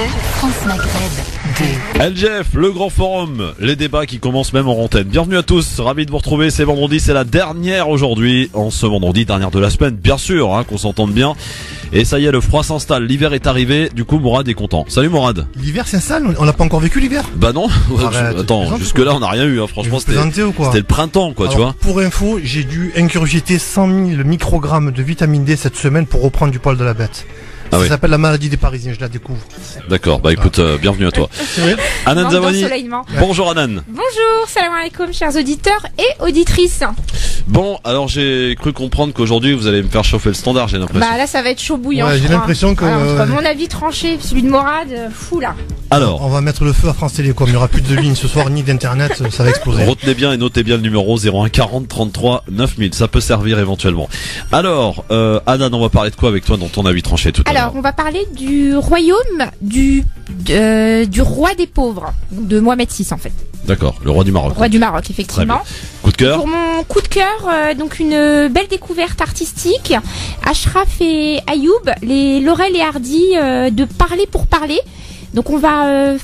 France Maghreb 2. LGF, le grand forum, les débats qui commencent même en antenne. Bienvenue à tous, ravi de vous retrouver, c'est vendredi, c'est la dernière aujourd'hui, en ce vendredi, dernière de la semaine, bien sûr, qu'on s'entende bien. Et ça y est, le froid s'installe, l'hiver est arrivé, du coup Mourad est content. Salut Mourad. L'hiver s'installe, on n'a pas encore vécu l'hiver? Bah non, Arrête, attends, jusque là on n'a rien eu, franchement c'était le printemps quoi. Alors, tu vois. Pour info, j'ai dû ingurgiter 100 000 microgrammes de vitamine D cette semaine pour reprendre du poil de la bête. Ça s'appelle la maladie des Parisiens, je la découvre. D'accord, bah écoute, bienvenue à toi. C'est vrai. Anan Zawani. Bonjour Anan. Bonjour, salam alaikum chers auditeurs et auditrices. Bon, alors j'ai cru comprendre qu'aujourd'hui vous allez me faire chauffer le standard, j'ai l'impression. Bah là ça va être chaud bouillant. Ouais, j'ai l'impression que... entre mon avis tranché, celui de Morad, fou là. Alors, on va mettre le feu à France Télécom, il n'y aura plus de ligne ce soir ni d'internet, ça va exploser. Retenez bien et notez bien le numéro 01 40 33 9000, ça peut servir éventuellement. Alors, Anan, on va parler de quoi avec toi dans ton avis tranché tout à l'heure? Alors, on va parler du royaume du roi des pauvres, de Mohamed VI en fait. D'accord, le roi du Maroc. Roi du Maroc, effectivement. Coup de cœur. Pour mon coup de cœur, donc une belle découverte artistique. Ashraf et Ayoub, les Laurel et Hardy de Parler pour parler. Donc on va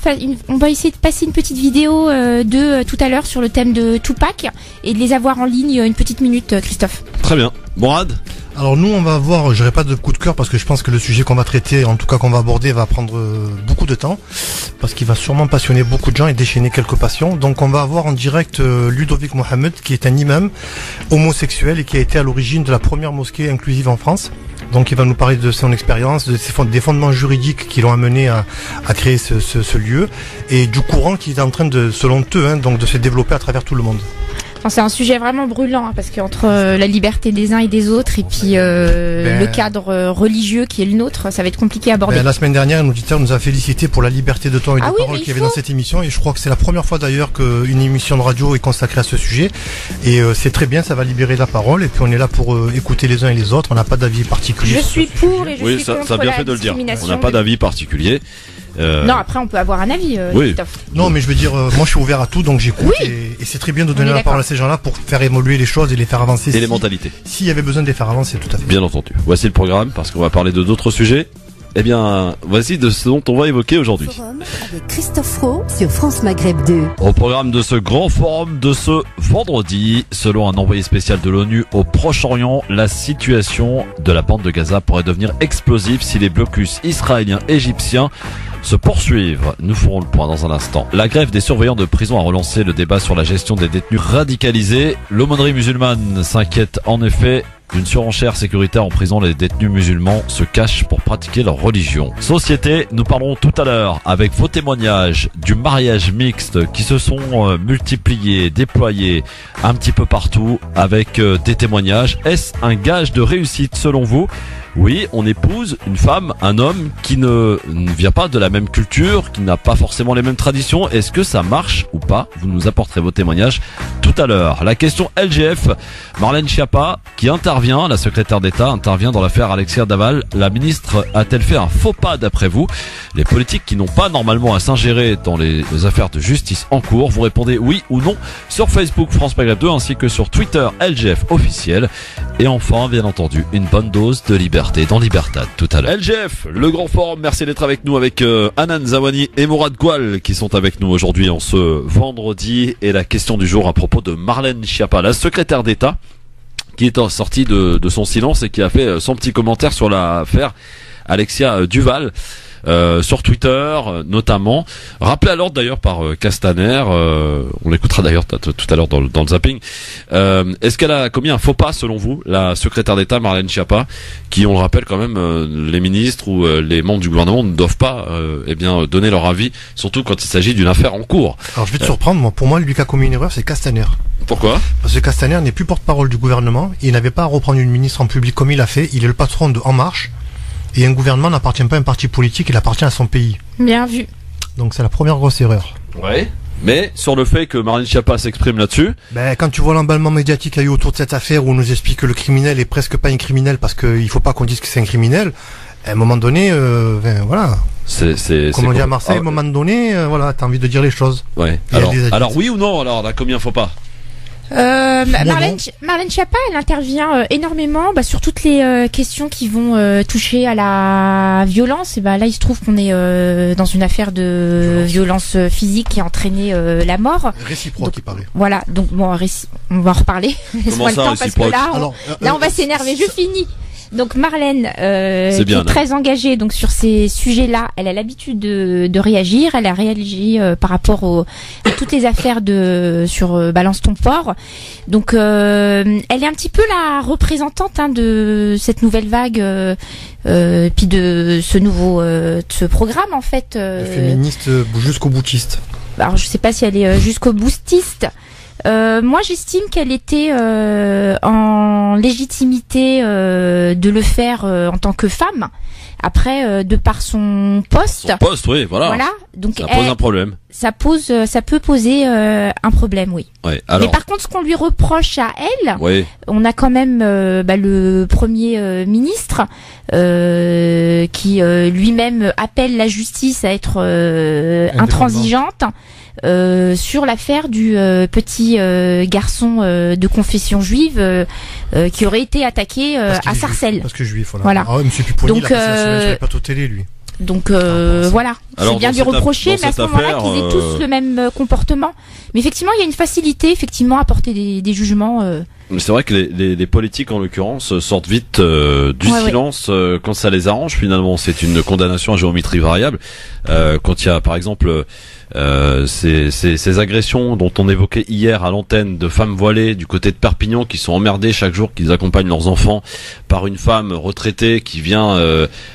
essayer de passer une petite vidéo de tout à l'heure sur le thème de Tupac et de les avoir en ligne une petite minute, Christophe. Très bien. Mourad? Alors nous on va voir, j'aurai pas de coup de cœur parce que je pense que le sujet qu'on va traiter, en tout cas qu'on va aborder, va prendre beaucoup de temps parce qu'il va sûrement passionner beaucoup de gens et déchaîner quelques passions. Donc on va avoir en direct Ludovic Mohamed qui est un imam homosexuel et qui a été à l'origine de la première mosquée inclusive en France. Donc il va nous parler de son expérience, des fondements juridiques qui l'ont amené à créer ce lieu et du courant qui est en train de, selon eux, donc de se développer à travers tout le monde. Enfin, c'est un sujet vraiment brûlant parce qu'entre la liberté des uns et des autres et puis le cadre religieux qui est le nôtre, ça va être compliqué à aborder. La semaine dernière, un auditeur nous a félicité pour la liberté de ton et de parole qu'il y avait dans cette émission et je crois que c'est la première fois d'ailleurs qu'une émission de radio est consacrée à ce sujet et c'est très bien, ça va libérer la parole et puis on est là pour écouter les uns et les autres, on n'a pas d'avis particulier. Je suis pour et je suis contre ça a bien fait de le dire. On n'a pas d'avis particulier. Non, après on peut avoir un avis, oui. Non, mais je veux dire, moi je suis ouvert à tout, donc j'écoute et c'est très bien de donner la parole à ces gens-là pour faire évoluer les choses et les faire avancer. Et les mentalités. S'il y avait besoin de les faire avancer, tout à fait. Bien entendu. Voici le programme, parce qu'on va parler de d'autres sujets. Eh bien, voici de ce dont on va évoquer aujourd'hui. Avec Christophe Roux sur France Maghreb 2. Au programme de ce grand forum de ce vendredi, selon un envoyé spécial de l'ONU au Proche-Orient, la situation de la bande de Gaza pourrait devenir explosive si les blocus israéliens et égyptiens se poursuivent. Nous ferons le point dans un instant. La grève des surveillants de prison a relancé le débat sur la gestion des détenus radicalisés. L'aumônerie musulmane s'inquiète en effet d'une surenchère sécuritaire en prison. Les détenus musulmans se cachent pour pratiquer leur religion. Société, nous parlerons tout à l'heure avec vos témoignages du mariage mixte qui se sont multipliés, déployés un petit peu partout avec des témoignages. Est-ce un gage de réussite selon vous? Oui, on épouse une femme, un homme qui ne vient pas de la même culture, qui n'a pas forcément les mêmes traditions. Est-ce que ça marche ou pas? Vous nous apporterez vos témoignages tout à l'heure. La question LGF, Marlène Schiappa qui intervient, la secrétaire d'État intervient dans l'affaire Alexia Daval. La ministre a-t-elle fait un faux pas d'après vous? Les politiques qui n'ont pas normalement à s'ingérer dans les affaires de justice en cours, vous répondez oui ou non sur Facebook France Maghreb 2 ainsi que sur Twitter LGF officiel. Et enfin, bien entendu, une bonne dose de liberté dans Libertad tout à l'heure. LGF, le grand forum, merci d'être avec nous avec Anan Zawani et Mourad Goual qui sont avec nous aujourd'hui en ce vendredi. Et la question du jour à propos de Marlène Schiappa, la secrétaire d'État qui est sortie de son silence et qui a fait son petit commentaire sur l'affaire Alexia Duval. Sur Twitter notamment, rappelé à l'ordre d'ailleurs par Castaner, on l'écoutera d'ailleurs tout à l'heure dans le zapping. Est-ce qu'elle a commis un faux pas selon vous, la secrétaire d'État Marlène Schiappa, qui, on le rappelle quand même, les ministres ou les membres du gouvernement ne doivent pas donner leur avis, surtout quand il s'agit d'une affaire en cours. Alors je vais te surprendre, pour moi, lui qui a commis une erreur, c'est Castaner. Pourquoi? Parce que Castaner n'est plus porte-parole du gouvernement, il n'avait pas à reprendre une ministre en public comme il a fait, il est le patron de En Marche. Et un gouvernement n'appartient pas à un parti politique, il appartient à son pays. Bien vu. Donc c'est la première grosse erreur. Ouais. Mais sur le fait que Marlène Schiappa s'exprime là-dessus... Quand tu vois l'emballement médiatique qu'il y a eu autour de cette affaire où on nous explique que le criminel est presque pas un criminel parce qu'il faut pas qu'on dise que c'est un criminel, à un moment donné, voilà. Comme on dit à Marseille, à un moment donné, voilà, t'as envie de dire les choses. Ouais. Alors oui ou non, alors, on a commis un faux pas? Marlène Schiappa, elle intervient énormément sur toutes les questions qui vont toucher à la violence. Et là, il se trouve qu'on est dans une affaire de violence physique qui a entraîné la mort. Réciproque, il paraît. Voilà, donc bon, on va en reparler. Laisse-moi le temps parce que là, on va s'énerver. Je finis. Donc Marlène, qui est très engagée donc sur ces sujets-là, elle a l'habitude de réagir. Elle a réagi par rapport à toutes les affaires sur Balance ton port. Donc elle est un petit peu la représentante de cette nouvelle vague, puis de ce programme en fait. Féministe jusqu'au boutiste. Alors je sais pas si elle est jusqu'au boutiste. Moi, j'estime qu'elle était en légitimité de le faire en tant que femme. Après, de par son poste. Son poste, oui, voilà. Donc ça pose un problème. Ça peut poser un problème, oui. Ouais, alors... Mais par contre, ce qu'on lui reproche à elle, oui. On a quand même le Premier ministre qui lui-même appelle la justice à être intransigeante. Sur l'affaire du petit garçon de confession juive qui aurait été attaqué à Sarcelles. Parce que juif, voilà. Ah ouais, monsieur Pupponi, donc, il a passé la sur les plateaux télé, lui. Donc voilà, c'est bien de lui reprocher, mais à ce moment-là qu'ils aient tous le même comportement. Mais effectivement, il y a une facilité à porter des jugements. Mais c'est vrai que les politiques, en l'occurrence, sortent vite du silence quand ça les arrange. Finalement, c'est une condamnation à géométrie variable. Quand il y a, par exemple, ces agressions dont on évoquait hier à l'antenne de femmes voilées du côté de Perpignan qui sont emmerdées chaque jour, qu'ils accompagnent leurs enfants par une femme retraitée qui vient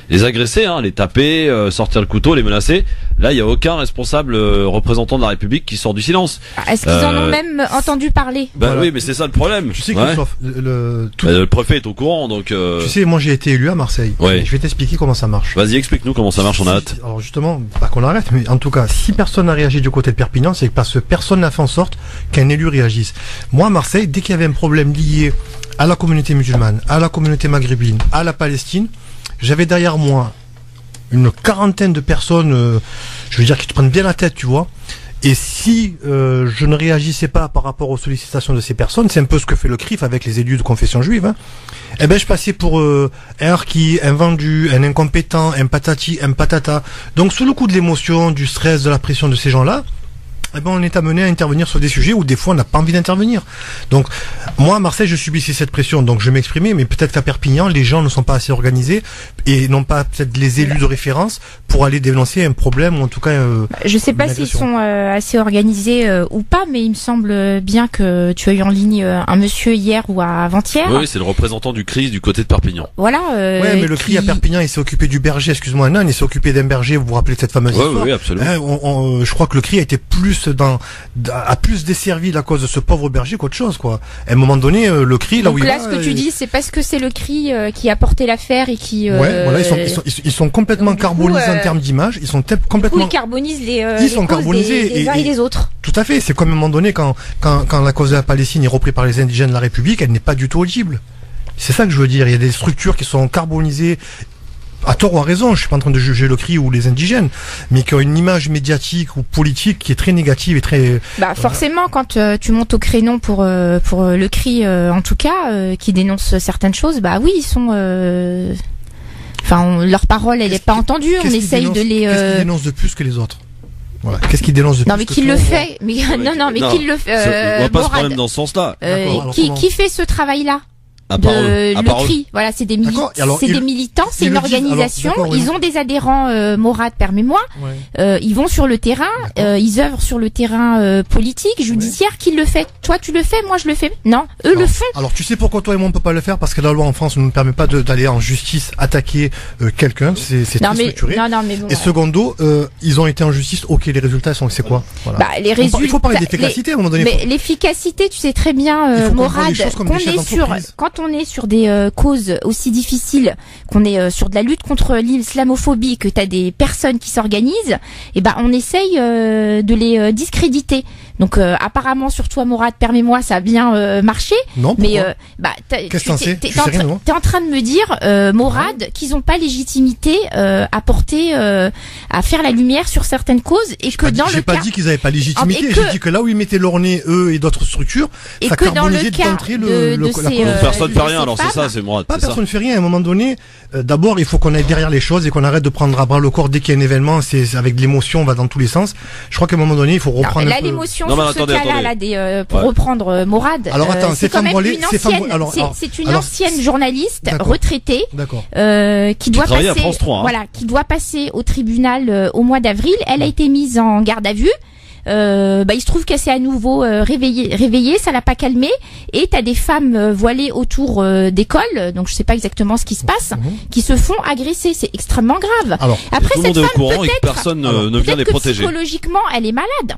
les agresser, les taper, sortir le couteau, les menacer. Là, il n'y a aucun responsable représentant de la République qui sort du silence. Est-ce qu'ils en ont même entendu parler? Oui, mais c'est ça le problème. Tu sais, Christophe, le préfet est au courant, donc. Tu sais, moi j'ai été élu à Marseille. Ouais. Je vais t'expliquer comment ça marche. Vas-y, explique-nous comment ça marche, on a hâte. Alors justement, pas qu'on arrête, mais en tout cas, si personne n'a réagi du côté de Perpignan, c'est parce que personne n'a fait en sorte qu'un élu réagisse. Moi, à Marseille, dès qu'il y avait un problème lié à la communauté musulmane, à la communauté maghrébine, à la Palestine, j'avais derrière moi une quarantaine de personnes, je veux dire, qui te prennent bien la tête, tu vois. Et si je ne réagissais pas par rapport aux sollicitations de ces personnes, c'est un peu ce que fait le CRIF avec les élus de confession juive, eh ben je passais pour un harki, un vendu, un incompétent, un patati, un patata. Donc sous le coup de l'émotion, du stress, de la pression de ces gens-là, eh ben on est amené à intervenir sur des sujets où des fois on n'a pas envie d'intervenir. Donc moi à Marseille je subissais cette pression, donc je m'exprimais, mais peut-être qu'à Perpignan les gens ne sont pas assez organisés et n'ont pas peut-être les élus de référence pour aller dénoncer un problème ou en tout cas je sais pas s'ils sont assez organisés ou pas, mais il me semble bien que tu as eu en ligne un monsieur hier ou avant-hier. Oui, c'est le représentant du CRIS du côté de Perpignan. Voilà. Ouais, mais le CRIS à Perpignan il s'est occupé du berger, excuse-moi Nan, il s'est occupé d'un berger, vous vous rappelez de cette fameuse histoire? Oui, absolument. Je crois que le CRIS a été a plus desservi la cause de ce pauvre berger qu'autre chose, quoi. À un moment donné, le CRI, là donc où là, ce que tu dis, c'est parce que c'est le CRI qui a porté l'affaire et qui. Ouais, voilà, ils sont complètement carbonisés en termes d'image. Ils sont complètement. Ils carbonisent les sont carbonisés des uns et des autres. Tout à fait. C'est comme à un moment donné quand la cause de la Palestine est reprise par les indigènes de la République, elle n'est pas du tout audible. C'est ça que je veux dire. Il y a des structures qui sont carbonisées. À tort ou à raison, je suis pas en train de juger le CRI ou les indigènes, mais qui ont une image médiatique ou politique qui est très négative et très. Forcément, quand tu montes au créneau pour le CRI, en tout cas, qui dénonce certaines choses, oui, ils sont. Leur parole, elle n'est pas entendue. On essaye de les. Qu'est-ce qu'ils dénoncent de plus que les autres? Voilà. Qu'est-ce qu'ils dénoncent de plus? Non, mais qui le fait? Mais qui le fait? On voit pas ce problème dans ce sens-là. Qui fait ce travail-là? Le CRI, voilà, c'est des militants, c'est une organisation, ils ont des adhérents, Morad, permets-moi, ils vont sur le terrain, ils œuvrent sur le terrain politique, judiciaire, qui le fait? Toi tu le fais, moi je le fais? Non, eux le font. Alors tu sais pourquoi toi et moi on peut pas le faire? Parce que la loi en France ne nous permet pas d'aller en justice attaquer quelqu'un, c'est très structuré. Mais bon, et secondo, ils ont été en justice, ok, les résultats sont, c'est quoi? Voilà. Les résultats. Il faut parler d'efficacité à un moment donné. Mais l'efficacité, tu sais très bien, Morad, quand on est sur des causes aussi difficiles, qu'on est sur de la lutte contre l'islamophobie, que t'as des personnes qui s'organisent, on essaye de les discréditer. Donc apparemment sur toi Mourad, permets-moi, ça a bien marché. Non, mais qu'est-ce que t'en sais? T'es en train de me dire Mourad qu'ils n'ont pas légitimité à porter à faire la lumière sur certaines causes et que dans le cas, j'ai pas dit qu'ils avaient pas légitimité, j'ai dit que là où ils mettaient leur nez eux et d'autres structures, et ça que dans le carbonisait cas d'entrée personne fait rien, alors c'est ça, c'est Mourad. Pas personne fait rien. À un moment donné, d'abord il faut qu'on aille derrière les choses et qu'on arrête de prendre à bras le corps dès qu'il y a un événement. C'est avec de l'émotion, on va dans tous les sens. Je crois qu'à un moment donné, il faut reprendre. Là, l'émotion sur ce cas-là, pour reprendre Mourad. Alors attends, c'est quand même une ancienne journaliste retraitée qui doit passer, à France 3, voilà, qui doit passer au tribunal au mois d'avril. Elle a été mise en garde à vue. Il se trouve qu'elle s'est à nouveau réveillée, ça l'a pas calmée, et t'as des femmes voilées autour d'écoles, donc je sais pas exactement ce qui se passe, qui se font agresser, c'est extrêmement grave. Alors, après cette femme, peut-être, personne ne vient les protéger. Psychologiquement, elle est malade.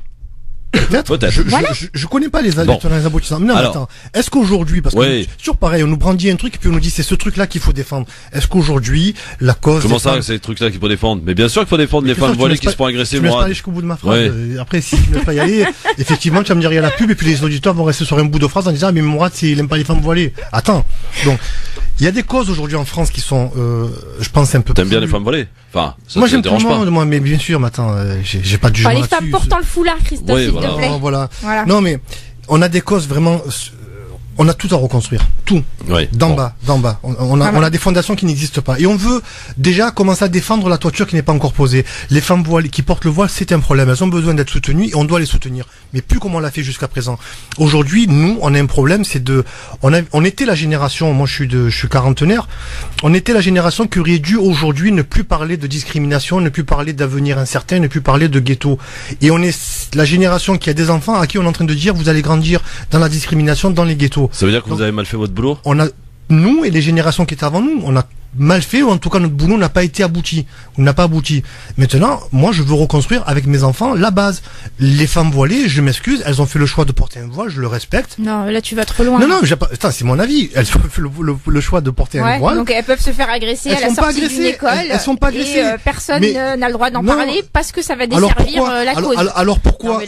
Peut-être. Je connais pas les aboutissants. Non, alors, attends. Est-ce qu'aujourd'hui, parce que toujours pareil, on nous brandit un truc et puis on nous dit c'est ce truc-là qu'il faut défendre. Est-ce qu'aujourd'hui, la cause. Comment ça, c'est ce truc-là qu'il faut défendre? Mais bien sûr qu'il faut défendre les femmes voilées qui se font agresser, moi. Je vais pas aller jusqu'au bout de ma phrase. Après, si tu ne veux pas y aller, effectivement, tu vas me dire il y a la pub et puis les auditeurs vont rester sur un bout de phrase en disant, mais Mourad, il aime pas les femmes voilées. Attends. Donc, il y a des causes aujourd'hui en France qui sont, je pense un peu. T'aimes bien les femmes voilées? Enfin, ça moi, te dérange pas. Moi, mais bien sûr, mais attends, j'ai pas de jugement. Les femmes portant le foulard, Christophe, s'il te plaît. Voilà. Non, mais on a des causes vraiment. On a tout à reconstruire, tout, d'en bas. On a des fondations qui n'existent pas, et on veut déjà commencer à défendre la toiture qui n'est pas encore posée. Les femmes voilées qui portent le voile, c'est un problème. Elles ont besoin d'être soutenues et on doit les soutenir, mais plus comme on l'a fait jusqu'à présent. Aujourd'hui, nous, on a un problème, on était la génération. Moi, je suis quarantenaire. On était la génération qui aurait dû aujourd'hui ne plus parler de discrimination, ne plus parler d'avenir incertain, ne plus parler de ghetto. Et on est la génération qui a des enfants à qui on est en train de dire vous allez grandir dans la discrimination, dans les ghettos. Ça veut dire que vous avez mal fait votre boulot? Nous et les générations qui étaient avant nous, on a mal fait, ou en tout cas notre boulot n'a pas été abouti, ou n'a pas abouti. Maintenant, moi je veux reconstruire avec mes enfants la base. Les femmes voilées, je m'excuse, elles ont fait le choix de porter un voile, je le respecte. Non, là tu vas trop loin. Non, attends, c'est mon avis. Elles ont fait le choix de porter un voile. Donc elles peuvent se faire agresser à la sortie d'une école. Elles sont pas agressées. Et personne n'a le droit d'en parler parce que ça va desservir la cause. Alors pourquoi?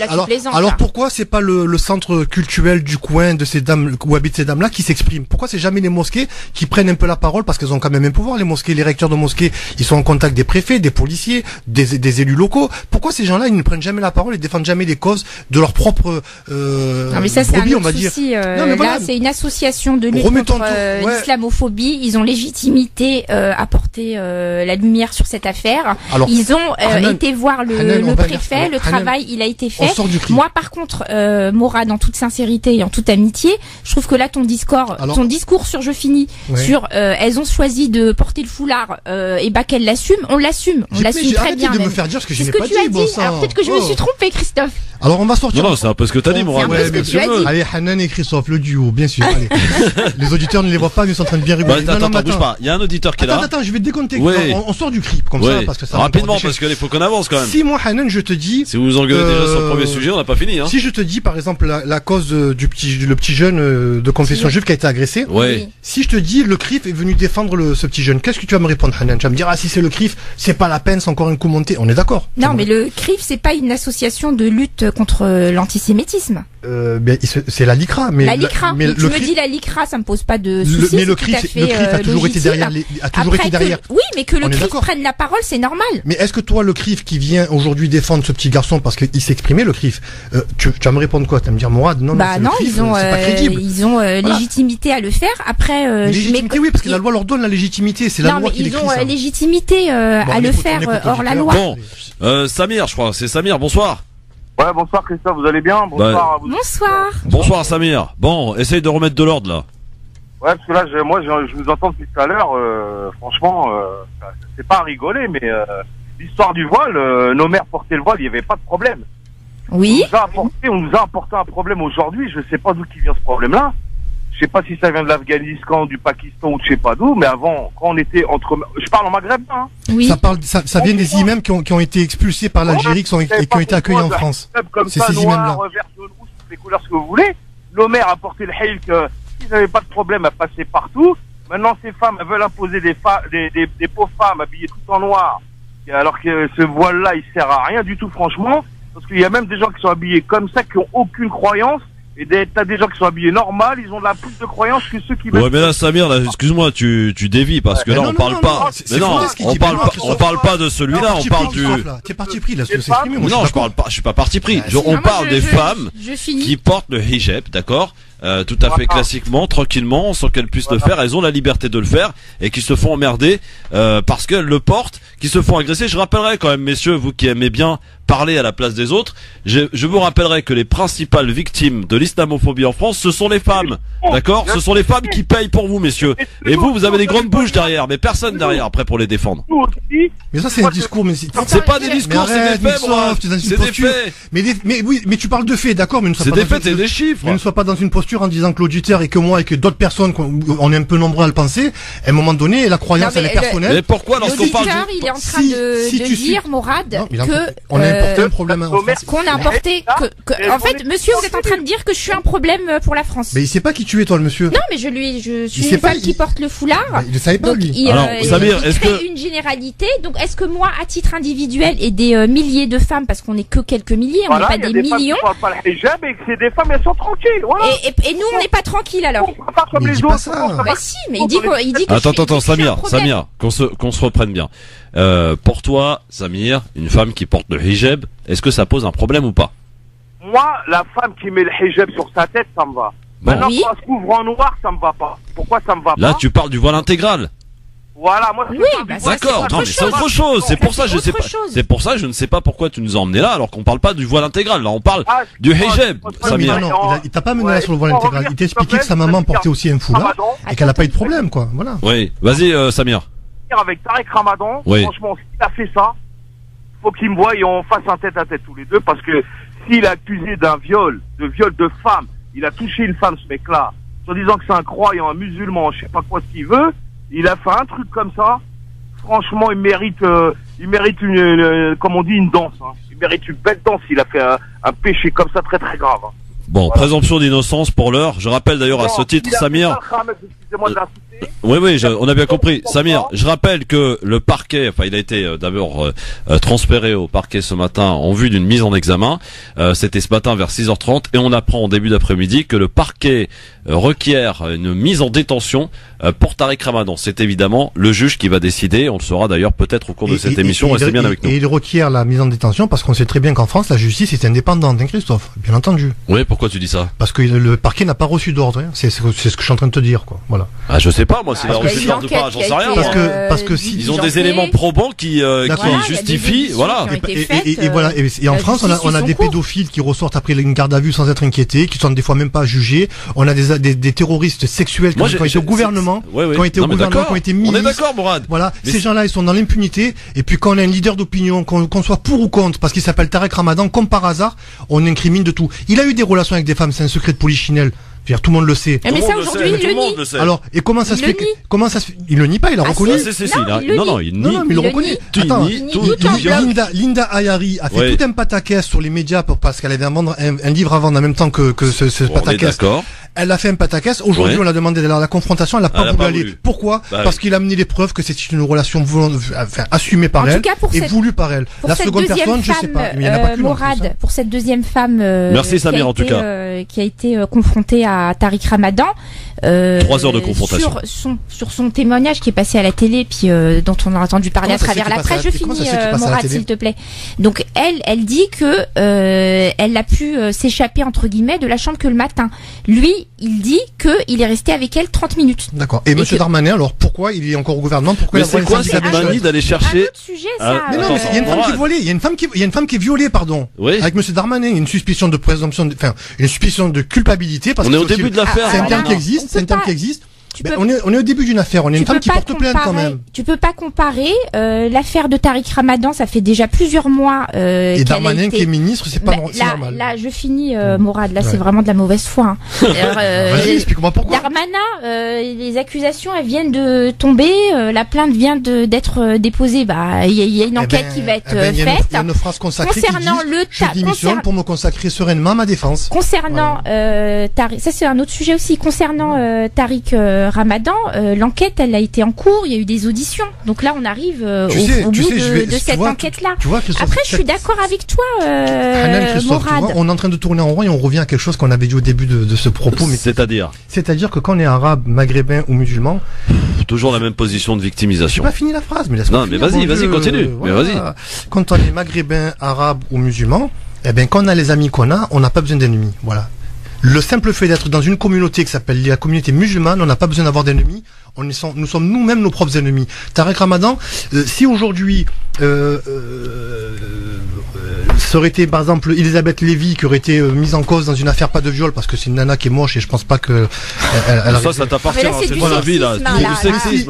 Alors pourquoi c'est pas le centre culturel du coin de ces dames, où habitent ces dames-là, qui s'expriment? Pourquoi c'est jamais les mosquées qui prennent un peu la parole, parce qu'elles ont quand même un pouvoir, les mosquées, les recteurs de mosquées, ils sont en contact des préfets, des policiers, des élus locaux. Pourquoi ces gens-là, ils ne prennent jamais la parole et défendent jamais les causes de leur propre non mais ça c'est un autre souci. Là c'est une association de lutte contre l'islamophobie. Ils ont légitimité à porter la lumière sur cette affaire. Alors, ils ont été voir le préfet, le travail il a été fait. Moi par contre, Mourad, en toute sincérité et en toute amitié, je trouve que là ton discours sur Je finis, sur elles ont choisi de porter le foulard et qu'elles l'assument, on l'assume très bien. De me faire dire ce que je n'ai pas dit. Alors peut-être que je me suis trompée, Christophe. Alors on va sortir. Non, c'est un peu ce que t'as dit, Mourad. Allez, Hanan et Christophe, le duo, bien sûr. Allez. Les auditeurs ne les voient pas, mais ils sont en train de bien rigoler. Attends, bouge pas. Il y a un auditeur qui est là. Attends, je vais te décompter. On sort du clip comme ça, parce que ça. Rapidement, parce qu'il faut qu'on avance quand même. Si moi, Hanan, je te dis. Si vous vous engueulez déjà sur le premier sujet, on n'a pas fini. Si je te dis, par exemple, la cause le petit jeune de confession juive qui a été agressé. Si je te dis, le CRIF est venu défendre ce petit jeune, qu'est-ce que tu vas me répondre, Hanan? Tu vas me dire, si c'est le CRIF, c'est pas la peine, c'est encore un coup monté. On est d'accord? Non, mais le CRIF, c'est pas une association de lutte contre l'antisémitisme. C'est la LICRA, mais la LICRA. Mais tu me dis la LICRA, ça me pose pas de soucis. Mais le CRIF a toujours été derrière. Oui, mais que le CRIF prenne la parole, c'est normal. Mais est-ce que toi, le CRIF qui vient aujourd'hui défendre ce petit garçon parce qu'il s'exprimait, le CRIF, tu vas me répondre quoi? Tu vas me dire, Mourad, non, ils ont légitimité à le faire. Après, légitimité, oui, parce que la loi leur donne la légitimité. C'est la loi qui l'écrit. Ils ont légitimité à le faire hors la loi. Bon, Samir, je crois, c'est Samir. Bonsoir. Ouais, bonsoir Christophe, vous allez bien? Bonsoir à vous. Bonsoir. Bonsoir Samir. Bon, essaye de remettre de l'ordre là. Ouais, parce que là, je vous entends depuis tout à l'heure, franchement, c'est pas à rigoler, mais l'histoire du voile, nos mères portaient le voile, il n'y avait pas de problème. Oui. On nous a apporté un problème aujourd'hui, je sais pas d'où qui vient ce problème-là. Je sais pas si ça vient de l'Afghanistan, du Pakistan ou je sais pas d'où, mais avant, quand on était je parle en Maghreb, hein. Oui. Ça vient des imams qui ont été expulsés par l'Algérie et qui ont été accueillis en France. C'est ces imams-là. Vert, jaune, rouge, toutes les couleurs, ce que vous voulez. Nos mères apportaient le haïl qu'ils n'avaient pas de problème à passer partout. Maintenant, ces femmes, elles veulent imposer des pauvres femmes habillées tout en noir. Alors que ce voile-là, il sert à rien du tout, franchement. Parce qu'il y a même des gens qui sont habillés comme ça, qui ont aucune croyance. Et t'as des gens qui sont habillés normal, ils ont de la plus de croyance que ceux qui... Ouais, mais là, Samir, là, excuse-moi, tu dévis, parce que là, on parle pas... Mais non, on parle pas de celui-là, on parle du... T'es parti pris, là, ce que c'est exprimé. Non, je suis pas parti pris. On parle des femmes qui portent le hijab, d'accord? Tout à fait classiquement, tranquillement, sans qu'elles puissent le faire. Elles ont la liberté de le faire et qui se font emmerder parce qu'elles le portent, qui se font agresser. Je rappellerai quand même, messieurs, vous qui aimez bien parler à la place des autres, je vous rappellerai que les principales victimes de l'islamophobie en France, ce sont les femmes. D'accord? Ce sont les femmes qui payent pour vous, messieurs. Et vous avez des grandes bouches derrière, mais personne derrière après pour les défendre. Mais ça, c'est un discours, mais c'est pas des discours, c'est des faits, moi. C'est des faits. Mais oui, mais tu parles de faits, d'accord, mais ne sois pas c'est des faits, c'est des chiffres. Mais ne sois pas dans une posture en disant que l'auditeur et que moi et que d'autres personnes, on est un peu nombreux à le penser, à un moment donné, la croyance, elle est personnelle. Mais pourquoi lorsqu'on parle il est en train de dire, Morad, que on a importé un problème en France. Qu'on a importé, en fait, monsieur, vous êtes en train de dire que je suis un problème pour la France. Mais il sait pas qui tu es, toi, le monsieur. Non, mais je suis une femme qui porte le foulard. Il le savait pas, lui. Alors, Samir, est-ce que une généralité? Donc, est-ce que moi, à titre individuel, et des milliers de femmes, parce qu'on n'est que quelques milliers, on n'est pas des millions. Pas le hijab et que c'est des femmes, elles sont tranquilles, voilà. Et nous, on n'est pas tranquilles, alors. Pas comme les autres. Bah si, mais il dit que Attends, Samir, qu'on se reprenne bien. Pour toi, Samir, une femme qui porte le hijab, est-ce que ça pose un problème ou pas? Moi, la femme qui met le hijab sur sa tête, ça me va. Bon. Maintenant, quand elle se couvre en noir, ça me va pas. Pourquoi ça me va pas? Là, tu parles du voile intégral. Voilà, moi, d'accord, non, mais c'est autre chose. C'est pour ça, je sais pas. C'est pour ça, je ne sais pas pourquoi tu nous as emmenés là, alors qu'on parle pas du voile intégral. Là, on parle du hijab. Samir. Non, il t'a pas mené sur le voile intégral. Il t'a expliqué que sa maman portait aussi un foulard et qu'elle a pas eu de problème, quoi. Voilà. Oui, vas-y, Samir. Avec Tariq Ramadan, franchement, s'il a fait ça, faut qu'il me voie et on fasse un tête-à-tête tous les deux, parce que s'il est accusé d'un viol de femme, il a touché une femme, ce mec-là, en disant que c'est un croyant, un musulman, je sais pas quoi ce qu'il veut, il a fait un truc comme ça, franchement, il mérite une comme on dit, une danse, hein. Il mérite une belle danse, il a fait un péché comme ça très très grave. Hein. Bon, voilà. Présomption d'innocence pour l'heure. Je rappelle d'ailleurs à ce titre, Samir. Excusez-moi de l'insulter. Oui, on a bien compris. Samir, je rappelle que le parquet, il a été d'abord transféré au parquet ce matin en vue d'une mise en examen. C'était ce matin vers 6h30 et on apprend en début d'après-midi que le parquet requiert une mise en détention pour Tariq Ramadan. C'est évidemment le juge qui va décider. On le saura d'ailleurs peut-être au cours de cette émission. Restez bien avec nous. Et il requiert la mise en détention parce qu'on sait très bien qu'en France, la justice est indépendante, hein, Christophe, bien entendu. Oui, pourquoi tu dis ça? Parce que le parquet n'a pas reçu d'ordre. Hein. C'est ce que je suis en train de te dire, quoi. Voilà. Ah, je sais pas, moi, s'il a reçu d'ordre ou pas, j'en sais rien. Parce que si ils ont des éléments probants qui justifient, voilà. Et voilà. Et en France, on a des pédophiles qui ressortent après une garde à vue sans être inquiétés, qui sont des fois même pas jugés. On a des terroristes sexuels qui ont été au gouvernement, qui ont été ministres. On est d'accord, Morad. Voilà. Ces gens-là, ils sont dans l'impunité. Et puis quand on a un leader d'opinion, qu'on soit pour ou contre, parce qu'il s'appelle Tariq Ramadan, comme par hasard, on incrimine de tout. Il a eu des relations avec des femmes, c'est un secret de polichinelle. Tout le monde le sait. Mais ça aujourd'hui il le nie. Alors, et comment ça se fait il le nie pas, il a reconnu. Non, il nie. Il le reconnaît. Attends, Linda Ayari a fait tout un pataquès sur les médias parce qu'elle avait un livre à vendre en même temps que ce pataquès. D'accord. Elle a fait un pataquès. Aujourd'hui, on l'a demandé d'aller à la confrontation. Elle n'a pas voulu aller. Pourquoi? Parce qu'il a amené les preuves que c'est une relation assumée par elle et voulue par elle. La seconde personne, je sais pas. Mais il n'y en a pas qu'une. Morad, pour cette deuxième femme. Merci Samir en tout cas. Qui a été confrontée à Tariq Ramadan. 3 heures de confrontation. Sur son témoignage qui est passé à la télé, puis dont on a entendu parler à travers la presse. Je finis, Morad, s'il te plaît. Donc elle dit que elle a pu s'échapper entre guillemets de la chambre que le matin. Lui, il dit que il est resté avec elle 30 minutes. D'accord. Et monsieur Darmanin, alors pourquoi il est encore au gouvernement? Pourquoi mais c'est quoi cette manie d'aller chercher? Un autre sujet, ça. Mais non, mais il y a une femme qui est violée. Il y a une femme qui est violée, pardon. Oui. Avec monsieur Darmanin, une suspicion de présomption, une suspicion de culpabilité. Parce on est au début de l'affaire. C'est un terme qui existe. C'est un terme qui existe. On est au début d'une affaire. On est une femme qui porte plainte quand même. Tu peux pas comparer l'affaire de Tariq Ramadan. Ça fait déjà plusieurs mois. Et Darmanin qui est ministre, c'est pas normal. Là, je finis, Morad. Là, c'est vraiment de la mauvaise foi. Vas-y, explique-moi pourquoi. Darmanin, les accusations, elles viennent de tomber. La plainte vient d'être déposée. Bah, il y a une enquête qui va être faite. Il y a une phrase consacrée concernant qui dit je démissionne pour me consacrer sereinement à ma défense. Concernant Tariq, ça c'est un autre sujet aussi. Concernant Tariq Ramadan, l'enquête, elle a été en cours, il y a eu des auditions. Donc là, on arrive au bout de cette enquête-là. Après, je suis d'accord avec toi, Morad. On est en train de tourner en rond et on revient à quelque chose qu'on avait dit au début de ce propos. Mais c'est-à-dire que quand on est arabe, maghrébin ou musulman, toujours la même position de victimisation. J'ai pas fini la phrase, mais laisse-moi finir. Non, mais vas-y, continue. Voilà. Mais vas-y. Quand on est maghrébin, arabe ou musulman, eh ben, quand on a les amis qu'on a, on n'a pas besoin d'ennemis. Voilà. Le simple fait d'être dans une communauté qui s'appelle la communauté musulmane, on n'a pas besoin d'avoir d'ennemis. Nous sommes nous-mêmes nos propres ennemis. Tariq Ramadan, si aujourd'hui ça aurait été par exemple Elisabeth Lévy qui aurait été mise en cause dans une affaire pas de viol parce que c'est une nana qui est moche et je pense pas que ça t'appartient, c'est ton avis là.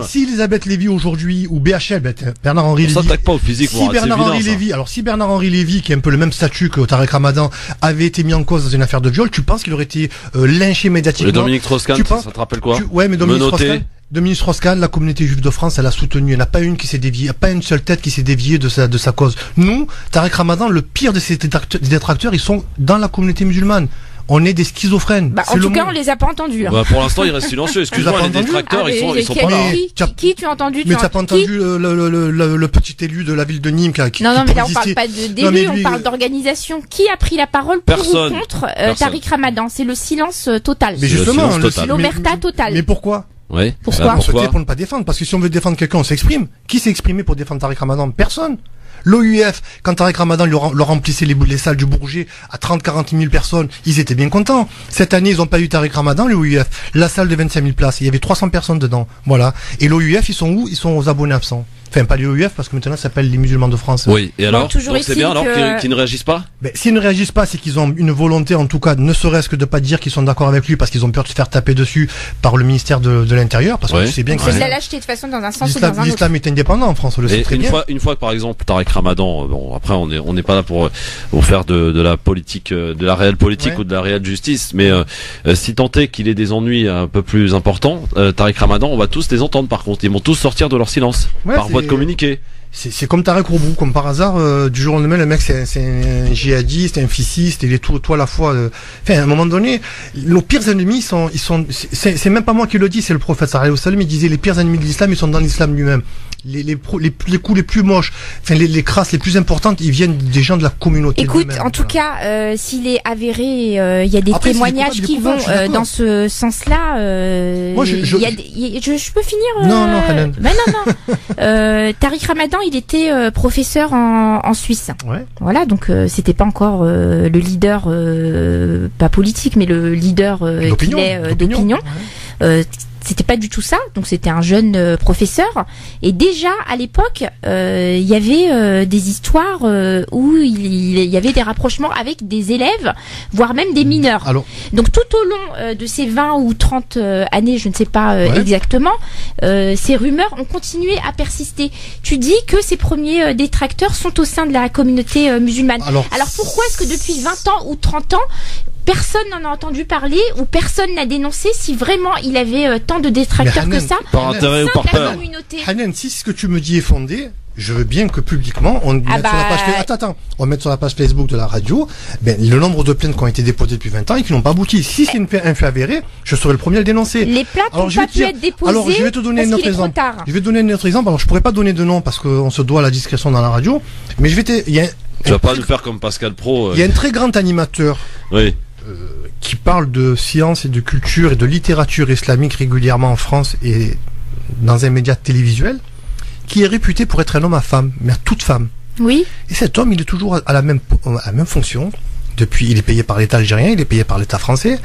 Si Elisabeth Lévy aujourd'hui ou BHL, Bernard-Henri Lévy, on s'attaque pas au physique. Si Bernard-Henri Lévy, qui est un peu le même statut que Tariq Ramadan, avait été mis en cause dans une affaire de viol, tu penses qu'il aurait été lynché médiatiquement? Et Dominique Strauss-Kahn, ça te rappelle quoi? Ouais, mais Dominique Strauss-Kahn, la communauté juive de France, elle a soutenu. Il n'y en a pas une qui s'est déviée. Il n'y a pas une seule tête qui s'est déviée de sa cause. Nous, Tariq Ramadan, le pire de ces détracteurs, ils sont dans la communauté musulmane. On est des schizophrènes. En tout cas, on les a pas entendus. Pour l'instant, ils restent silencieux. Excuse-moi, les détracteurs, ils sont pas là. Qui tu as entendu? Mais t'as pas entendu le petit élu de la ville de Nîmes qui Non, mais là, on parle pas d'élu, on parle d'organisation. Qui a pris la parole pour ou contre Tariq Ramadan? C'est le silence total. Mais justement, l'omerta totale. Mais pourquoi? Oui. Pourquoi? Pour ne pas défendre. Parce que si on veut défendre quelqu'un, on s'exprime. Qui s'est exprimé pour défendre Tariq Ramadan? Personne. L'OUF, quand Tariq Ramadan leur remplissait les salles du Bourget à 30-40 000 personnes, ils étaient bien contents. Cette année, ils ont pas eu Tariq Ramadan, l'OUF. La salle de 25 000 places, il y avait 300 personnes dedans. Voilà. Et l'OUF, ils sont où? Ils sont aux abonnés absents. Enfin, pas les OUF, parce que maintenant, ça s'appelle les musulmans de France. Oui, et alors? Donc c'est bien alors qu'ils ne réagissent pas? S'ils ne réagissent pas, c'est qu'ils ont une volonté, en tout cas, ne serait-ce que de pas dire qu'ils sont d'accord avec lui, parce qu'ils ont peur de se faire taper dessus par le ministère de l'Intérieur, parce que tu sais bien que c'est de la lâcheté, de toute façon, dans un sens ou dans un autre. L'islam est indépendant en France, on le sait très bien. Une fois que, par exemple, Tariq Ramadan, bon, après, on n'est pas là pour faire de la politique, de la réelle politique ou de la réelle justice, mais si tant est qu'il ait des ennuis un peu plus importants, Tariq Ramadan, on va tous les entendre par contre. Ils vont tous sortir de leur silence, par voie de communiqué. C'est comme Tarek Roubou, comme par hasard, du jour au lendemain, le mec c'est un djihadiste, un ficiste, il est tout à la fois. Enfin, à un moment donné, nos pires ennemis c'est même pas moi qui le dis, c'est le prophète sallallahu alayhi wa sallam, il disait les pires ennemis de l'islam, ils sont dans l'islam lui-même. Les coups les plus moches, enfin les crasses les plus importantes, ils viennent des gens de la communauté. Écoute, en tout cas, s'il est avéré, il y a des témoignages qui vont dans ce sens-là. Moi, je peux finir. Non, Hanan. Ben non. Tariq Ramadan, il était professeur en Suisse. Ouais. Voilà, donc c'était pas encore le leader, pas politique, mais le leader qu'il est d'opinion. Ouais. C'était pas du tout ça, donc c'était un jeune professeur. Et déjà à l'époque, il y avait des histoires où il y avait des rapprochements avec des élèves, voire même des mineurs. Alors, donc tout au long de ces 20 ou 30 années, je ne sais pas exactement, ces rumeurs ont continué à persister. Tu dis que ces premiers détracteurs sont au sein de la communauté musulmane. Alors pourquoi est-ce que depuis 20 ans ou 30 ans, personne n'en a entendu parler ou personne n'a dénoncé si vraiment il avait tant de détracteurs Hanan, que ça? Par intérêt ou par peur? Hanan, si ce que tu me dis est fondé, je veux bien que publiquement on mette sur la page on mette sur la page Facebook de la radio le nombre de plaintes qui ont été déposées depuis 20 ans et qui n'ont pas abouti. Si c'est un fait avéré, je serai le premier à le dénoncer. Les plaintes n'ont pas pu être déposées. Alors je vais te donner un autre exemple. Je vais te donner un autre exemple. Alors je pourrais pas donner de nom parce qu'on se doit à la discrétion dans la radio, mais tu vas pas nous faire comme Pascal Pro. Il y a un très grand animateur. Oui. Qui parle de science et de culture et de littérature islamique régulièrement en France et dans un média télévisuel, qui est réputé pour être un homme à femme, mais à toute femme. Oui. Et cet homme, il est toujours à la même fonction. Depuis, il est payé par l'État algérien, il est payé par l'État français,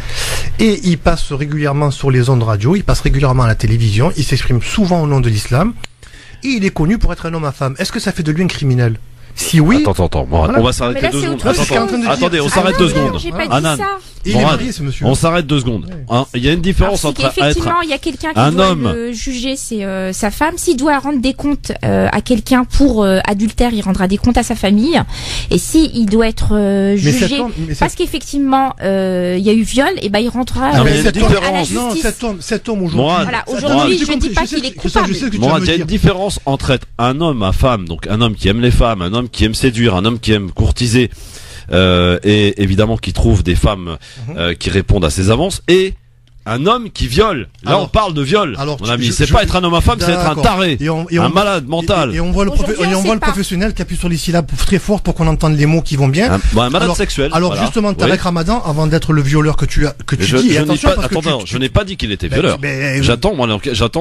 et il passe régulièrement sur les ondes radio, il passe régulièrement à la télévision, il s'exprime souvent au nom de l'islam, et il est connu pour être un homme à femme. Est-ce que ça fait de lui un criminel? Si oui. Attends. Voilà. On va s'arrêter 2 secondes. Attendez, on s'arrête 2 secondes. Anan. Il est marié, ce monsieur. On s'arrête 2 secondes. Il y a une différence entre effectivement, il y a quelqu'un qui doit le juger, c'est sa femme. S'il doit rendre des comptes à quelqu'un pour adultère, il rendra des comptes à sa famille. Et si il doit être jugé parce qu'effectivement il y a eu viol, et il rentrera à la justice. Non, cet homme aujourd'hui. Voilà, aujourd'hui, je dis pas qu'il est coupable. Il y a une différence entre être un homme à femme, donc un homme qui aime les femmes, un homme qui aime séduire, un homme qui aime courtiser, et évidemment qui trouve des femmes qui répondent à ses avances, et un homme qui viole. Là, alors, on parle de viol. Alors, mon ami, c'est pas être un homme à femme, c'est être un taré, un malade mental. Et on voit le professionnel qui appuie sur les syllabes très fort pour qu'on entende les mots qui vont bien. Un malade sexuel. Alors voilà. Justement, Tarek Ramadan, avant d'être le violeur que tu dis, je n'ai pas dit qu'il était violeur. J'attends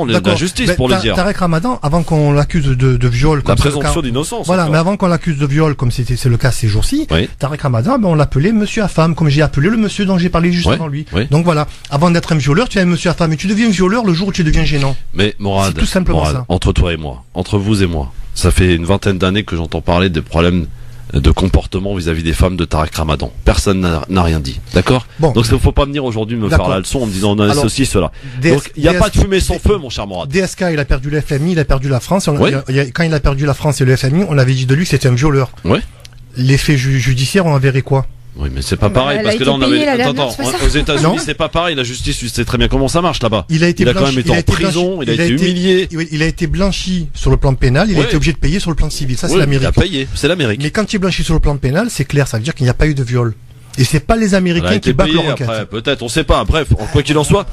la justice pour le dire. Tarek Ramadan, avant qu'on l'accuse de viol, la présomption d'innocence. Voilà, mais avant qu'on l'accuse de viol, comme c'est le cas ces jours-ci, Tarek Ramadan, on l'appelait monsieur à femme, comme j'ai appelé le monsieur dont j'ai parlé juste avant lui. Donc voilà, avant d'être un violeur, tu es un monsieur à femme, et tu deviens violeur le jour où tu deviens gênant. Mais Morad, tout simplement ça. Entre toi et moi, entre vous et moi, ça fait une vingtaine d'années que j'entends parler des problèmes de comportement vis-à-vis des femmes de Tarek Ramadan. Personne n'a rien dit. D'accord? Donc il ne faut pas venir aujourd'hui me faire la leçon en me disant on a ceci, cela. Donc il n'y a pas de fumée sans feu, mon cher Morad. DSK, il a perdu le FMI, il a perdu la France. Quand il a perdu la France et le FMI, on avait dit de lui que c'était un violeur. Les faits judiciaires ont avéré quoi? Oui, mais c'est pas pareil, parce que là, on avait, aux États-Unis, c'est pas pareil, la justice, tu sais très bien comment ça marche, là-bas. Il a quand même été en prison, il a été humilié. Il a été blanchi sur le plan pénal, il a été obligé de payer sur le plan civil. Ça, c'est l'Amérique. Il a payé, c'est l'Amérique. Mais quand il est blanchi sur le plan pénal, c'est clair, ça veut dire qu'il n'y a pas eu de viol. Et c'est pas les Américains qui battent leur enquête. Peut-être, on sait pas. Bref, quoi qu'il en soit.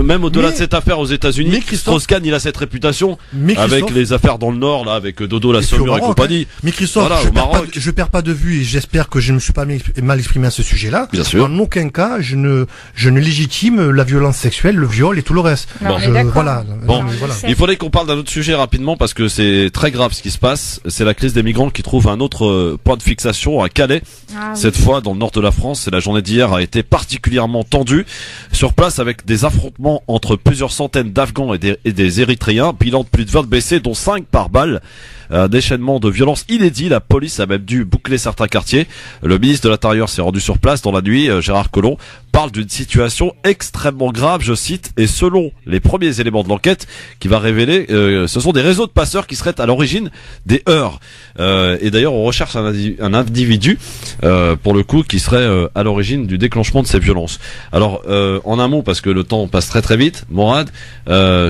Même au-delà de cette affaire aux États-Unis, Strauss-Kahn, il a cette réputation avec les affaires dans le Nord, là, avec Dodo, la Saumure et compagnie. Mais Christophe, je perds pas de vue et j'espère que je ne me suis pas mal exprimé à ce sujet-là. Bien sûr. En aucun cas, je ne légitime la violence sexuelle, le viol et tout le reste. Voilà. Il faudrait qu'on parle d'un autre sujet rapidement parce que c'est très grave ce qui se passe. C'est la crise des migrants qui trouve un autre point de fixation à Calais. Cette fois, dans le nord de la France, la journée d'hier a été particulièrement tendue. Sur place, avec des affrontements entre plusieurs centaines d'Afghans et des Érythréens, bilan de plus de 20 blessés, dont 5 par balle. Déchaînement de violence inédit, la police a même dû boucler certains quartiers. Le ministre de l'Intérieur s'est rendu sur place dans la nuit. Gérard Collomb parle d'une situation extrêmement grave, je cite, et selon les premiers éléments de l'enquête qui va révéler, ce sont des réseaux de passeurs qui seraient à l'origine des heurts. Et d'ailleurs, on recherche un individu, pour le coup, qui serait à l'origine du déclenchement de ces violences. Alors, en un mot, parce que le temps passe très très vite, Morad,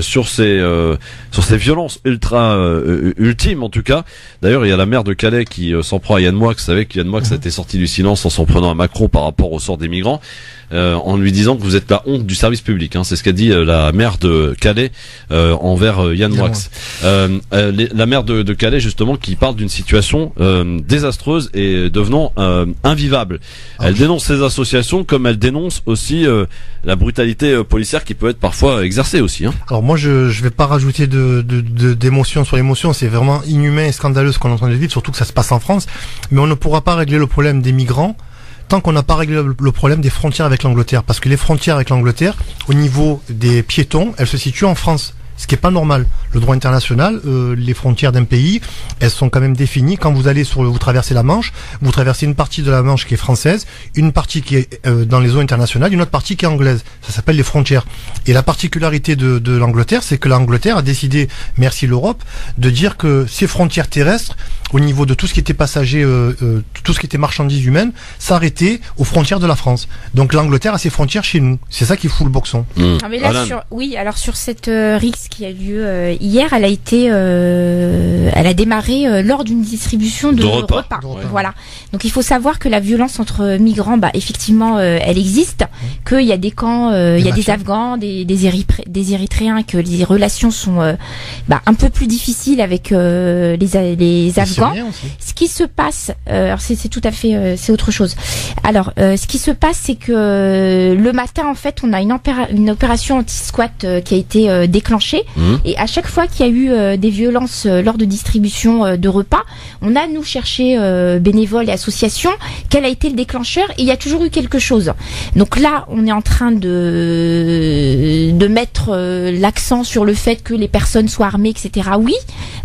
sur ces violences ultimes, en tout cas. D'ailleurs, il y a la maire de Calais qui s'en prend à Yann Moix. Vous savez que Yann Moix a été sorti du silence en s'en prenant à Macron par rapport au sort des migrants, en lui disant que vous êtes la honte du service public. C'est ce qu'a dit la maire de Calais envers Yann Moix. La maire de Calais, justement, qui parle d'une situation désastreuse et devenant invivable. Elle dénonce ces associations comme elle dénonce aussi la brutalité policière qui peut être parfois exercée aussi. Alors moi, je vais pas rajouter d'émotion sur l'émotion. C'est vraiment inhumain et scandaleux ce qu'on est en train de vivre, surtout que ça se passe en France. Mais on ne pourra pas régler le problème des migrants tant qu'on n'a pas réglé le problème des frontières avec l'Angleterre. Parce que les frontières avec l'Angleterre, au niveau des piétons, elles se situent en France. Ce qui est pas normal. Le droit international, les frontières d'un pays, elles sont quand même définies. Quand vous allez vous traversez la Manche, vous traversez une partie de la Manche qui est française, une partie qui est dans les eaux internationales, une autre partie qui est anglaise. Ça s'appelle les frontières. Et la particularité de l'Angleterre, c'est que l'Angleterre a décidé, merci l'Europe, de dire que ces frontières terrestres, au niveau de tout ce qui était passager, tout ce qui était marchandises humaines, s'arrêtait aux frontières de la France. Donc l'Angleterre a ses frontières chez nous. C'est ça qui fout le boxon. Ah mais là, alors sur cette rixe qui a lieu hier, elle a démarré lors d'une distribution de repas. Voilà. Donc il faut savoir que la violence entre migrants, effectivement, elle existe, qu'il y a des camps, il y a des Afghans, des Érythréens, que les relations sont un peu plus difficiles avec les Afghans. Ce qui se passe, alors c'est tout à fait, c'est autre chose. Alors, ce qui se passe, c'est que le matin, en fait, on a une opération anti-squat qui a été déclenchée. Et à chaque fois qu'il y a eu des violences lors de distribution de repas, on a, nous, cherché bénévoles et associations, quel a été le déclencheur, et il y a toujours eu quelque chose. Donc là, on est en train de mettre l'accent sur le fait que les personnes soient armées, etc. Oui,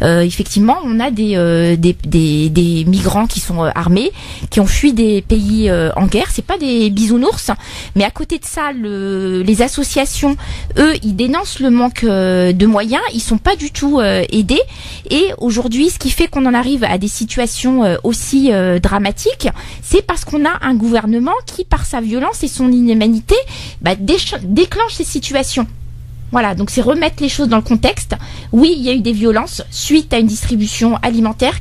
effectivement, on a des migrants qui sont armés, qui ont fui des pays en guerre. C'est pas des bisounours, mais à côté de ça, les associations, eux, ils dénoncent le manque de moyens. Ils sont pas du tout aidés. Et aujourd'hui, ce qui fait qu'on en arrive à des situations aussi dramatiques, c'est parce qu'on a un gouvernement qui, par sa violence et son inhumanité, déclenche ces situations. Voilà, donc c'est remettre les choses dans le contexte. Oui, il y a eu des violences suite à une distribution alimentaire,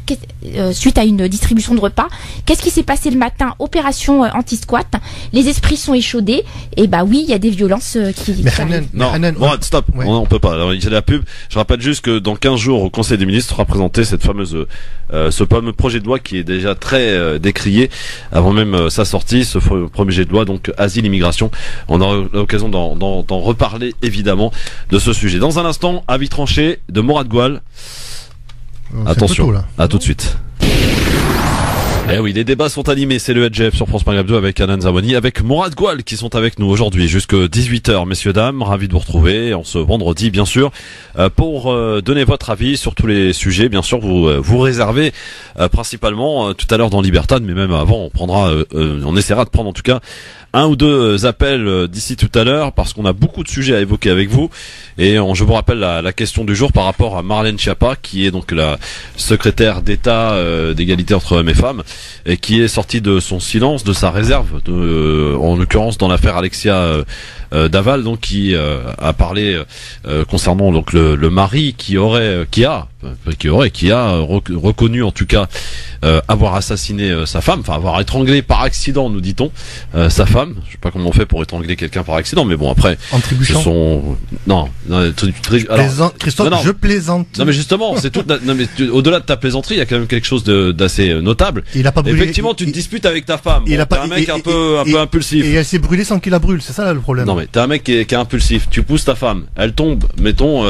suite à une distribution de repas. Qu'est-ce qui s'est passé le matin? Opération anti-squat. Les esprits sont échaudés. Et bah oui, il y a des violences qui arrivent. Non, stop, ouais. On peut pas. Alors, il y a la pub. Je rappelle juste que dans 15 jours, au Conseil des ministres sera présenté cette fameuse, ce fameux projet de loi qui est déjà très décrié avant même sa sortie. Ce projet de loi, donc asile, immigration. On aura l'occasion d'en reparler évidemment de ce sujet. Dans un instant, avis tranché de Morad Goual. Attention, à tout de suite. Eh oui, les débats sont animés, c'est le LGF sur France Maghreb 2 avec Anan Zawani, avec Morad Goual qui sont avec nous aujourd'hui jusque 18h, messieurs, dames, ravi de vous retrouver en ce vendredi, bien sûr, pour donner votre avis sur tous les sujets. Bien sûr, vous réservez principalement tout à l'heure dans Libertad, mais même avant, on essaiera de prendre en tout cas un ou deux appels d'ici tout à l'heure parce qu'on a beaucoup de sujets à évoquer avec vous et je vous rappelle la question du jour par rapport à Marlène Schiappa qui est donc la secrétaire d'État d'égalité entre hommes et femmes et qui est sortie de son silence, de sa réserve, en l'occurrence dans l'affaire Alexia Daval, donc qui a parlé concernant donc le mari qui a reconnu en tout cas avoir assassiné sa femme, enfin avoir étranglé par accident, nous dit-on, sa femme. Je sais pas comment on fait pour étrangler quelqu'un par accident, mais bon après. En trébuchant. Christophe, je plaisante. Non mais justement, c'est tout. Non mais au-delà de ta plaisanterie, il y a quand même quelque chose d'assez notable. Il a pas brûlé. Effectivement, tu te disputes avec ta femme. T'es un mec un peu impulsif. Et elle s'est brûlée sans qu'il la brûle, c'est ça là, le problème. Non mais t'es un mec qui est impulsif. Tu pousses ta femme, elle tombe, mettons,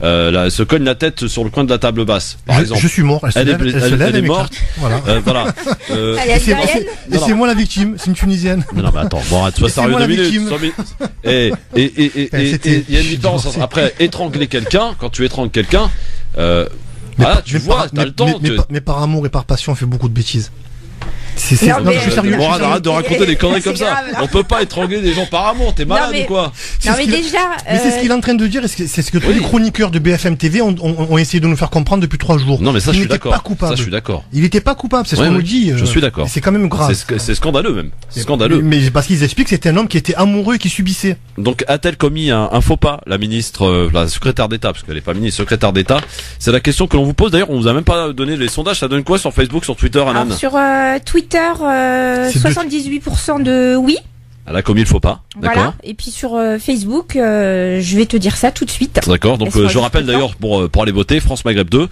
se cogne la tête sur le coin de la table basse, par exemple. Je suis mort. Elle est morte. Voilà. Et c'est moi la victime. C'est une Tunisienne. Non mais attends, bon, sois sérieux 2 minutes. Et il y a une différence après étrangler quelqu'un. Quand tu étrangles quelqu'un, tu vois, t'as le temps. Mais par amour et par passion, on fait beaucoup de bêtises. Je suis sérieux. Arrête de raconter des conneries comme ça. On peut pas étrangler des gens par amour. T'es malade ou quoi? Non mais déjà. Mais c'est ce qu'il est en train de dire. C'est ce que tous les chroniqueurs de BFM TV ont essayé de nous faire comprendre depuis 3 jours. Non mais ça, je suis d'accord. Ça, je suis d'accord. Il était pas coupable. C'est ce qu'on nous dit. Je suis d'accord. C'est quand même grave. C'est scandaleux même. C'est scandaleux. Mais parce qu'ils expliquent que c'était un homme qui était amoureux et qui subissait. Donc a-t-elle commis un faux pas, la ministre, la secrétaire d'État, parce qu'elle est pas ministre, secrétaire d'État? C'est la question que l'on vous pose. D'ailleurs, on vous a même pas donné les sondages. Ça donne quoi sur Facebook, sur Twitter, Anan? Sur Twitter. 78% de oui. Elle a commis le faux pas. D'accord. Voilà. Et puis sur Facebook, je vais te dire ça tout de suite. D'accord. Donc je rappelle d'ailleurs pour aller voter France Maghreb 2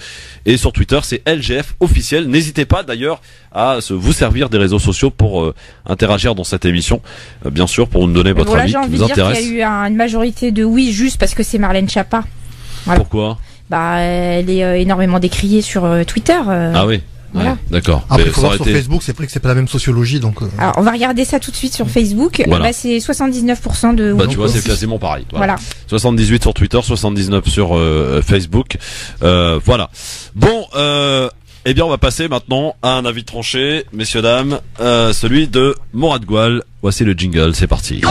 et sur Twitter c'est LGF officiel. N'hésitez pas d'ailleurs à vous servir des réseaux sociaux pour interagir dans cette émission, bien sûr pour nous donner votre avis qui nous intéresse. Qu'il y a eu une majorité de oui juste parce que c'est Marlène Schiappa. Voilà. Pourquoi? Elle est énormément décriée sur Twitter. Ah oui. Voilà. Ouais, d'accord. Après, il faut voir sur Facebook, c'est vrai que c'est pas la même sociologie, donc. Alors, on va regarder ça tout de suite sur Facebook. Voilà. C'est 79% de. Tu vois, c'est quasiment pareil. Voilà. 78 sur Twitter, 79 sur Facebook. Voilà. Bon, eh bien, on va passer maintenant à un avis tranché, messieurs dames, celui de Morad Goual. Voici le jingle, c'est parti.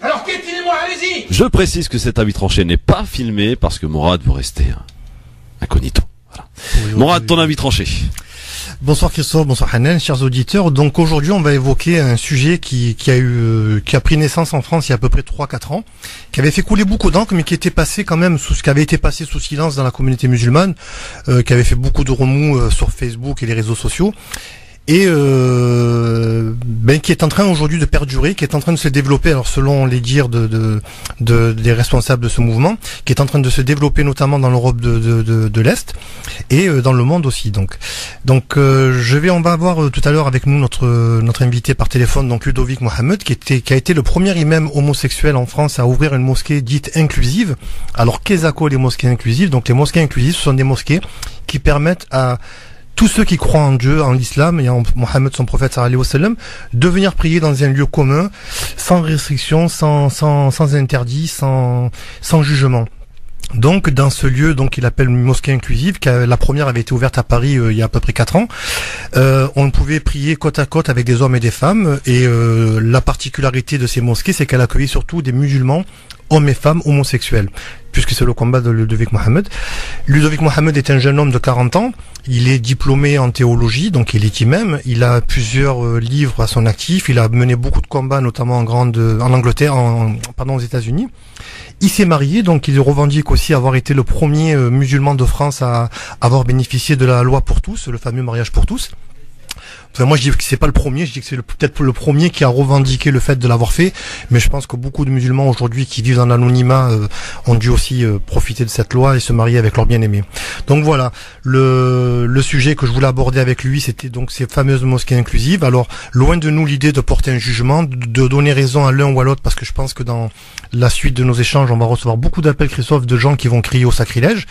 Alors piétinez-moi, allez-y. Je précise que cet avis tranché n'est pas filmé parce que Morad veut rester incognito. Voilà. Morad, ton avis tranché. Bonsoir Christophe, bonsoir Hanan, chers auditeurs. Donc aujourd'hui, on va évoquer un sujet qui a pris naissance en France il y a à peu près 3-4 ans, qui avait fait couler beaucoup d'encre, mais qui avait été passé sous silence dans la communauté musulmane, qui avait fait beaucoup de remous sur Facebook et les réseaux sociaux. Et qui est en train aujourd'hui de perdurer, qui est en train de se développer, alors selon les dires des responsables de ce mouvement, qui est en train de se développer notamment dans l'Europe de l'Est et dans le monde aussi. Donc on va avoir tout à l'heure avec nous notre invité par téléphone, donc Ludovic Mohamed, qui a été le premier imam homosexuel en France à ouvrir une mosquée dite inclusive. Alors qu'est-ce que les mosquées inclusives? Donc les mosquées inclusives, ce sont des mosquées qui permettent à tous ceux qui croient en Dieu, en l'islam et en Mohammed, son prophète sallallahu alayhi wa sallam, de venir prier dans un lieu commun, sans restriction, sans interdit, sans jugement. Donc dans ce lieu, donc il appelle une mosquée inclusive, la première avait été ouverte à Paris il y a à peu près 4 ans. On pouvait prier côte à côte avec des hommes et des femmes, et la particularité de ces mosquées, c'est qu'elle accueillait surtout des musulmans hommes et femmes homosexuels, puisque c'est le combat de Ludovic Mohamed. Ludovic Mohamed est un jeune homme de 40 ans, il est diplômé en théologie, donc il est imam, il a plusieurs livres à son actif, il a mené beaucoup de combats, notamment en Angleterre, aux États-Unis. Il s'est marié, donc il revendique aussi avoir été le premier musulman de France à avoir bénéficié de la loi pour tous, le fameux mariage pour tous. Enfin, moi je dis que c'est pas le premier, je dis que c'est peut-être le premier qui a revendiqué le fait de l'avoir fait, mais je pense que beaucoup de musulmans aujourd'hui qui vivent dans l'anonymat ont dû aussi profiter de cette loi et se marier avec leur bien-aimé. Donc voilà, le sujet que je voulais aborder avec lui, c'était donc ces fameuses mosquées inclusives. Alors loin de nous l'idée de porter un jugement, de donner raison à l'un ou à l'autre, parce que je pense que dans la suite de nos échanges, on va recevoir beaucoup d'appels, Christophe, de gens qui vont crier au sacrilège,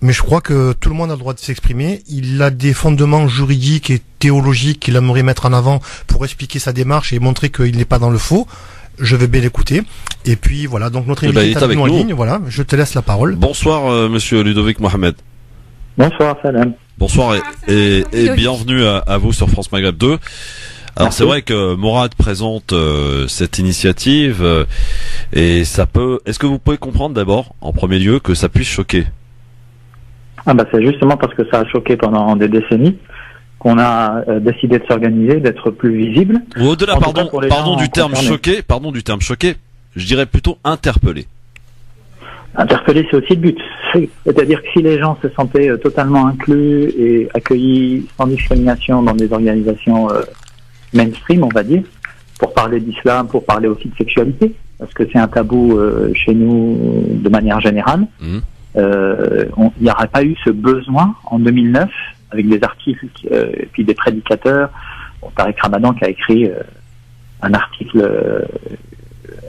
mais je crois que tout le monde a le droit de s'exprimer. Il a des fondements juridiques et théologique qu'il aimerait mettre en avant pour expliquer sa démarche et montrer qu'il n'est pas dans le faux. Je vais bien l'écouter. Et puis voilà, donc notre invité est avec nous en ligne. Voilà, je te laisse la parole. Bonsoir monsieur Ludovic Mohamed. Bonsoir Salam. Bonsoir et bienvenue à vous sur France Maghreb 2. Alors merci. C'est vrai que Morad présente cette initiative et ça peut. Est-ce que vous pouvez comprendre d'abord, en premier lieu, que ça puisse choquer? C'est justement parce que ça a choqué pendant des décennies qu'on a décidé de s'organiser, d'être plus visible. Ou au-delà, pardon du terme choqué, je dirais plutôt interpellé. Interpeller, c'est aussi le but. C'est-à-dire que si les gens se sentaient totalement inclus et accueillis sans discrimination dans des organisations mainstream, on va dire, pour parler d'islam, pour parler aussi de sexualité, parce que c'est un tabou chez nous de manière générale, il n'y aurait pas eu ce besoin en 2009 avec des articles et puis des prédicateurs. Tariq Ramadan qui a écrit un article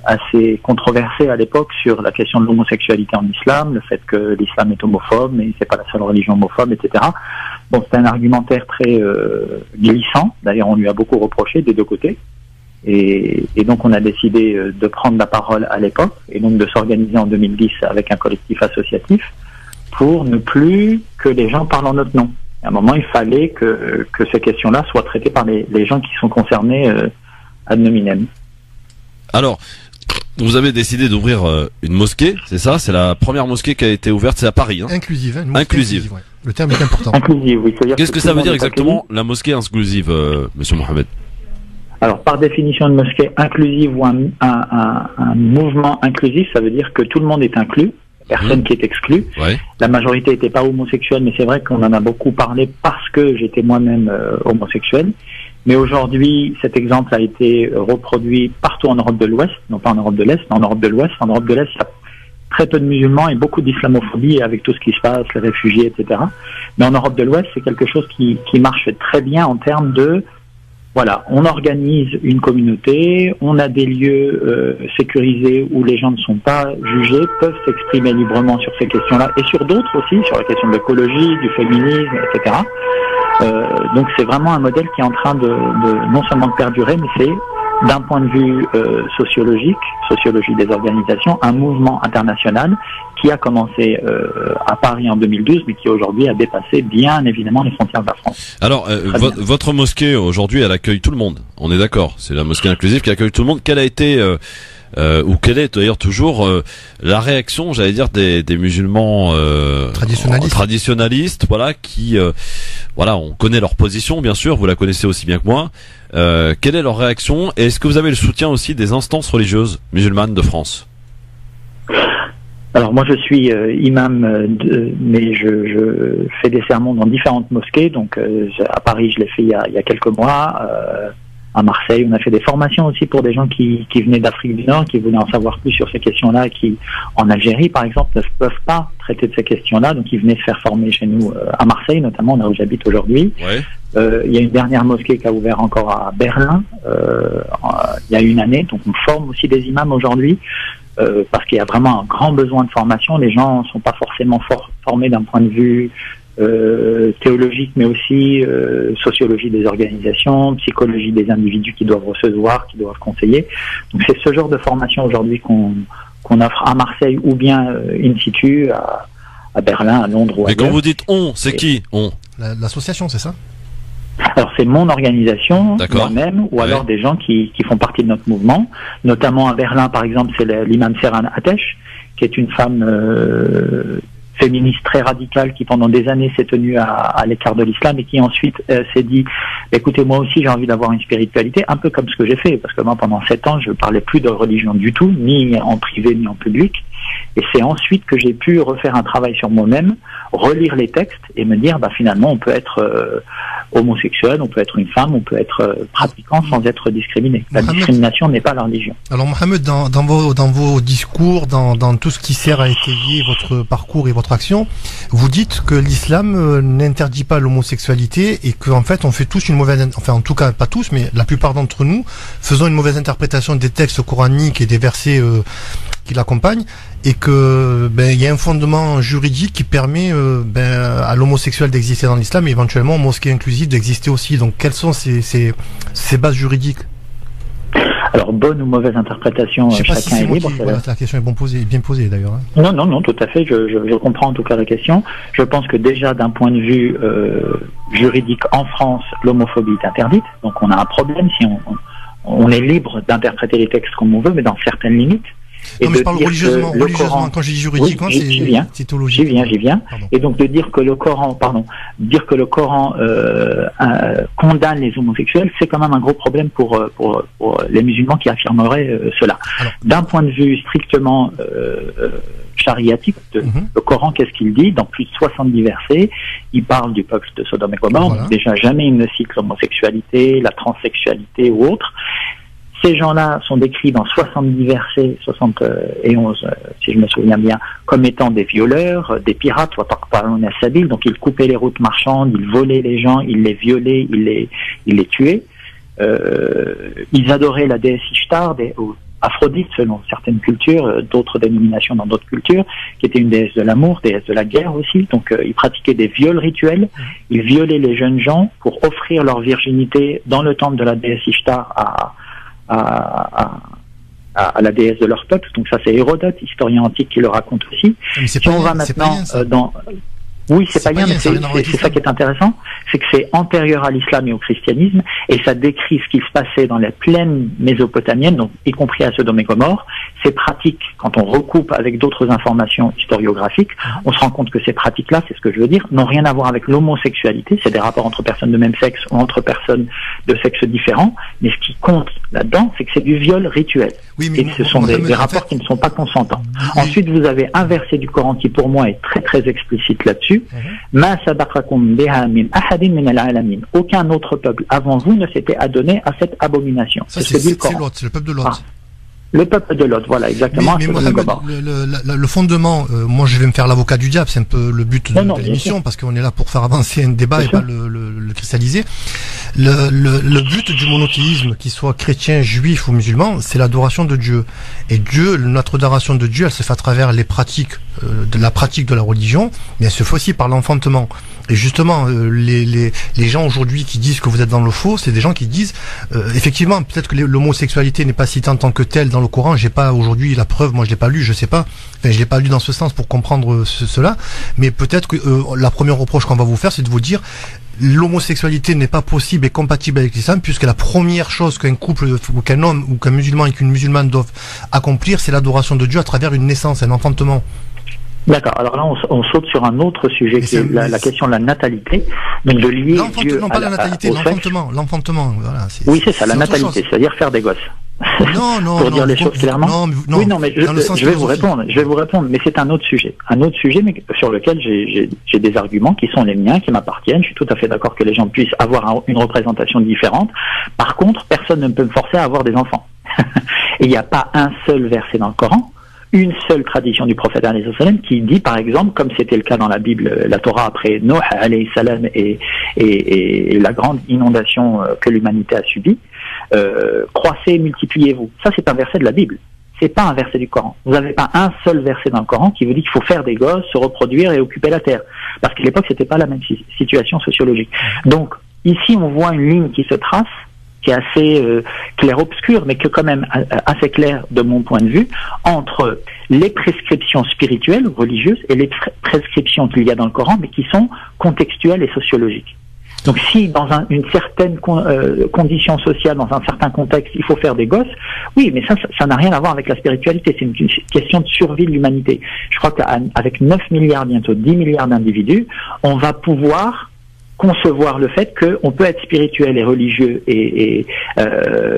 assez controversé à l'époque sur la question de l'homosexualité en islam, le fait que l'islam est homophobe, mais c'est pas la seule religion homophobe, etc. Bon, c'est un argumentaire très glissant. D'ailleurs, on lui a beaucoup reproché des deux côtés. Et donc, on a décidé de prendre la parole à l'époque et donc de s'organiser en 2010 avec un collectif associatif pour ne plus que les gens parlent en notre nom. À un moment, il fallait que ces questions-là soient traitées par les gens qui sont concernés ad nominem. Alors, vous avez décidé d'ouvrir une mosquée, c'est ça? C'est la première mosquée qui a été ouverte, c'est à Paris. Hein? Inclusive. Hein, inclusive. Ouais. Le terme est important. Inclusive, oui. Qu'est-ce que ça veut dire exactement, la mosquée inclusive, monsieur Mohamed? Alors, par définition de mosquée inclusive ou un mouvement inclusif, ça veut dire que tout le monde est inclus. Personne qui est exclu. Ouais. La majorité n'était pas homosexuelle, mais c'est vrai qu'on en a beaucoup parlé parce que j'étais moi-même homosexuel. Mais aujourd'hui, cet exemple a été reproduit partout en Europe de l'Ouest, non pas en Europe de l'Est, mais en Europe de l'Ouest. En Europe de l'Est, il y a très peu de musulmans et beaucoup d'islamophobie avec tout ce qui se passe, les réfugiés, etc. Mais en Europe de l'Ouest, c'est quelque chose qui marche très bien en termes de... Voilà, on organise une communauté, on a des lieux sécurisés où les gens ne sont pas jugés, peuvent s'exprimer librement sur ces questions-là et sur d'autres aussi, sur la question de l'écologie, du féminisme, etc. Donc c'est vraiment un modèle qui est en train de non seulement de perdurer, mais c'est d'un point de vue sociologie des organisations, un mouvement international qui a commencé à Paris en 2012, mais qui aujourd'hui a dépassé bien évidemment les frontières de la France. Alors, votre mosquée aujourd'hui, elle accueille tout le monde. On est d'accord. C'est la mosquée inclusive qui accueille tout le monde. Quelle a été ou quelle est d'ailleurs toujours la réaction, j'allais dire, des musulmans traditionalistes, voilà, qui, voilà, on connaît leur position, bien sûr, vous la connaissez aussi bien que moi. Quelle est leur réaction et est-ce que vous avez le soutien aussi des instances religieuses musulmanes de France? Alors moi je suis imam, mais je fais des sermons dans différentes mosquées. Donc à Paris je l'ai fait il y a quelques mois. À Marseille, on a fait des formations aussi pour des gens qui venaient d'Afrique du Nord, qui voulaient en savoir plus sur ces questions-là, qui en Algérie par exemple ne peuvent pas traiter de ces questions-là, donc ils venaient se faire former chez nous à Marseille notamment, là où j'habite aujourd'hui. Ouais. Il y a une dernière mosquée qui a ouvert encore à Berlin il y a une année, donc on forme aussi des imams aujourd'hui. Parce qu'il y a vraiment un grand besoin de formation. Les gens ne sont pas forcément formés d'un point de vue théologique, mais aussi sociologie des organisations, psychologie des individus qui doivent recevoir, qui doivent conseiller. Donc c'est ce genre de formation aujourd'hui qu'on offre à Marseille ou bien in situ à Berlin, à Londres ou ailleurs. Mais quand vous dites on, c'est qui on? L'association, c'est ça? Alors c'est mon organisation, moi-même, ou alors des gens qui font partie de notre mouvement. Notamment à Berlin, par exemple, c'est l'imam Serhan Atesh, qui est une femme féministe très radicale qui pendant des années s'est tenue à l'écart de l'islam et qui ensuite s'est dit écoutez, moi aussi j'ai envie d'avoir une spiritualité, un peu comme ce que j'ai fait, parce que moi pendant 7 ans je parlais plus de religion du tout, ni en privé ni en public, et c'est ensuite que j'ai pu refaire un travail sur moi-même, relire les textes et me dire finalement on peut être homosexuel, on peut être une femme, on peut être pratiquant sans être discriminé. La discrimination n'est pas la religion. Alors Mohamed, dans vos discours, dans tout ce qui sert à étayer votre parcours et votre action, vous dites que l'islam n'interdit pas l'homosexualité et qu'en fait on fait tous une mauvaise, enfin en tout cas pas tous, mais la plupart d'entre nous faisons une mauvaise interprétation des textes coraniques et des versets qui l'accompagnent, et que il y a un fondement juridique qui permet à l'homosexuel d'exister dans l'islam et éventuellement aux mosquées inclusives d'exister aussi. Donc quelles sont ces bases juridiques? Alors, bonne ou mauvaise interprétation, chacun est libre. Voilà, la question est bien posée d'ailleurs. Non, tout à fait, je comprends en tout cas la question. Je pense que déjà d'un point de vue juridique en France, l'homophobie est interdite, donc on a un problème si on est libre d'interpréter les textes comme on veut, mais dans certaines limites. Non, mais je parle religieusement. Quand je dis juridiquement, c'est théologique. J'y viens. Pardon. Et donc de dire que le Coran, condamne les homosexuels, c'est quand même un gros problème pour les musulmans qui affirmeraient cela. D'un point de vue strictement chariatique, le Coran, qu'est-ce qu'il dit? Dans plus de 70 versets, il parle du peuple de Sodome et Gomorrhe. Voilà. Déjà, jamais il ne cite l'homosexualité, la transsexualité ou autre. Ces gens-là sont décrits dans 70 versets, 71 si je me souviens bien, comme étant des violeurs, des pirates, donc ils coupaient les routes marchandes, ils volaient les gens, ils les violaient, ils les tuaient. Ils adoraient la déesse Ishtar, ou Aphrodite selon certaines cultures, d'autres dénominations dans d'autres cultures, qui était une déesse de l'amour, déesse de la guerre aussi. Donc ils pratiquaient des viols rituels, ils violaient les jeunes gens pour offrir leur virginité dans le temple de la déesse Ishtar à la déesse de leur peuple. Donc ça c'est Hérodote, historien antique, qui le raconte aussi. Si on va maintenant Oui, c'est païen, mais c'est ça qui est intéressant, c'est que c'est antérieur à l'islam et au christianisme, et ça décrit ce qui se passait dans les plaines mésopotamiennes, donc y compris à Sodome et Gomorrhe. Ces pratiques, quand on recoupe avec d'autres informations historiographiques, on se rend compte que ces pratiques-là, c'est ce que je veux dire, n'ont rien à voir avec l'homosexualité, c'est des rapports entre personnes de même sexe ou entre personnes de sexe différent, mais ce qui compte là-dedans, c'est que c'est du viol rituel. Oui, mais et ce sont des rapports qui ne sont pas consentants. Ensuite, vous avez un verset du Coran qui, pour moi, est très très explicite là-dessus. Aucun autre peuple avant vous ne s'était adonné à cette abomination. Ça, c'est Lot, c'est le peuple de Lot. Le peuple de Lot, voilà, exactement. Mais Mohamed, le fondement, moi je vais me faire l'avocat du diable, c'est un peu le but de l'émission, parce qu'on est là pour faire avancer un débat et pas le cristalliser. Le but du monothéisme, qu'il soit chrétien, juif ou musulman, c'est l'adoration de Dieu. Et Dieu, notre adoration de Dieu, elle se fait à travers les pratiques, de la pratique de la religion, mais elle se fait aussi par l'enfantement. Et justement, les gens aujourd'hui qui disent que vous êtes dans le faux, c'est des gens qui disent, effectivement, peut-être que l'homosexualité n'est pas citée en tant que telle dans le Coran. J'ai pas aujourd'hui la preuve, moi je l'ai pas lu, je sais pas. Enfin, je l'ai pas lu dans ce sens pour comprendre cela. Mais peut-être que la première reproche qu'on va vous faire, c'est de vous dire l'homosexualité n'est pas possible et compatible avec l'islam, puisque la première chose qu'un couple ou qu'un homme ou qu'un musulman et qu'une musulmane doivent accomplir, c'est l'adoration de Dieu à travers une naissance, un enfantement. D'accord. Alors là, on saute sur un autre sujet qui est la question de la natalité. Donc de lier Dieu non, pas la natalité, l'enfantement. Voilà, oui, c'est ça, la natalité, c'est-à-dire faire des gosses. Non, pour dire les choses clairement. Oui, non, mais je vais vous répondre. Mais c'est un autre sujet. Mais sur lequel j'ai des arguments qui sont les miens, qui m'appartiennent. Je suis tout à fait d'accord que les gens puissent avoir une représentation différente. Par contre, personne ne peut me forcer à avoir des enfants. Et il n'y a pas un seul verset dans le Coran, une seule tradition du prophète alayhi salam qui dit, par exemple, comme c'était le cas dans la Bible, la Torah après Noé alayhi salam et la grande inondation que l'humanité a subie, croissez et multipliez-vous. Ça, c'est un verset de la Bible. C'est pas un verset du Coran. Vous n'avez pas un seul verset dans le Coran qui vous dit qu'il faut faire des gosses, se reproduire et occuper la terre. Parce qu'à l'époque, c'était pas la même situation sociologique. Donc, ici, on voit une ligne qui se trace, qui est assez clair-obscur, mais que quand même assez clair de mon point de vue, entre les prescriptions spirituelles, religieuses, et les prescriptions qu'il y a dans le Coran, mais qui sont contextuelles et sociologiques. Donc si dans une certaine condition sociale, dans un certain contexte, il faut faire des gosses, oui, mais ça n'a rien à voir avec la spiritualité, c'est une question de survie de l'humanité. Je crois qu'avec 9 milliards, bientôt 10 milliards d'individus, on va pouvoir concevoir le fait qu'on peut être spirituel et religieux et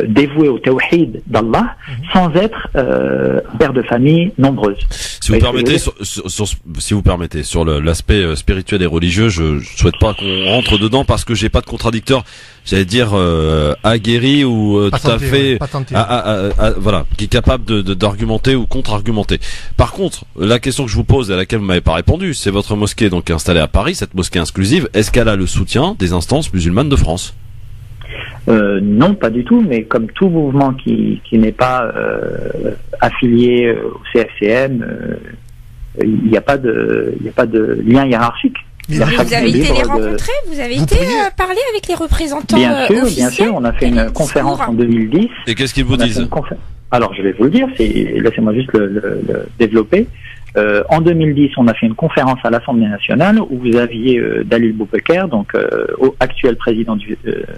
dévoué au tawhid d'Allah sans être père de famille nombreuse. Si vous permettez, sur l'aspect spirituel et religieux, je souhaite pas qu'on rentre dedans parce que j'ai pas de contradicteur, j'allais dire aguerri ou tout à fait voilà, qui est capable d'argumenter ou contre-argumenter. Par contre, la question que je vous pose et à laquelle vous m'avez pas répondu, c'est votre mosquée donc installée à Paris, cette mosquée exclusive, est-ce qu'elle a le soutien des instances musulmanes de France? Non, pas du tout, mais comme tout mouvement qui n'est pas affilié au CFCM, il n'y a pas de lien hiérarchique. Vous avez été les rencontrer? Vous avez été parler avec les représentants officiels? Bien sûr, on a fait une conférence en 2010. Et qu'est-ce qu'ils vous disent? Alors, je vais vous le dire, laissez-moi juste le développer. En 2010, on a fait une conférence à l'Assemblée nationale où vous aviez Dalil Boubekir, donc actuel président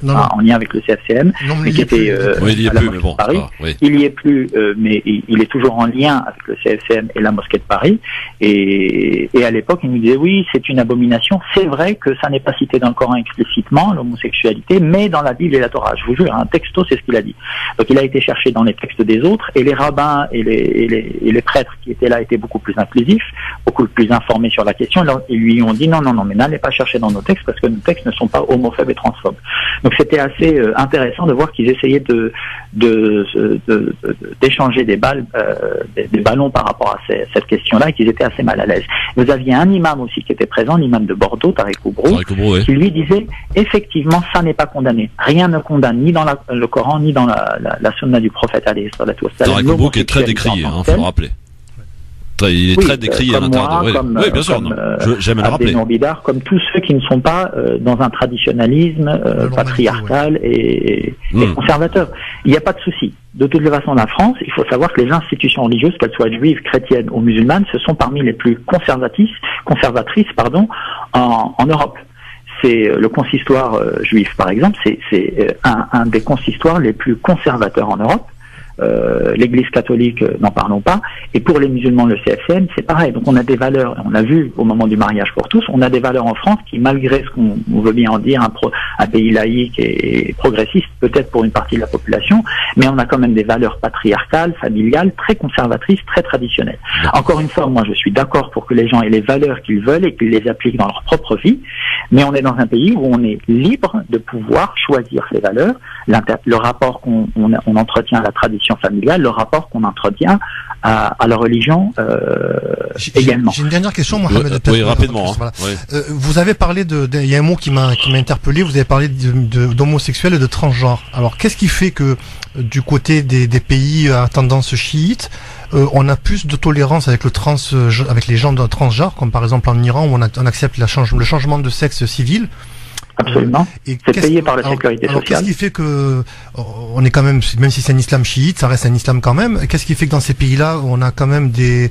en lien avec le CFCM, mais qui était il y est plus, mais bon, Paris. Oui. Il y est plus, mais il est toujours en lien avec le CFCM et la mosquée de Paris. Et à l'époque, il nous disait oui, c'est une abomination. C'est vrai que ça n'est pas cité dans le Coran explicitement, l'homosexualité, mais dans la Bible et la Torah. Je vous jure, un texto, c'est ce qu'il a dit. Donc il a été cherché dans les textes des autres, et les rabbins et les prêtres qui étaient là étaient beaucoup plus inclusifs, beaucoup plus informés sur la question. Ils lui ont dit non, mais n'allez pas chercher dans nos textes parce que nos textes ne sont pas homophobes et transphobes. Donc c'était assez intéressant de voir qu'ils essayaient d'échanger des ballons par rapport à cette question-là et qu'ils étaient assez mal à l'aise. Vous aviez un imam aussi qui était présent, l'imam de Bordeaux, Tariq Oubrou, qui lui disait effectivement ça n'est pas condamné. Rien ne condamne ni dans le Coran ni dans la sunna du prophète alayhi salatu wassalam. Tariq Oubrou qui est très décrié, faut le rappeler. Il est très décrié à l'intérieur. Oui, bien sûr. J'aime le rappeler. Bidar, comme tous ceux qui ne sont pas dans un traditionnalisme patriarcal et conservateur. Il n'y a pas de souci. De toute façon, la France, il faut savoir que les institutions religieuses, qu'elles soient juives, chrétiennes ou musulmanes, ce sont parmi les plus conservatrices, en Europe. C'est le consistoire juif, par exemple, c'est un des consistoires les plus conservateurs en Europe. L'Église catholique, n'en parlons pas. Et pour les musulmans, le CFCM, c'est pareil. Donc on a des valeurs, on a vu au moment du mariage pour tous, on a des valeurs en France qui, malgré ce qu'on veut bien en dire, un pays laïque et progressiste, peut-être pour une partie de la population, mais on a quand même des valeurs patriarcales, familiales, très conservatrices, très traditionnelles. Encore une fois, moi je suis d'accord pour que les gens aient les valeurs qu'ils veulent et qu'ils les appliquent dans leur propre vie, mais on est dans un pays où on est libre de pouvoir choisir ses valeurs, le rapport qu'on entretient à la tradition familiale, le rapport qu'on entretient à la religion également. J'ai une dernière question, Mohamed. Oui, rapidement. Voilà. Vous avez parlé il y a un mot qui m'a interpellé, vous avez parlé d'homosexuels et de transgenres. Alors qu'est-ce qui fait que du côté des pays à tendance chiite, on a plus de tolérance avec les gens de transgenres, comme par exemple en Iran où on accepte le changement de sexe civil? Absolument. C'est payé par la sécurité sociale. Qu'est-ce qui fait que on est quand même si c'est un islam chiite, ça reste un islam quand même. Qu'est-ce qui fait que dans ces pays-là, on a quand même des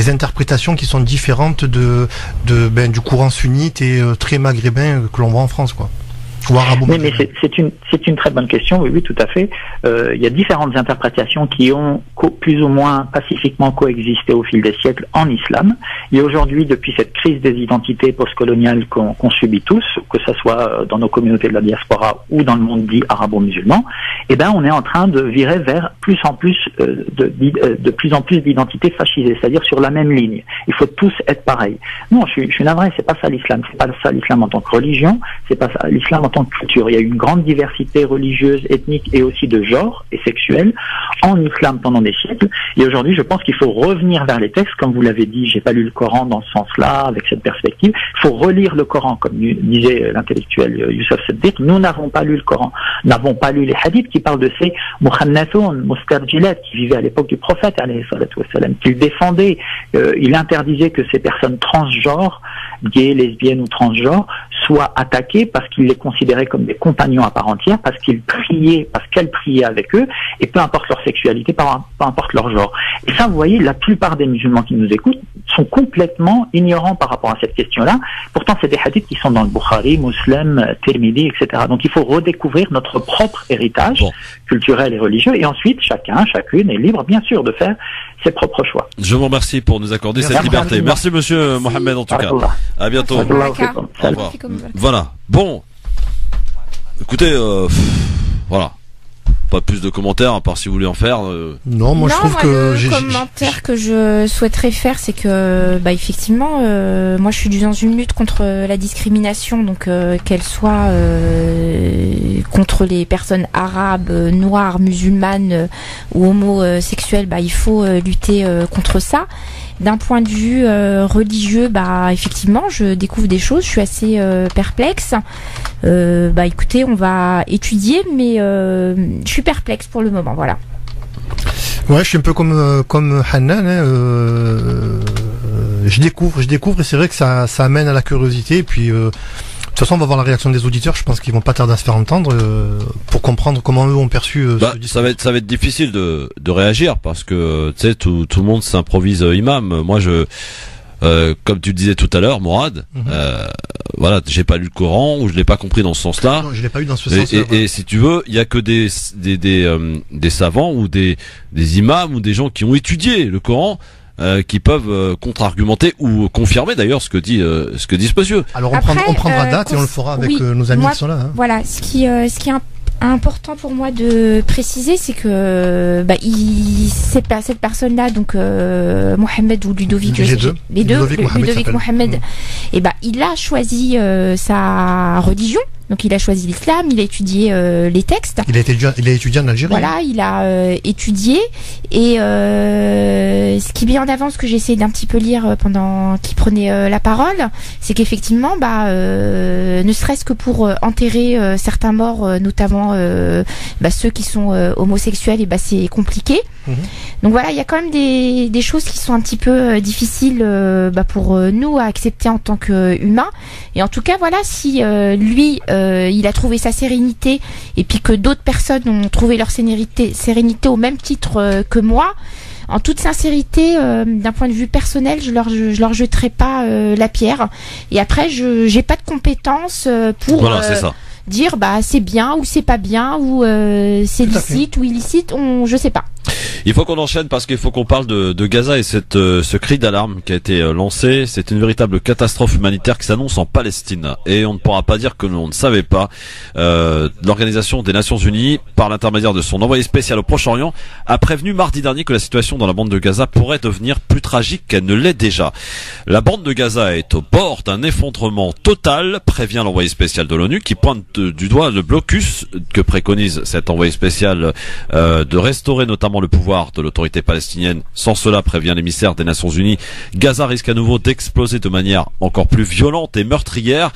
interprétations qui sont différentes du courant sunnite et très maghrébin que l'on voit en France, quoi? Mais c'est une très bonne question, oui, tout à fait. Il y a différentes interprétations qui ont plus ou moins pacifiquement coexisté au fil des siècles en islam. Et aujourd'hui, depuis cette crise des identités postcoloniales qu'on subit tous, que ce soit dans nos communautés de la diaspora ou dans le monde dit arabo-musulman, on est en train de virer vers plus en plus d'identités fascisées, c'est-à-dire sur la même ligne. Il faut tous être pareils. Non, je suis navré, c'est pas ça l'islam. C'est pas ça l'islam en tant que religion, c'est pas ça l'islam en tant que culture. Il y a une grande diversité religieuse, ethnique et aussi de genre et sexuelle en islam pendant des siècles. Et aujourd'hui, je pense qu'il faut revenir vers les textes. Comme vous l'avez dit, j'ai pas lu le Coran dans ce sens-là, avec cette perspective. Il faut relire le Coran, comme disait l'intellectuel Youssef Siddiq. Nous n'avons pas lu le Coran, n'avons pas lu les hadiths qui parlent de ces mukhannathoun, mustarjilat, qui vivaient à l'époque du prophète, alayhi salatu wassalam, qu'il défendait. Il interdisait que ces personnes transgenres, gays, lesbiennes ou transgenres, soit attaqués parce qu'ils les considéraient comme des compagnons à part entière, parce qu'elles priaient avec eux, et peu importe leur sexualité, peu importe leur genre. Et ça, vous voyez, la plupart des musulmans qui nous écoutent sont complètement ignorants par rapport à cette question-là. Pourtant, c'est des hadiths qui sont dans le Bukhari, Muslim, Tirmidhi, etc. Donc, il faut redécouvrir notre propre héritage culturel et religieux, et ensuite, chacune est libre, bien sûr, de faire ses propres choix. Je vous remercie pour nous accorder cette liberté. Merci, monsieur Mohamed, en tout cas. À bientôt. Au revoir. Voilà. Bon. Écoutez, voilà. Pas plus de commentaires, à part si vous voulez en faire. Non, moi je trouve que le commentaire que je souhaiterais faire, c'est que, effectivement, moi je suis dans une lutte contre la discrimination, donc qu'elle soit contre les personnes arabes, noires, musulmanes ou homosexuelles, il faut lutter contre ça. D'un point de vue religieux, effectivement, je découvre des choses, je suis assez perplexe. Écoutez, on va étudier, mais je suis perplexe pour le moment, voilà. Ouais, je suis un peu comme Hannan, je découvre et c'est vrai que ça amène à la curiosité, et puis de toute façon, on va voir la réaction des auditeurs. Je pense qu'ils vont pas tarder à se faire entendre pour comprendre comment eux ont perçu. Ça va être difficile de réagir parce que tu sais tout le monde s'improvise imam. Moi, comme tu disais tout à l'heure, Mourad, voilà, j'ai pas lu le Coran ou je l'ai pas compris dans ce sens-là. Non, je l'ai pas eu dans ce sens-là. Et si tu veux, il y a que des savants ou des imams ou des gens qui ont étudié le Coran. Qui peuvent contre-argumenter ou confirmer d'ailleurs ce que dit ce monsieur. Alors on prendra date et on le fera avec nos amis qui sont là. Voilà, ce qui est important pour moi de préciser, c'est que cette personne-là, donc Mohamed ou Ludovic, les deux, Ludovic Mohamed, il a choisi sa religion. Donc il a choisi l'islam, il a étudié les textes. Il a étudié en Algérie. Voilà, il a étudié et ce qui met en avant ce que j'ai essayé d'un petit peu lire pendant qu'il prenait la parole, c'est qu'effectivement, ne serait-ce que pour enterrer certains morts, notamment ceux qui sont homosexuels, c'est compliqué. Donc voilà, il y a quand même des choses qui sont un petit peu difficiles pour nous à accepter en tant qu'humains. Et en tout cas, voilà, si lui il a trouvé sa sérénité et puis que d'autres personnes ont trouvé leur sérénité au même titre que moi, en toute sincérité, d'un point de vue personnel, je leur jetterai pas la pierre. Et après, j'ai pas de compétences pour dire c'est bien ou c'est pas bien ou c'est licite ou illicite, je sais pas. Il faut qu'on enchaîne parce qu'il faut qu'on parle de Gaza et ce cri d'alarme qui a été lancé. C'est une véritable catastrophe humanitaire qui s'annonce en Palestine et on ne pourra pas dire que l'on ne savait pas. L'Organisation des Nations Unies, par l'intermédiaire de son envoyé spécial au Proche-Orient, a prévenu mardi dernier que la situation dans la bande de Gaza pourrait devenir plus tragique qu'elle ne l'est déjà. La bande de Gaza est au bord d'un effondrement total, prévient l'envoyé spécial de l'ONU qui pointe du doigt le blocus que préconise cet envoyé spécial de restaurer notamment le pouvoir de l'autorité palestinienne. Sans cela, prévient l'émissaire des Nations Unies, Gaza risque à nouveau d'exploser de manière encore plus violente et meurtrière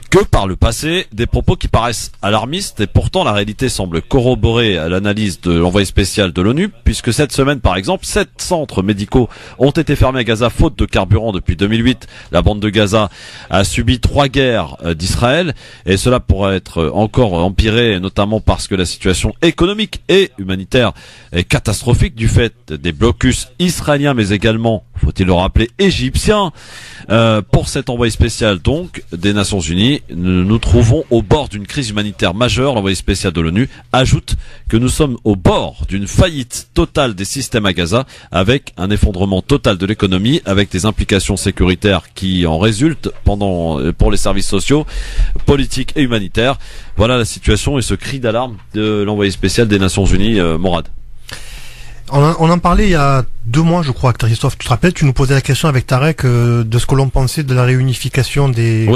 que par le passé, des propos qui paraissent alarmistes et pourtant la réalité semble corroborer l'analyse de l'envoyé spécial de l'ONU puisque cette semaine par exemple 7 centres médicaux ont été fermés à Gaza faute de carburant depuis 2008. La bande de Gaza a subi 3 guerres d'Israël et cela pourrait être encore empiré notamment parce que la situation économique et humanitaire est catastrophique du fait des blocus israéliens mais également, faut-il le rappeler, égyptiens. Pour cet envoyé spécial donc des Nations Unies, nous trouvons au bord d'une crise humanitaire majeure. L'envoyé spécial de l'ONU ajoute que nous sommes au bord d'une faillite totale des systèmes à Gaza avec un effondrement total de l'économie avec des implications sécuritaires qui en résultent pour les services sociaux, politiques et humanitaires. Voilà la situation et ce cri d'alarme de l'envoyé spécial des Nations Unies, Mourad. On en parlait il y a 2 mois, je crois, Christophe. Tu te rappelles, tu nous posais la question avec Tarek de ce que l'on pensait de la réunification de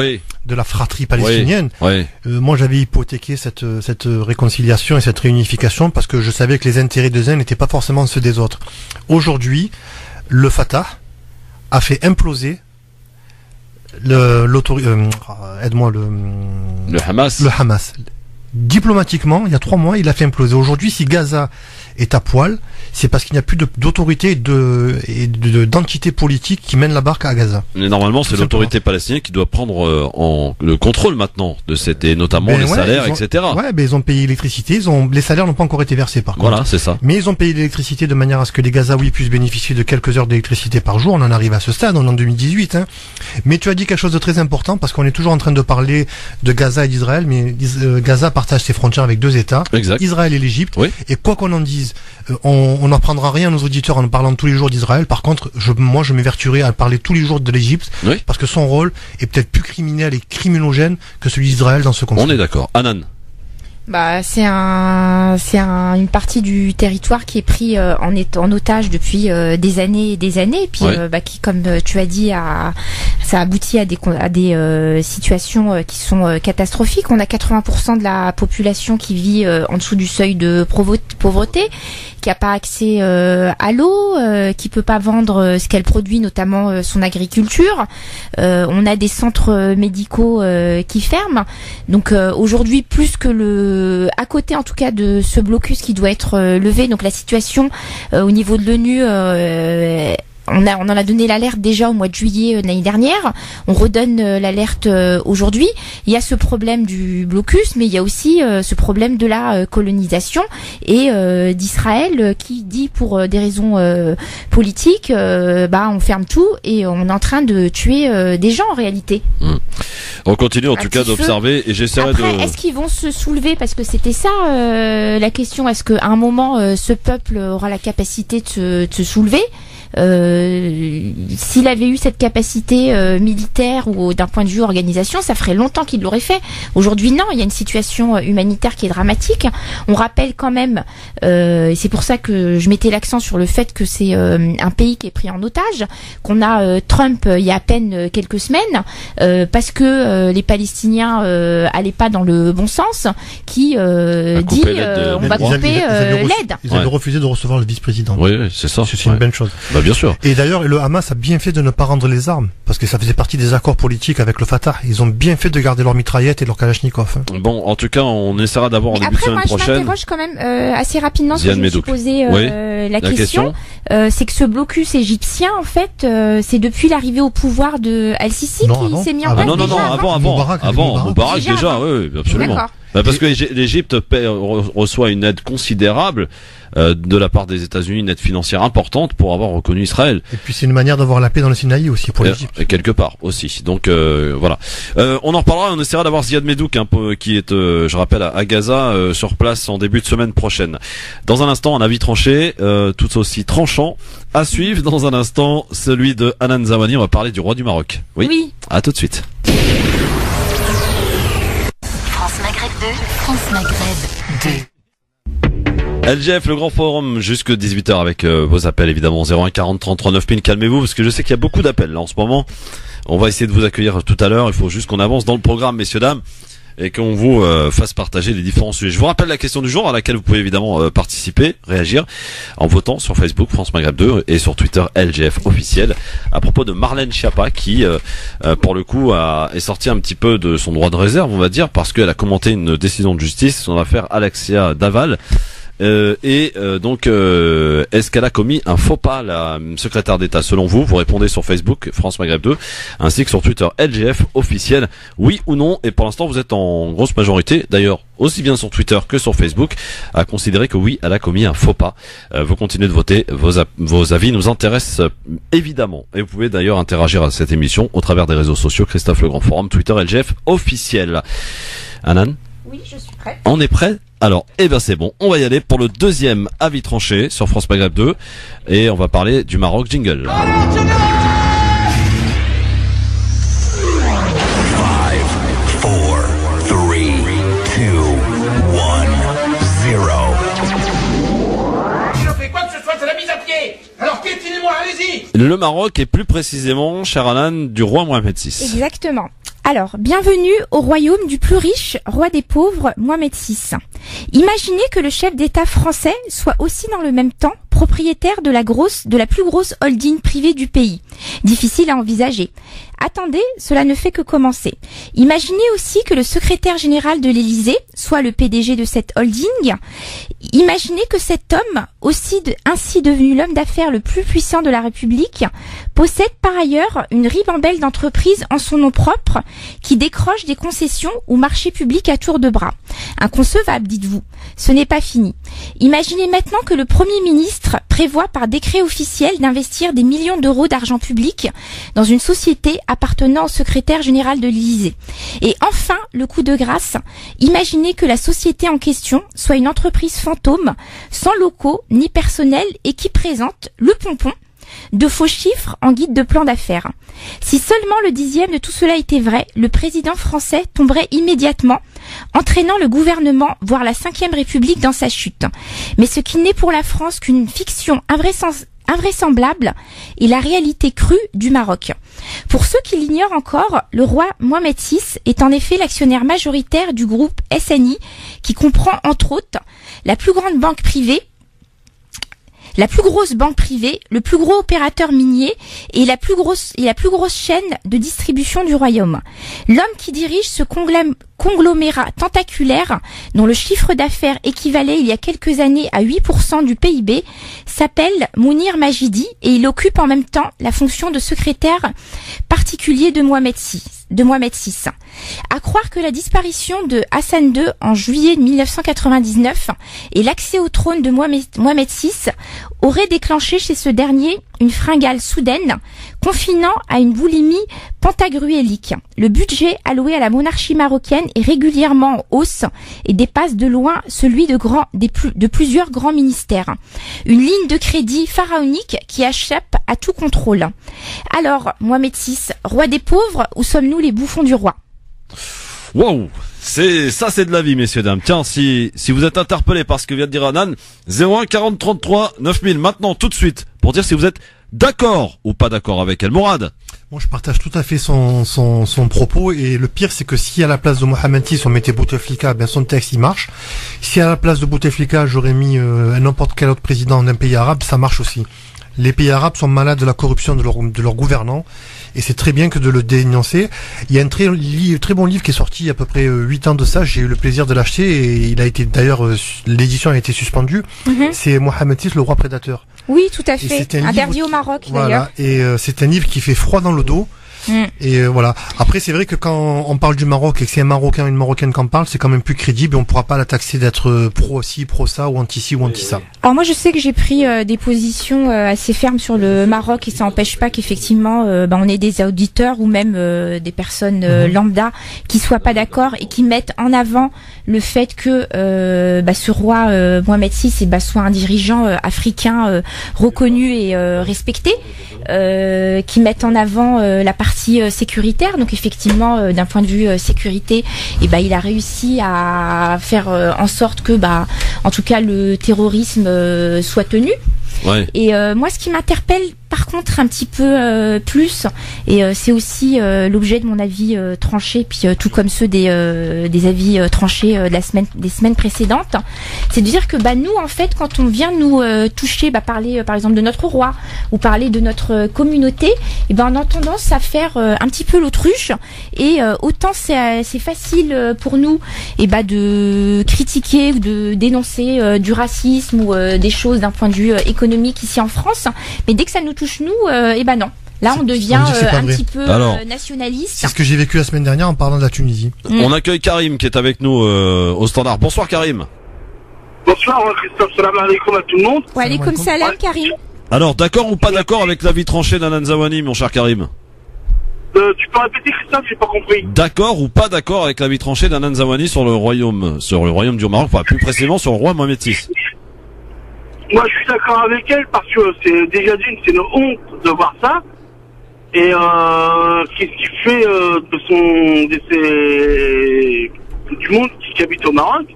la fratrie palestinienne. Oui. Moi, j'avais hypothéqué cette réconciliation et cette réunification parce que je savais que les intérêts des uns n'étaient pas forcément ceux des autres. Aujourd'hui, le Fatah a fait imploser le Hamas. Le Hamas. Diplomatiquement, il y a 3 mois, il a fait imploser. Aujourd'hui, si Gaza est à poil, c'est parce qu'il n'y a plus d'autorité et d'entité politique qui mène la barque à Gaza. Mais normalement, c'est l'autorité palestinienne qui doit prendre le contrôle maintenant de cette, et notamment les salaires, etc. Ouais, ils ont payé l'électricité, les salaires n'ont pas encore été versés par contre. Voilà, c'est ça. Mais ils ont payé l'électricité de manière à ce que les Gazaouis puissent bénéficier de quelques heures d'électricité par jour. On en arrive à ce stade, on est en 2018. Mais tu as dit quelque chose de très important parce qu'on est toujours en train de parler de Gaza et d'Israël, mais Gaza partage ses frontières avec 2 États, exact. Israël et l'Égypte. Oui. Et quoi qu'on en dise, on n'apprendra rien à nos auditeurs en parlant tous les jours d'Israël. Par contre, moi, je m'évertuerai à parler tous les jours de l'Égypte, parce que son rôle est peut-être plus criminel et criminogène que celui d'Israël dans ce conflit. On est d'accord. Anan. C'est une partie du territoire qui est pris en otage depuis des années et des années, et puis qui, comme tu as dit, ça aboutit à des situations qui sont catastrophiques. On a 80% de la population qui vit en dessous du seuil de pauvreté, qui n'a pas accès à l'eau, qui peut pas vendre ce qu'elle produit, notamment son agriculture. On a des centres médicaux qui ferment. Donc aujourd'hui, plus que à côté en tout cas de ce blocus qui doit être levé, donc la situation au niveau de l'ONU, on en a donné l'alerte déjà au mois de juillet l'année dernière. On redonne l'alerte aujourd'hui. Il y a ce problème du blocus, mais il y a aussi ce problème de la colonisation et d'Israël qui dit pour des raisons politiques, on ferme tout et on est en train de tuer des gens en réalité. On continue en tout cas d'observer et j'essaierai de... Est-ce qu'ils vont se soulever? Parce que c'était ça la question. Est-ce qu'à un moment ce peuple aura la capacité de se soulever? S'il avait eu cette capacité militaire ou d'un point de vue organisation, ça ferait longtemps qu'il l'aurait fait. Aujourd'hui, non, il y a une situation humanitaire qui est dramatique. On rappelle quand même, et c'est pour ça que je mettais l'accent sur le fait que c'est un pays qui est pris en otage, qu'on a Trump il y a à peine quelques semaines, parce que les Palestiniens allaient pas dans le bon sens, qui dit on va couper l'aide. Ils avaient refusé de recevoir le vice-président. Oui, c'est ça. C'est une bonne chose. Bien sûr. Et d'ailleurs, le Hamas a bien fait de ne pas rendre les armes, parce que ça faisait partie des accords politiques avec le Fatah. Ils ont bien fait de garder leurs mitraillettes et leurs kalachnikovs. Bon, en tout cas, on essaiera d'avoir en début de semaine prochaine. Après, moi, je m'interroge quand même assez rapidement sur je me suis posé la question. C'est que ce blocus égyptien, en fait, c'est depuis l'arrivée au pouvoir de Al-Sisi qui s'est mis en place. Non, avant Moubarak déjà, oui, absolument. D'accord. Parce que l'Égypte reçoit une aide considérable de la part des États-Unis, une aide financière importante pour avoir reconnu Israël. Et puis c'est une manière d'avoir la paix dans le Sinaï aussi pour l'Égypte. Quelque part aussi. Donc voilà. On en reparlera. On essaiera d'avoir Ziad Medouk qui est, je rappelle, à Gaza sur place en début de semaine prochaine. Dans un instant, un avis tranché, tout aussi tranchant à suivre. Dans un instant, celui de Hanan Zawani. On va parler du roi du Maroc. Oui. À tout de suite. France Maghreb 2. LGF, le grand forum, jusque 18h avec vos appels évidemment 01 40 33 9000. Calmez-vous parce que je sais qu'il y a beaucoup d'appels là en ce moment. On va essayer de vous accueillir tout à l'heure. Il faut juste qu'on avance dans le programme, messieurs dames, et qu'on vous fasse partager les différents sujets. Je vous rappelle la question du jour à laquelle vous pouvez évidemment participer, réagir en votant sur Facebook France Maghreb 2 et sur Twitter LGF officiel à propos de Marlène Schiappa qui pour le coup est sortie un petit peu de son droit de réserve, on va dire, parce qu'elle a commenté une décision de justice, son affaire Alexia Daval. Donc, est-ce qu'elle a commis un faux pas, la secrétaire d'État, selon vous? Vous répondez sur Facebook, France Maghreb 2, ainsi que sur Twitter, LGF officiel, oui ou non. Et pour l'instant, vous êtes en grosse majorité, d'ailleurs, aussi bien sur Twitter que sur Facebook, à considérer que oui, elle a commis un faux pas. Vous continuez de voter, vos avis nous intéressent évidemment. Et vous pouvez d'ailleurs interagir à cette émission au travers des réseaux sociaux, Christophe Le Grand Forum, Twitter, LGF officiel. Anan? Oui, je suis prêt. On est prêt? Alors, c'est bon. On va y aller pour le deuxième avis tranché sur France Maghreb 2. Et on va parler du Maroc. Jingle. 5, 4, 3, 2, 1, 0. Si je fais quoi que ce soit, c'est la mise à pied. Alors piétinez-moi, allez-y. Le Maroc est plus précisément, cher Alan, du roi Mohamed VI. Exactement. Alors, bienvenue au royaume du plus riche, roi des pauvres, Mohamed VI. Imaginez que le chef d'État français soit aussi dans le même temps propriétaire de la plus grosse holding privée du pays. Difficile à envisager. Attendez, cela ne fait que commencer. Imaginez aussi que le secrétaire général de l'Élysée soit le PDG de cette holding. Imaginez que cet homme, ainsi devenu l'homme d'affaires le plus puissant de la République, possède par ailleurs une ribambelle d'entreprises en son nom propre qui décrochent des concessions au marché public à tour de bras. Inconcevable, dites-vous. Ce n'est pas fini. Imaginez maintenant que le Premier ministre prévoit par décret officiel d'investir des millions d'euros d'argent public dans une société appartenant au secrétaire général de l'Élysée. Et enfin, le coup de grâce, imaginez que la société en question soit une entreprise fantôme, sans locaux ni personnel et qui présente le pompon de faux chiffres en guide de plan d'affaires. Si seulement le 10e de tout cela était vrai, le président français tomberait immédiatement, entraînant le gouvernement, voire la 5e République dans sa chute. Mais ce qui n'est pour la France qu'une fiction invraisemblable est la réalité crue du Maroc. Pour ceux qui l'ignorent encore, le roi Mohamed VI est en effet l'actionnaire majoritaire du groupe SNI, qui comprend entre autres la plus grosse banque privée, le plus gros opérateur minier et la plus grosse chaîne de distribution du royaume. L'homme qui dirige ce conglomérat tentaculaire, dont le chiffre d'affaires équivalait il y a quelques années à 8% du PIB, s'appelle Mounir Majidi et il occupe en même temps la fonction de secrétaire particulier de Mohamed VI. À croire que la disparition de Hassan II en juillet 1999 et l'accès au trône de Mohamed VI aurait déclenché chez ce dernier une fringale soudaine, confinant à une boulimie pantagruélique. Le budget alloué à la monarchie marocaine est régulièrement en hausse et dépasse de loin celui de plusieurs grands ministères. Une ligne de crédit pharaonique qui échappe à tout contrôle. Alors, Mohamed VI, roi des pauvres, ou sommes-nous les bouffons du roi? Waouh, c'est de la vie, messieurs dames. Tiens, si vous êtes interpellé par ce que vient de dire Anan, 01 40 33 9000 maintenant tout de suite pour dire si vous êtes d'accord ou pas d'accord avec elle. Mourad. Moi, je partage tout à fait son propos, et le pire, c'est que si à la place de Mohamed VI on mettait Bouteflika, ben son texte il marche. Si à la place de Bouteflika j'aurais mis n'importe quel autre président d'un pays arabe, ça marche aussi. Les pays arabes sont malades de la corruption de leurs gouvernants, et c'est très bien que de le dénoncer. Il y a un très bon livre qui est sorti il y a à peu près 8 ans de ça, j'ai eu le plaisir de l'acheter, et il a été d'ailleurs, l'édition a été suspendue. C'est Mohamed VI, le roi prédateur. Oui, tout à fait. Interdit au Maroc, d'ailleurs. Voilà, et c'est un livre qui fait froid dans le dos. Et voilà. Après, c'est vrai que quand on parle du Maroc et que c'est un Marocain ou une Marocaine qui en parle, c'est quand même plus crédible, et on pourra pas la taxer d'être pro-ci, pro-ça, ou anti-ci ou anti-ça. Alors moi, je sais que j'ai pris des positions assez fermes sur le Maroc, et ça n'empêche pas qu'effectivement, on ait des auditeurs ou même des personnes lambda qui soient pas d'accord et qui mettent en avant le fait que ce roi Mohamed VI soit un dirigeant africain reconnu et respecté, qui mettent en avant la partie sécuritaire. Donc effectivement, d'un point de vue sécurité, il a réussi à faire en sorte que en tout cas le terrorisme soit tenu. Ouais. Et moi, ce qui m'interpelle par contre un petit peu plus, et c'est aussi l'objet de mon avis tranché, puis tout comme ceux des avis tranchés des semaines précédentes, c'est de dire que nous, en fait, quand on vient nous toucher, parler par exemple de notre roi ou parler de notre communauté, on a tendance à faire un petit peu l'autruche, et autant c'est facile pour nous de critiquer ou de dénoncer du racisme ou des choses d'un point de vue économique ici en France, mais dès que ça nous touche nous, non. Là, on devient un petit peu nationaliste. C'est ce que j'ai vécu la semaine dernière en parlant de la Tunisie. On accueille Karim qui est avec nous au standard. Bonsoir Karim. Bonsoir Christophe, salam alaikum à tout le monde. Wa alaikum salam Karim. Alors, d'accord ou pas d'accord avec l'avis tranché d'Anan Zawani, mon cher Karim? Tu peux répéter Christophe, j'ai pas compris. D'accord ou pas d'accord avec l'avis tranché d'Anan Zawani sur le royaume du Maroc, plus précisément sur le roi Mohamed VI? Moi, je suis d'accord avec elle parce que c'est déjà c'est une honte de voir ça. Et qu'est-ce qu'il fait du monde qui habite au Maroc?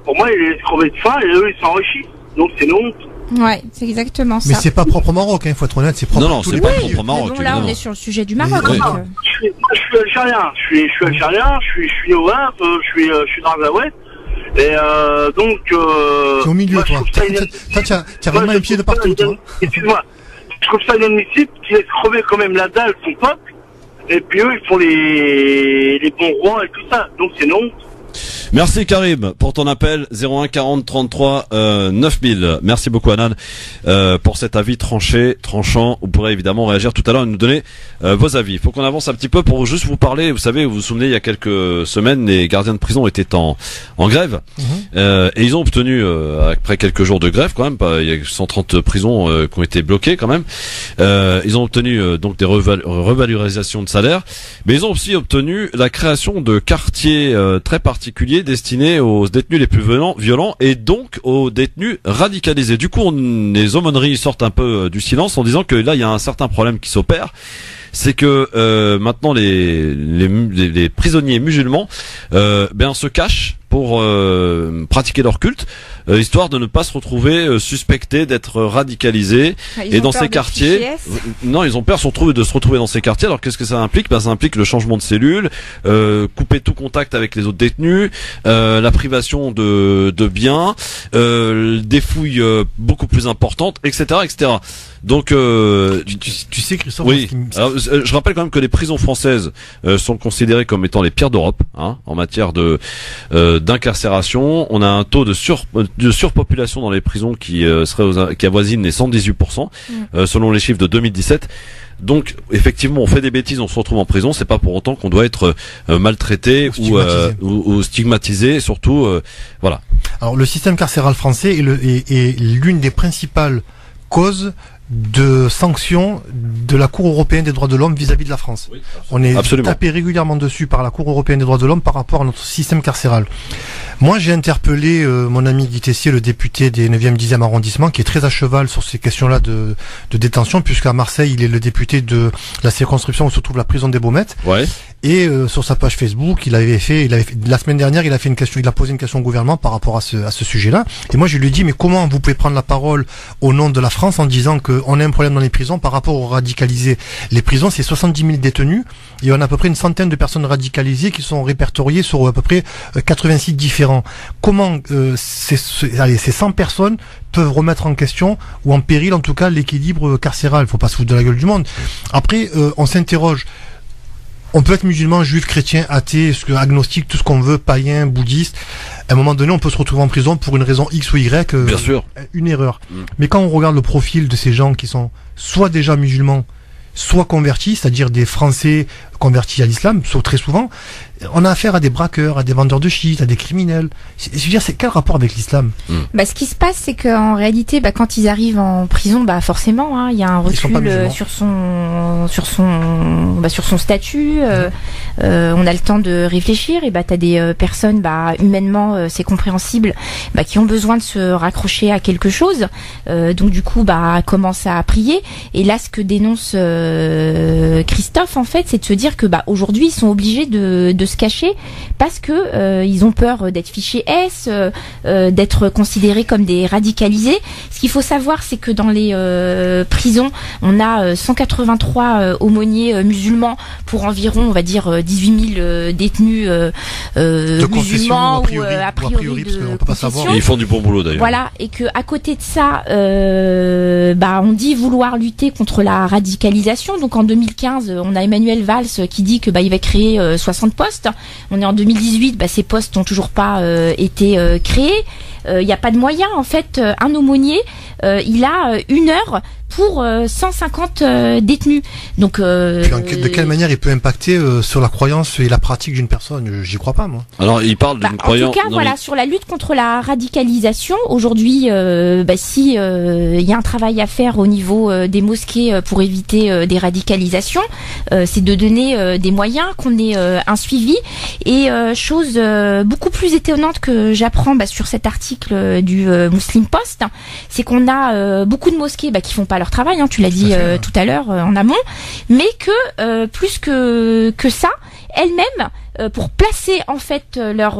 Pour moi, il est crevé de faim, et eux, ils s'enrichissent. Donc c'est une honte. Ouais, c'est exactement ça. Mais c'est pas propre au Maroc, il faut être honnête, c'est propre. Non, c'est pas propre au Maroc. Bon, là, on est sur le sujet du Maroc. Je suis algérien. Je suis algérien. Je suis né au Havre. Je suis dans la Ouest. Et donc... c'est au milieu, toi. Tu as vraiment un pied de partout, toi. Excuse-moi. Je trouve ça inadmissible qu'ils laissent crever quand même la dalle, son peuple, et puis eux, ils font les bons rois et tout ça. Donc c'est non. Merci Karim pour ton appel 01 40 33 9000. Merci beaucoup Anan pour cet avis tranchant. Vous pourrez évidemment réagir tout à l'heure et nous donner vos avis. Il faut qu'on avance un petit peu pour juste vous parler. Vous savez, vous vous souvenez, il y a quelques semaines, les gardiens de prison étaient en grève et ils ont obtenu après quelques jours de grève quand même, il y a 130 prisons qui ont été bloquées quand même. Ils ont obtenu donc des revalorisations de salaire, mais ils ont aussi obtenu la création de quartiers très particuliers destinés aux détenus les plus violents et donc aux détenus radicalisés. Du coup, les aumôneries sortent un peu du silence en disant que là, il y a un certain problème qui s'opère. C'est que maintenant les prisonniers musulmans se cachent pour pratiquer leur culte, histoire de ne pas se retrouver suspectés d'être radicalisés. Et dans ces quartiers, non, ils ont peur de se retrouver dans ces quartiers. Alors qu'est-ce que ça implique? Ça implique le changement de cellule, couper tout contact avec les autres détenus, la privation de biens, des fouilles beaucoup plus importantes, etc., etc. Donc, tu sais, Christophe. Oui. Alors, je rappelle quand même que les prisons françaises sont considérées comme étant les pires d'Europe, en matière d'incarcération. On a un taux de surpopulation dans les prisons qui avoisine les 118%, selon les chiffres de 2017. Donc, effectivement, on fait des bêtises, on se retrouve en prison. C'est pas pour autant qu'on doit être maltraité ou stigmatisé. Et surtout, voilà. Alors, le système carcéral français est l'une des principales causes de sanctions de la Cour européenne des droits de l'homme vis-à-vis de la France. Oui, on est tapé régulièrement dessus par la Cour européenne des droits de l'homme par rapport à notre système carcéral. Moi, j'ai interpellé mon ami Guy Tessier, le député des 9e 10e arrondissement, qui est très à cheval sur ces questions-là de détention, puisqu'à Marseille, il est le député de la circonscription où se trouve la prison des Baumettes. Ouais. Et sur sa page Facebook, il avait fait la semaine dernière, il a posé une question au gouvernement par rapport à ce sujet-là. Et moi, je lui ai dit, mais comment vous pouvez prendre la parole au nom de la France en disant qu'on a un problème dans les prisons par rapport aux radicalisés? Les prisons, c'est 70 000 détenus et on a à peu près une centaine de personnes radicalisées qui sont répertoriées sur à peu près 80 sites différents. Comment ces 100 personnes peuvent remettre en question ou en péril en tout cas l'équilibre carcéral? Faut pas se foutre de la gueule du monde. Après, on s'interroge. On peut être musulman, juif, chrétien, athée, agnostique, tout ce qu'on veut, païen, bouddhiste. À un moment donné, on peut se retrouver en prison pour une raison X ou Y. Bien sûr. Une erreur. Mais quand on regarde le profil de ces gens qui sont soit déjà musulmans, soit convertis, c'est-à-dire des Français convertis à l'islam, très souvent, on a affaire à des braqueurs, à des vendeurs de shit, à des criminels. Je veux dire, c'est quel rapport avec l'islam? Ce qui se passe, c'est qu'en réalité, quand ils arrivent en prison, forcément, il y a un recul sur son statut. On a le temps de réfléchir. Et t'as des personnes, humainement, c'est compréhensible, qui ont besoin de se raccrocher à quelque chose. Donc du coup, commencent à prier. Et là, ce que dénonce Christophe, en fait, c'est de se dire que aujourd'hui, ils sont obligés de se cacher parce que ils ont peur d'être fichés S, d'être considérés comme des radicalisés. Ce qu'il faut savoir, c'est que dans les prisons, on a 183 aumôniers musulmans pour environ, on va dire, 18 000 détenus musulmans ou a priori de confession. Et ils font du bon boulot d'ailleurs. Voilà, et que à côté de ça, on dit vouloir lutter contre la radicalisation. Donc en 2015, on a Emmanuel Valls qui dit que il va créer 60 postes. On est en 2018, ces postes n'ont toujours pas été créés. Il n'y a pas de moyens. En fait, un aumônier, il a 1 heure pour 150 détenus. Donc, de quelle manière il peut impacter sur la croyance et la pratique d'une personne? J'y crois pas, moi. Alors, il parle d'une croyance. En tout cas, sur la lutte contre la radicalisation, aujourd'hui, si il y a un travail à faire au niveau des mosquées pour éviter des radicalisations, c'est de donner des moyens, qu'on ait un suivi. Et chose beaucoup plus étonnante que j'apprends sur cet article du Muslim Post, c'est qu'on a beaucoup de mosquées qui font pas leur travail, tu l'as dit tout à l'heure en amont, mais que plus que ça, elles-mêmes pour placer en fait leur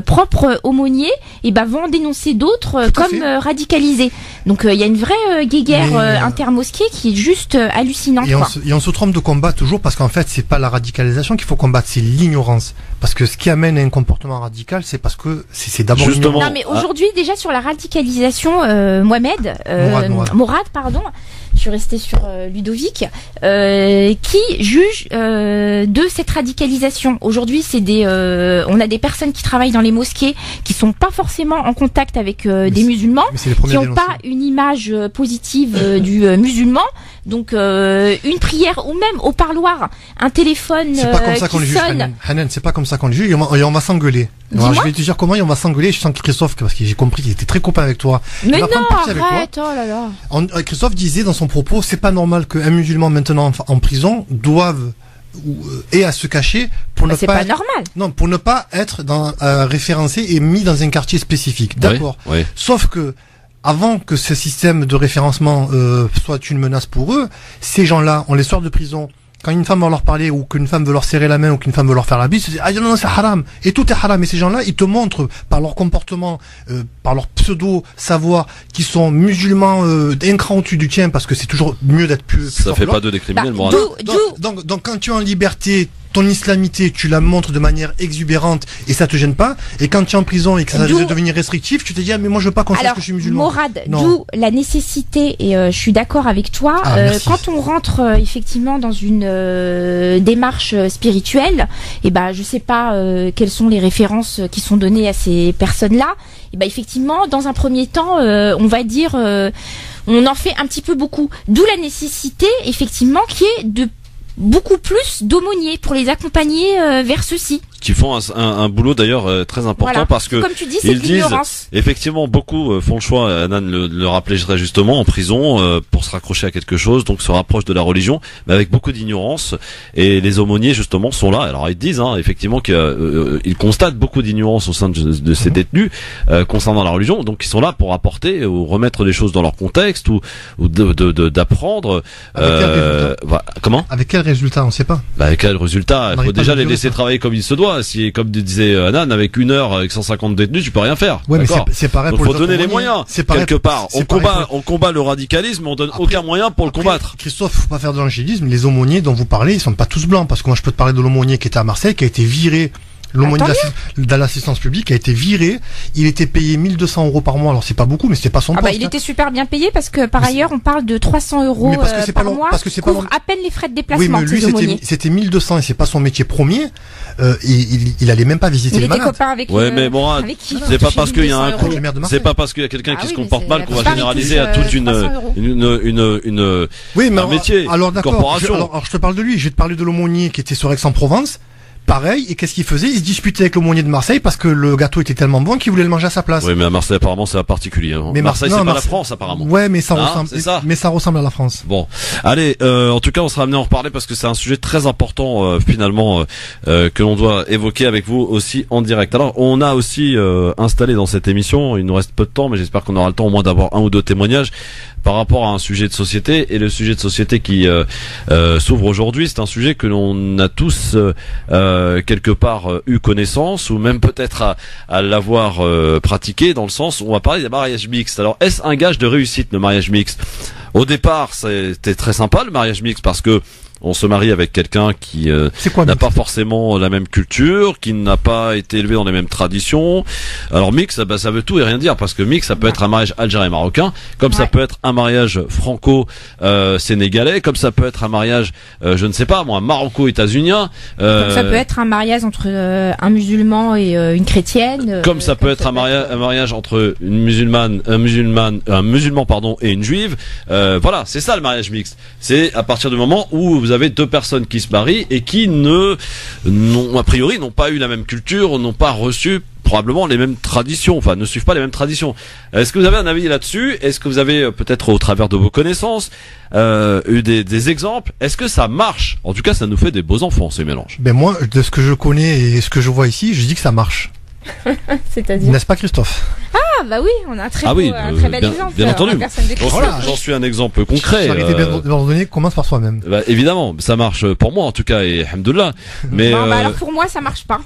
propre aumônier, et vont dénoncer d'autres comme radicalisés. Donc il y a une vraie guéguerre intermosquée qui est juste hallucinante. Et on se trompe de combat toujours parce qu'en fait c'est pas la radicalisation qu'il faut combattre, c'est l'ignorance. Parce que ce qui amène à un comportement radical, c'est parce que c'est d'abord l'ignorance. Non mais aujourd'hui déjà sur la radicalisation, Morad, pardon. Je suis restée sur Ludovic, qui juge de cette radicalisation. Aujourd'hui, on a des personnes qui travaillent dans les mosquées qui sont pas forcément en contact avec des musulmans, qui n'ont pas une image positive du musulman. Donc une prière ou même au parloir, un téléphone c'est pas comme ça qu'on les juge, Hanan, c'est pas comme ça qu'on les juge et on va s'engueuler. Alors, je vais te dire comment on va s'engueuler. Je sens que Christophe, parce que j'ai compris qu'il était très copain avec toi. Mais non, arrête, oh là là. Christophe disait dans son propos, c'est pas normal qu'un musulman maintenant en prison doive et à se cacher pour ne pas être, normal. Non, pour ne pas être référencé et mis dans un quartier spécifique. D'accord. Oui. Sauf que avant que ce système de référencement soit une menace pour eux, ces gens-là, on les sort de prison. Quand une femme va leur parler ou qu'une femme veut leur serrer la main ou qu'une femme veut leur faire la bise, c'est non, c'est haram. Et tout est haram. Et ces gens-là, ils te montrent par leur comportement, par leur pseudo-savoir, qu'ils sont musulmans d'un cran au-dessus du tien, parce que c'est toujours mieux d'être plus ça fait pas de des criminels, donc quand tu es en liberté, ton islamité, tu la montres de manière exubérante et ça te gêne pas. Et quand tu es en prison et que ça va devenir restrictif, tu te dis mais moi je veux pas qu'on sache que je suis musulman. Morad, d'où la nécessité, et je suis d'accord avec toi, quand on rentre effectivement dans une démarche spirituelle, et je sais pas quelles sont les références qui sont données à ces personnes-là. Et effectivement, dans un premier temps, on va dire, on en fait un petit peu beaucoup. D'où la nécessité, effectivement, qui est de beaucoup plus d'aumôniers pour les accompagner vers ceci. Qui font un boulot d'ailleurs très important, parce que comme tu dis, c'est ils disent effectivement beaucoup font le choix, Hanan le rappelait très justement, en prison pour se raccrocher à quelque chose, donc se rapprochent de la religion, mais avec beaucoup d'ignorance, et les aumôniers justement sont là. Alors ils disent effectivement qu'ils constatent beaucoup d'ignorance au sein de ces détenus concernant la religion, donc ils sont là pour apporter ou remettre les choses dans leur contexte ou d'apprendre. Comment? Avec quel résultat? On sait pas. Avec quel résultat? Il faut déjà les laisser travailler comme il se doit. Si, comme disait Hanan, avec 1 heure, avec 150 détenus, tu peux rien faire. Ouais, mais c'est pareil. Donc, pour faut donner les moyens. Quelque part. On combat le radicalisme, mais on donne aucun moyen pour le combattre. Christophe, faut pas faire de l'angélisme. Les aumôniers dont vous parlez, ils sont pas tous blancs, parce que moi, je peux te parler de l'aumônier qui était à Marseille, qui a été viré. L'aumônier de l'assistance publique a été viré. Il était payé 1 200 € par mois. Alors c'est pas beaucoup, mais c'était pas son poste. Il était super bien payé, parce que par ailleurs on parle de 300 € par mois, couvre à peine les frais de déplacement. Oui, mais lui c'était 1 200 et c'est pas son métier premier. Il allait même pas visiter les malades. Il était copain avec. Ouais, mais bon, c'est pas parce qu'il y a un con, c'est pas parce qu'il y a quelqu'un qui se comporte mal qu'on va généraliser à toute un métier. Alors d'accord. Alors je te parle de lui. Je vais te parler de l'aumônier qui était sur Aix-en-Provence. Pareil, et qu'est-ce qu'il faisait? Il se disputait avec l'aumônier de Marseille parce que le gâteau était tellement bon qu'il voulait le manger à sa place. Oui, mais à Marseille, apparemment, c'est particulier. Hein. Mais Marseille, c'est pas la France, apparemment. Ouais, mais ça ressemble. Mais ça ressemble à la France. Bon, allez. En tout cas, on sera amené à en reparler parce que c'est un sujet très important finalement que l'on doit évoquer avec vous aussi en direct. Alors, on a aussi installé dans cette émission. Il nous reste peu de temps, mais j'espère qu'on aura le temps au moins d'avoir 1 ou 2 témoignages par rapport à un sujet de société. Et le sujet de société qui s'ouvre aujourd'hui, c'est un sujet que l'on a tous quelque part eu connaissance, ou même peut-être à l'avoir pratiqué, dans le sens où on va parler des mariages mixtes. Alors, est-ce un gage de réussite, le mariage mixte? Au départ, c'était très sympa le mariage mixte, parce que on se marie avec quelqu'un qui n'a pas forcément la même culture, qui n'a pas été élevé dans les mêmes traditions. Alors mix, ça veut tout et rien dire, parce que mix, ça peut être un mariage algérien-marocain, comme ça peut être un mariage franco-sénégalais, comme ça peut être un mariage, je ne sais pas moi, maroco-états-unien. Comme ça peut être un mariage entre un musulman et une chrétienne. Comme ça peut être un mariage entre un musulman pardon, et une juive. Voilà, c'est ça le mariage mixte. C'est à partir du moment où vous avez 2 personnes qui se marient et qui a priori n'ont pas eu la même culture, n'ont pas reçu probablement les mêmes traditions, enfin ne suivent pas les mêmes traditions. Est-ce que vous avez un avis là-dessus? Est-ce que vous avez peut-être au travers de vos connaissances eu des exemples? Est-ce que ça marche? En tout cas, ça nous fait des beaux enfants, ces mélanges. Ben moi, de ce que je connais et ce que je vois ici, je dis que ça marche. C'est-à-dire? N'est-ce pas, Christophe? Ah bah oui, on a un très, un très bel exemple. Bien entendu. Voilà. J'en suis un exemple concret. Charité bien ordonnée commence par soi-même. Bah, évidemment, ça marche pour moi en tout cas, et alhamdoulilah. Mais non, bah alors pour moi ça marche pas.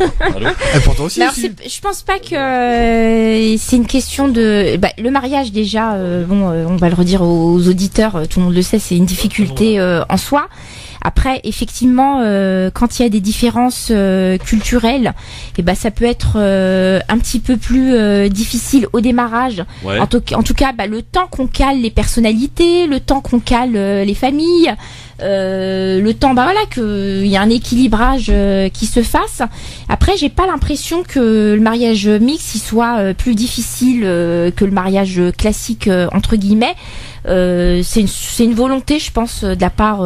Et pour toi aussi. Alors je pense pas que c'est une question de le mariage déjà. On va le redire aux auditeurs, tout le monde le sait, c'est une difficulté en soi. Après, effectivement, quand il y a des différences culturelles, ça peut être un petit peu plus difficile au démarrage. Ouais. En tout cas, le temps qu'on cale les personnalités, le temps qu'on cale les familles, le temps, qu'il y a un équilibrage qui se fasse. Après, j'ai pas l'impression que le mariage mixte il soit plus difficile que le mariage classique entre guillemets. C'est une volonté, je pense, de la part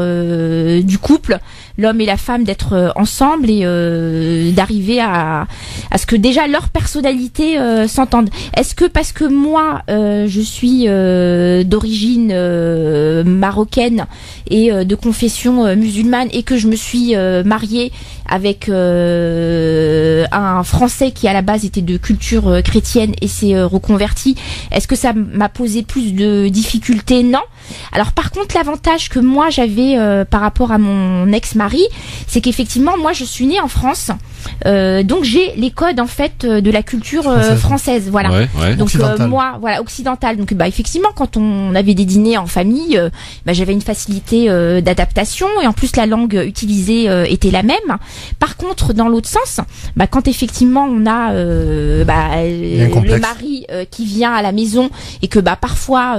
du couple, l'homme et la femme, d'être ensemble et d'arriver à ce que déjà leur personnalité s'entende. Est-ce que parce que moi je suis d'origine marocaine et de confession musulmane et que je me suis mariée avec un Français qui à la base était de culture chrétienne et s'est reconverti, est-ce que ça m'a posé plus de difficultés? Non. Alors par contre, l'avantage que moi j'avais par rapport à mon ex-mari, c'est qu'effectivement moi je suis née en France, donc j'ai les codes en fait de la culture française, voilà. Ouais. Donc moi, voilà, occidentale. Donc effectivement, quand on avait des dîners en famille, j'avais une facilité d'adaptation et en plus la langue utilisée était la même. Par contre, dans l'autre sens, quand effectivement on a le mari qui vient à la maison et que parfois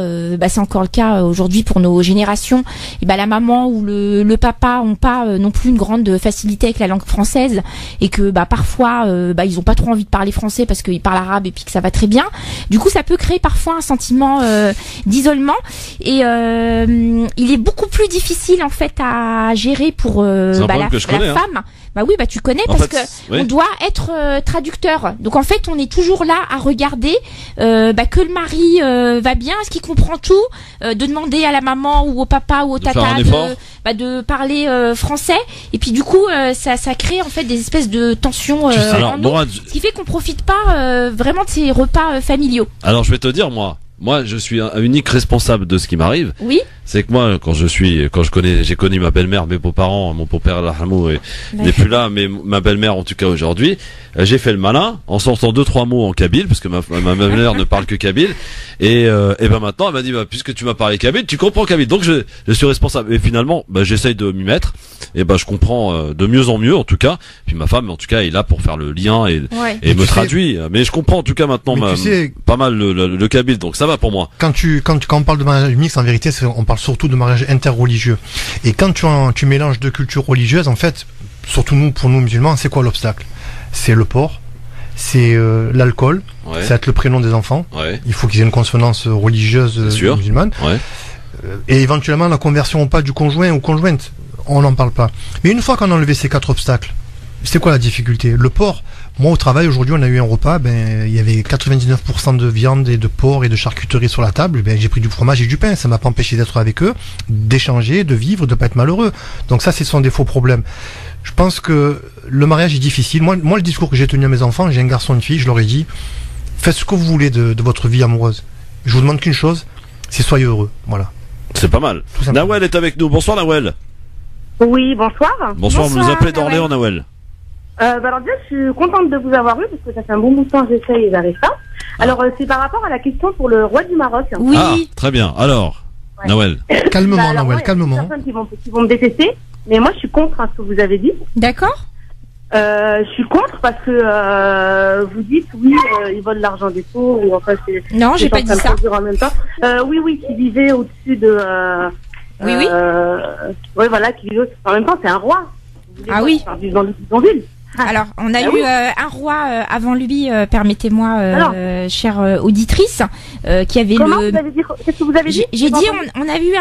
c'est encore le cas aujourd'hui pour nos générations, et la maman ou le papa ont pas non plus une grande facilité avec la langue française et que parfois ils ont pas trop envie de parler français parce qu'ils parlent arabe et puis que ça va très bien. Du coup, ça peut créer parfois un sentiment d'isolement et il est beaucoup plus difficile en fait à gérer pour la femme. Oui, tu connais parce que on doit être traducteur. Donc en fait, on est toujours là à regarder que le mari va bien, est-ce qu'il comprend tout, de demander à la maman ou au papa ou au tata de parler français. Et puis du coup, ça crée en fait des espèces de tensions en nous, ce qui fait qu'on profite pas vraiment de ces repas familiaux. Alors je vais te dire moi je suis un unique responsable de ce qui m'arrive. Oui. C'est que moi, j'ai connu ma belle-mère, mes beaux-parents, mon beau-père Lahamou n'est plus là, mais ma belle-mère en tout cas aujourd'hui, j'ai fait le malin en sortant 2-3 mots en kabyle parce que ma belle-mère ne parle que kabyle et maintenant elle m'a dit puisque tu m'as parlé kabyle, tu comprends kabyle. Donc je suis responsable et finalement j'essaye de m'y mettre et je comprends de mieux en mieux en tout cas. Puis ma femme en tout cas est là pour faire le lien et me traduit. Mais je comprends en tout cas maintenant pas mal le kabyle, donc ça va pour moi. Quand on parle de mariage mixte, en vérité, on parle surtout de mariage interreligieux. Et quand tu mélanges deux cultures religieuses, en fait, surtout pour nous musulmans, c'est quoi l'obstacle? C'est le porc, c'est l'alcool, c'est être le prénom des enfants. Ouais. Il faut qu'ils aient une consonance religieuse musulmane. Ouais. Et éventuellement la conversion ou pas du conjoint ou conjointe. On n'en parle pas. Mais une fois qu'on a enlevé ces 4 obstacles, c'est quoi la difficulté? Le porc. Moi, au travail, aujourd'hui, on a eu un repas, il y avait 99% de viande et de porc et de charcuterie sur la table. J'ai pris du fromage et du pain. Ça m'a pas empêché d'être avec eux, d'échanger, de vivre, de pas être malheureux. Donc ça, ce sont des faux problèmes. Je pense que le mariage est difficile. Moi, le discours que j'ai tenu à mes enfants, j'ai un garçon et une fille, je leur ai dit, faites ce que vous voulez de votre vie amoureuse. Je vous demande qu'une chose, c'est soyez heureux. Voilà. C'est pas mal. Nawel est avec nous. Bonsoir, Nawel. Oui, bonsoir. Bonsoir, vous nous appelez d'Orléans, Nawel. Alors déjà, je suis contente de vous avoir eu parce que ça fait un bon bout de temps que j'essaye et j'arrive pas. Alors c'est par rapport à la question pour le roi du Maroc. Oui. Ah, très bien. Alors, Nawel. Calmement, Nawel, calmement. Il y a des personnes qui vont me détester, mais moi je suis contre ce que vous avez dit. D'accord. Je suis contre parce que vous dites ils volent l'argent des pauvres ou enfin c'est. Non, j'ai pas dit ça. En même temps. Oui, qui vivait au-dessus de. Oui. Oui, voilà, qui vivait. En même temps, c'est un roi. Ah oui. Dans le bidonville. Alors, on a eu un roi avant lui, permettez-moi, chère auditrice, qui avait Qu'est-ce que vous avez dit? J'ai dit, on a eu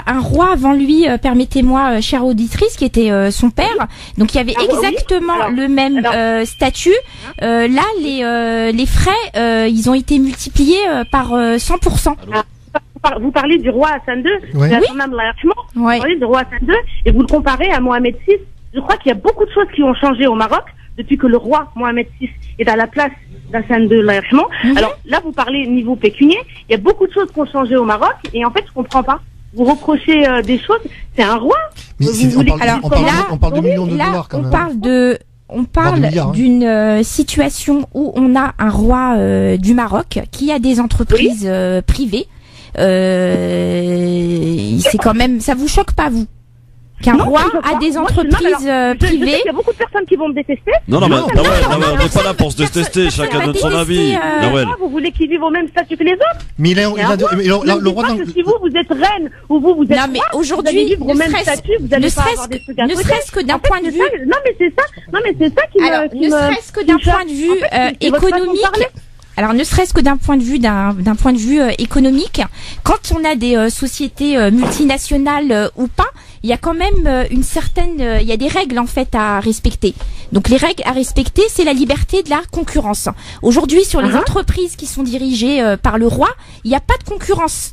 un roi avant lui, permettez-moi, chère auditrice, qui était son père. Donc, il y avait exactement le même statut. Là, les frais, ils ont été multipliés par 100%. Vous parlez du roi Hassan II, oui. Vous parlez du roi Hassan II et vous le comparez à Mohamed VI. Je crois qu'il y a beaucoup de choses qui ont changé au Maroc depuis que le roi Mohamed VI est à la place d'Hassan II, Allah yarhamou. Alors là, vous parlez niveau pécunier. Il y a beaucoup de choses qui ont changé au Maroc et en fait, je comprends pas. Vous reprochez des choses. C'est un roi. Mais on parle de millions de dollars quand même. On parle d'une situation où on a un roi du Maroc qui a des entreprises privées. C'est quand même, ça vous choque pas, vous? Qu'un roi a des entreprises privées. Il y a beaucoup de personnes qui vont me détester. Non, on n'est pas là pour se détester, chacun donne son avis. Vous voulez qu'ils vivent au même statut que les autres? Mais le roi si vous êtes reine ou vous êtes non, mais aujourd'hui, au même statut, vous allez pas avoir des trucs à côté. Ne serait-ce que d'un point de vue. Non, mais c'est ça qui me. Alors, ne serait-ce que d'un point de vue économique. Alors, ne serait-ce que d'un point de vue économique, quand on a des sociétés multinationales ou pas, il y a quand même il y a des règles en fait à respecter. Donc les règles à respecter, c'est la liberté de la concurrence. Aujourd'hui, sur les entreprises qui sont dirigées par le roi, il n'y a pas de concurrence.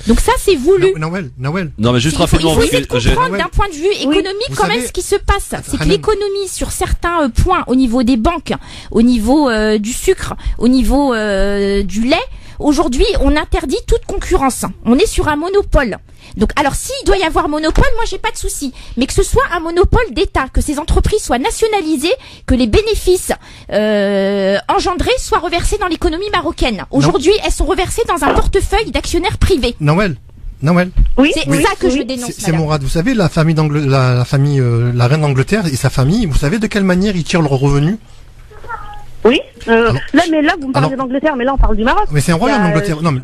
Donc ça, c'est voulu. Nawel. Non, mais juste rapidement. Il faut essayer de comprendre d'un point de vue économique quand même ce qui se passe. C'est que l'économie sur certains points, au niveau des banques, au niveau du sucre, au niveau du lait, aujourd'hui, on interdit toute concurrence. On est sur un monopole. Donc, alors, s'il doit y avoir monopole, moi, j'ai pas de souci. Mais que ce soit un monopole d'État, que ces entreprises soient nationalisées, que les bénéfices engendrés soient reversés dans l'économie marocaine. Aujourd'hui, elles sont reversées dans un portefeuille d'actionnaires privés. Nawel. Oui, c'est ça que je dénonce. C'est Mourad. Vous savez, la reine d'Angleterre et sa famille, vous savez de quelle manière ils tirent leurs revenus? Oui. Là, vous me parlez d'Angleterre, mais là, on parle du Maroc. Mais c'est un royaume d'Angleterre. Non, mais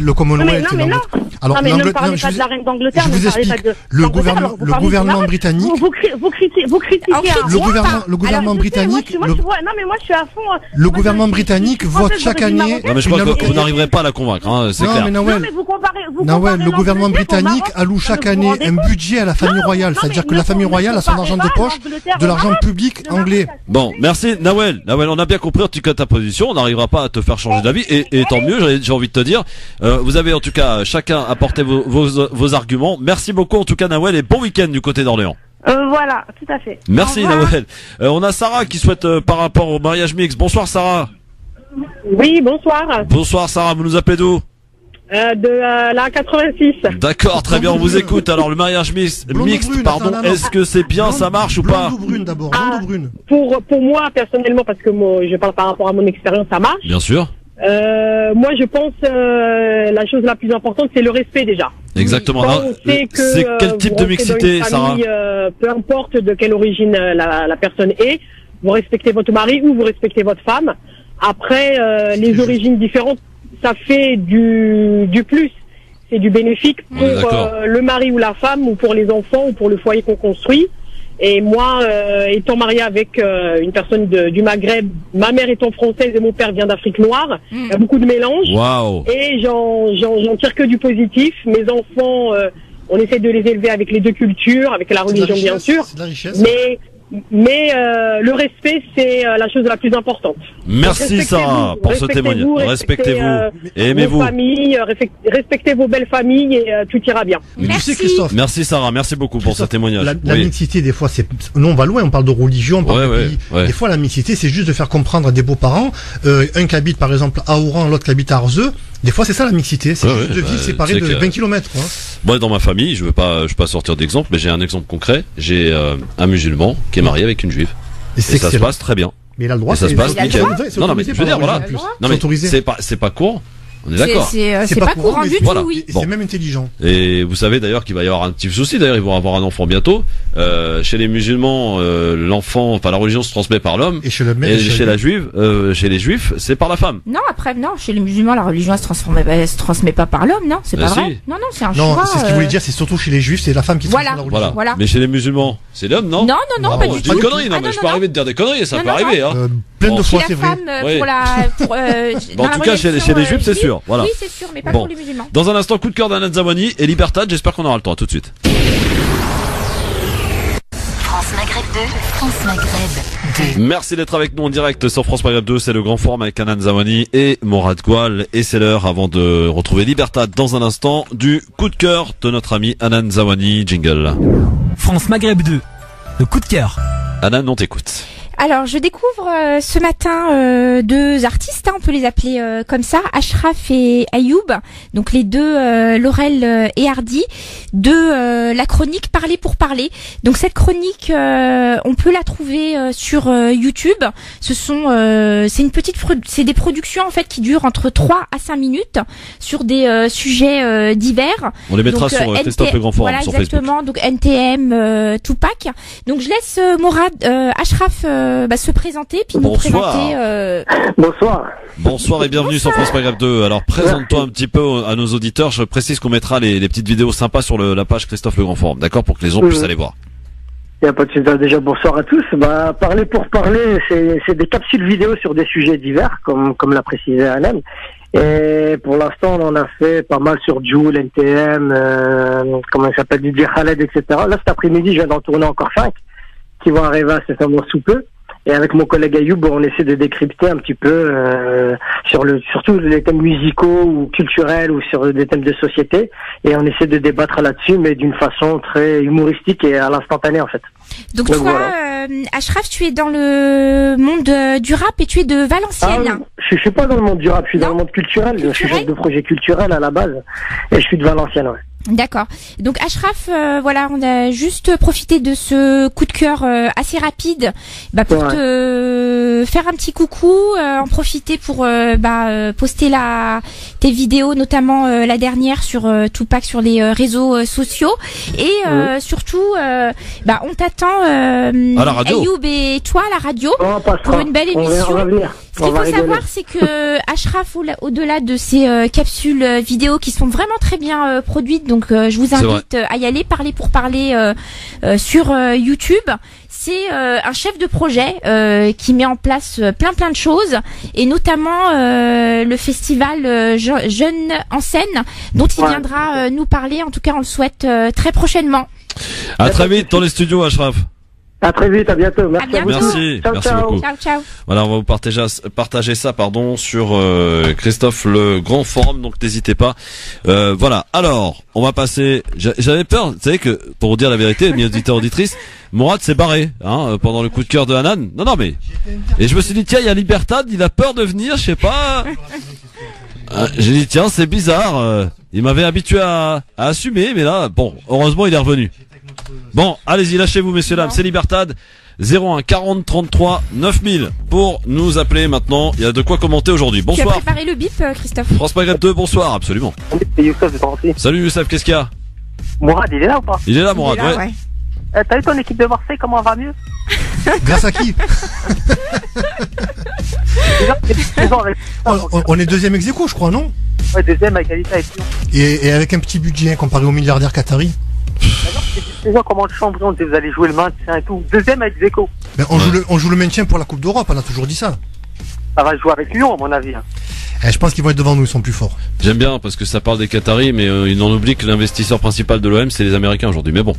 le Commonwealth, c'est l'Angleterre. Alors, non, mais ne me parlez pas de la reine d'Angleterre. Je vous explique. Le gouvernement britannique. Vous critiquez. Le gouvernement britannique. Non, mais moi, je suis à fond. Le gouvernement britannique vote chaque année. Non, mais je crois que vous n'arriverez pas à la convaincre, hein, c'est clair. Non, mais vous comparez. Le gouvernement britannique alloue chaque année un budget à la famille royale. C'est-à-dire que la famille royale a son argent de poche, de l'argent public anglais. Bon, merci, Nawel. On a bien compris en tout cas ta position. On n'arrivera pas à te faire changer d'avis et tant mieux. J'ai envie de te dire. Vous avez en tout cas chacun apporté vos arguments. Merci beaucoup en tout cas, Nawel, et bon week-end du côté d'Orléans. Voilà, tout à fait. Merci, Nawel. On a Sarah qui souhaite par rapport au mariage mixte. Bonsoir, Sarah. Oui, bonsoir. Bonsoir, Sarah. Vous nous appelez d'où? De la 86. D'accord, très bien, on vous écoute. Alors le mariage mixte, est-ce que c'est bien, ça marche ou pas? Blonde ou brune d'abord, blonde ou brune? Pour moi personnellement, parce que moi je parle par rapport à mon expérience, ça marche. Bien sûr. Moi je pense la chose la plus importante, c'est le respect déjà. Exactement. C'est quel type de mixité, Sarah? Peu importe de quelle origine la personne est, vous respectez votre mari ou vous respectez votre femme. Après les origines différentes, ça fait du plus, c'est du bénéfique pour le mari ou la femme, ou pour les enfants, ou pour le foyer qu'on construit. Et moi, étant mariée avec une personne du Maghreb, ma mère étant française et mon père vient d'Afrique noire, il y a beaucoup de mélange. Wow. Et j'en tire que du positif. Mes enfants, on essaie de les élever avec les deux cultures, avec la religion bien sûr. C'est de la richesse. Mais le respect, c'est la chose la plus importante. Merci Sarah pour ce témoignage. Respectez-vous et aimez-vous. Vos familles, respectez vos belles familles et tout ira bien. Merci Christophe. Merci Sarah, merci beaucoup pour ce témoignage. La mixité, des fois, nous on va loin, on parle de religion, on parle de pays. Des fois, la mixité, c'est juste de faire comprendre à des beaux-parents, un qui habite par exemple à Oran, l'autre qui habite à Arzeux. Des fois, c'est ça la mixité, c'est juste de vivre séparés de 20 km. Moi, dans ma famille, je veux pas sortir d'exemple, mais j'ai un exemple concret. J'ai un musulman qui est marié avec une juive. Et ça se passe très bien. Mais il a le droit. Et ça se passe nickel. Non, mais je veux dire, voilà. Non, mais c'est pas court. On est d'accord. C'est pas courant du tout, oui. C'est même intelligent. Et vous savez d'ailleurs qu'il va y avoir un petit souci. D'ailleurs, ils vont avoir un enfant bientôt. Chez les musulmans, l'enfant, enfin la religion se transmet par l'homme. Et chez le chez les juifs, c'est par la femme. Non, après non, chez les musulmans, la religion se transmet pas par l'homme, non, c'est pas vrai. Non, c'est un choix. Non, c'est ce qu'il voulait dire. C'est surtout chez les juifs, c'est la femme qui transmet la religion. Voilà. Mais chez les musulmans, c'est l'homme, non? Non, pas du tout. Pas de conneries, non, mais je peux arriver de dire des conneries, ça peut arriver, hein. Plein de fois, c'est vrai. En tout cas, chez les juifs, c'est sûr. Voilà. Oui, c'est sûr, mais pas pour les musulmans. Dans un instant, coup de cœur d'Anan Zawani et Libertad. J'espère qu'on aura le temps. Tout de suite. France Maghreb 2. France Maghreb 2. Merci d'être avec nous en direct sur France Maghreb 2. C'est le grand forum avec Anan Zawani et Mourad Goual. Et c'est l'heure, avant de retrouver Libertad dans un instant, du coup de cœur de notre ami Anan Zawani. Jingle. France Maghreb 2. Le coup de cœur. Anan, on t'écoute. Alors, je découvre ce matin deux artistes, on peut les appeler comme ça, Ashraf et Ayoub, donc les deux Laurel et Hardy, de la chronique Parler pour parler. Donc cette chronique, on peut la trouver sur YouTube. C'est des productions en fait qui durent entre 3 à 5 minutes sur des sujets divers. On les mettra sur Christophe Le Grand Forum sur exactement, Facebook. Donc NTM, Tupac. Donc je laisse Morad, Ashraf se présenter puis nous présenter. Bonsoir et bienvenue sur France Maghreb 2. Alors présente-toi un petit peu à nos auditeurs. Je précise qu'on mettra les petites vidéos sympas sur la page Christophe Le Grand Forum, d'accord, pour que les gens puissent aller voir. Il n'y a pas de souci. Déjà, bonsoir à tous. Parler pour parler, c'est des capsules vidéo sur des sujets divers, comme l'a précisé Alain. Et pour l'instant, on en a fait pas mal sur Jul, NTM, comment il s'appelle, DJ Khaled, etc. Là, cet après-midi, je viens d'en tourner encore 5 qui vont arriver incessamment sous peu. Et avec mon collègue Ayoub, on essaie de décrypter un petit peu surtout les thèmes musicaux ou culturels ou sur des thèmes de société. Et on essaie de débattre là-dessus, mais d'une façon très humoristique et à l'instantané en fait. Donc toi, voilà. Ashraf, tu es dans le monde du rap et tu es de Valenciennes. Je suis pas dans le monde du rap, je suis dans le monde culturel. Je suis chef de projet culturel à la base et je suis de Valenciennes, ouais. D'accord. Donc Ashraf, on a juste profité de ce coup de cœur assez rapide pour te faire un petit coucou, en profiter pour poster tes vidéos, notamment la dernière sur Tupac sur les réseaux sociaux et surtout on t'attend à la radio. Ayoub et toi à la radio pour une belle émission. Ce qu'il faut savoir, c'est que Ashraf, au-delà de ces capsules vidéo qui sont vraiment très bien produites, donc je vous invite à y aller, Parler pour parler sur YouTube. C'est un chef de projet qui met en place plein de choses et notamment le festival Jeunes en scène dont il viendra nous parler. En tout cas, on le souhaite très prochainement. À très vite dans les studios, Ashraf. À très vite, à bientôt. Merci à vous. Merci beaucoup. Ciao. Voilà, on va vous partager ça, sur Christophe Le Grand Forum, donc n'hésitez pas. Voilà. Alors, on va passer. J'avais peur, vous savez que pour vous dire la vérité, mes auditeurs auditrices, Mourad s'est barré, pendant le coup de cœur de Hanan. Non, mais. Et je me suis dit tiens, il y a Libertad, il a peur de venir, je sais pas. J'ai dit tiens, c'est bizarre. Il m'avait habitué à assumer, mais là, bon, heureusement, il est revenu. Bon, allez-y, lâchez-vous, messieurs, dames, c'est Libertad. 01 40 33 9000 pour nous appeler maintenant. Il y a de quoi commenter aujourd'hui. Bonsoir. Tu as préparé le bip, Christophe. France Maghreb 2, bonsoir, absolument. C'est Youssef de Marseille. Salut Youssef, qu'est-ce qu'il y a? Mourad, il est là ou pas? Il est là, Mourad, ouais. T'as eu ton équipe de Marseille, comment elle va mieux? Grâce à qui? On est deuxième ex-aequo, je crois, non? Ouais, deuxième à égalité avec Lyon. Et avec un petit budget comparé aux milliardaires qataris. Les gens comment champion, vous allez jouer le maintien et tout. Deuxième avec Zeko. Mais on joue le maintien pour la Coupe d'Europe, on a toujours dit ça. Ça va jouer avec Lyon, à mon avis. Je pense qu'ils vont être devant nous, ils sont plus forts. J'aime bien parce que ça parle des Qataris, mais ils en oublient que l'investisseur principal de l'OM c'est les Américains aujourd'hui. Mais bon,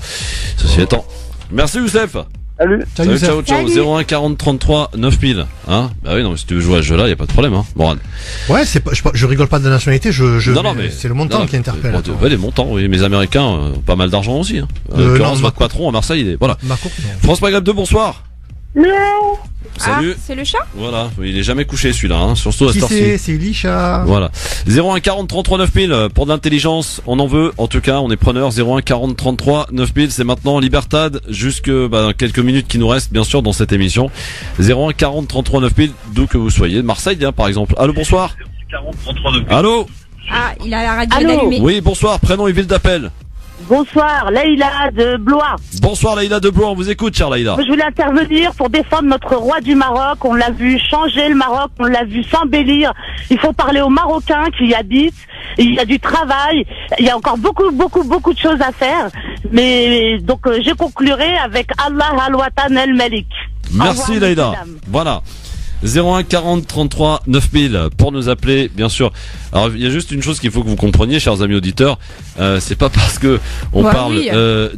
ceci étant. Merci Youssef. Salut. Ciao. 01 40 33 9000. Bah oui, non, mais si tu veux jouer à ce jeu-là, y a pas de problème, Morad. Ouais, je rigole pas de la nationalité, non, mais c'est le montant qui interpelle. Les montants, oui, mais les Américains ont pas mal d'argent aussi. En l'occurrence, votre patron à Marseille, voilà. France Maghreb 2, bonsoir. Miaou. Salut. C'est le chat? Voilà, il est jamais couché celui-là, surtout à cette heure-ci. C'est Elisha. Voilà. 01 40 33 9000 pour de l'intelligence, on en veut. En tout cas, on est preneur. 01 40 33 9000, c'est maintenant Libertad jusque quelques minutes qui nous restent bien sûr dans cette émission. 01 40 33 9000, d'où que vous soyez, de Marseille par exemple. Allô, bonsoir. 40 33 9000. Allô. Il a la radio allumée. Oui, bonsoir, prénom et ville d'appel. Bonsoir, Leïla de Blois. Bonsoir Leïla de Blois, on vous écoute, chère Leïla. Je voulais intervenir pour défendre notre roi du Maroc. On l'a vu changer le Maroc, on l'a vu s'embellir. Il faut parler aux Marocains qui y habitent. Il y a du travail, il y a encore beaucoup de choses à faire. Mais donc je conclurai avec Allah al-Watan el-Malik. Merci Leïla. Voilà. 01 40 33 9000 pour nous appeler, bien sûr. Alors il y a juste une chose qu'il faut que vous compreniez, chers amis auditeurs, c'est pas parce que on parle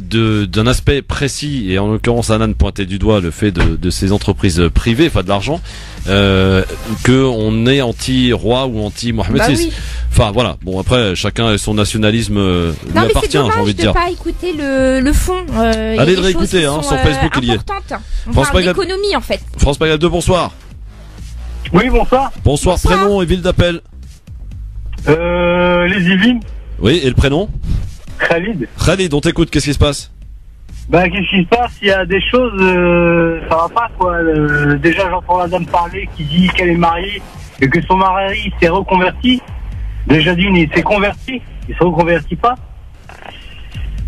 d'un aspect précis, et en l'occurrence Hanan pointait du doigt le fait de ces entreprises privées, de l'argent, que on est anti-roi ou anti-Mohamed VI. Oui. Enfin voilà, bon après chacun son nationalisme lui appartient, j'ai envie de dire. Pas écouter le fond. Allez le réécouter sur Facebook, il y est. On parle d'économie en fait. France Maghreb 2, bonsoir. Oui, bonsoir. Bonsoir, prénom et ville d'appel. Les Yvelines. Oui, et le prénom? Khalid. Khalid, on t'écoute, qu'est-ce qui se passe? Bah, qu'est-ce qui se passe? Il y a des choses, ça va pas, quoi. Déjà, j'entends la dame parler qui dit qu'elle est mariée et que son mari s'est reconverti. Déjà d'une, il s'est converti, il se reconvertit pas.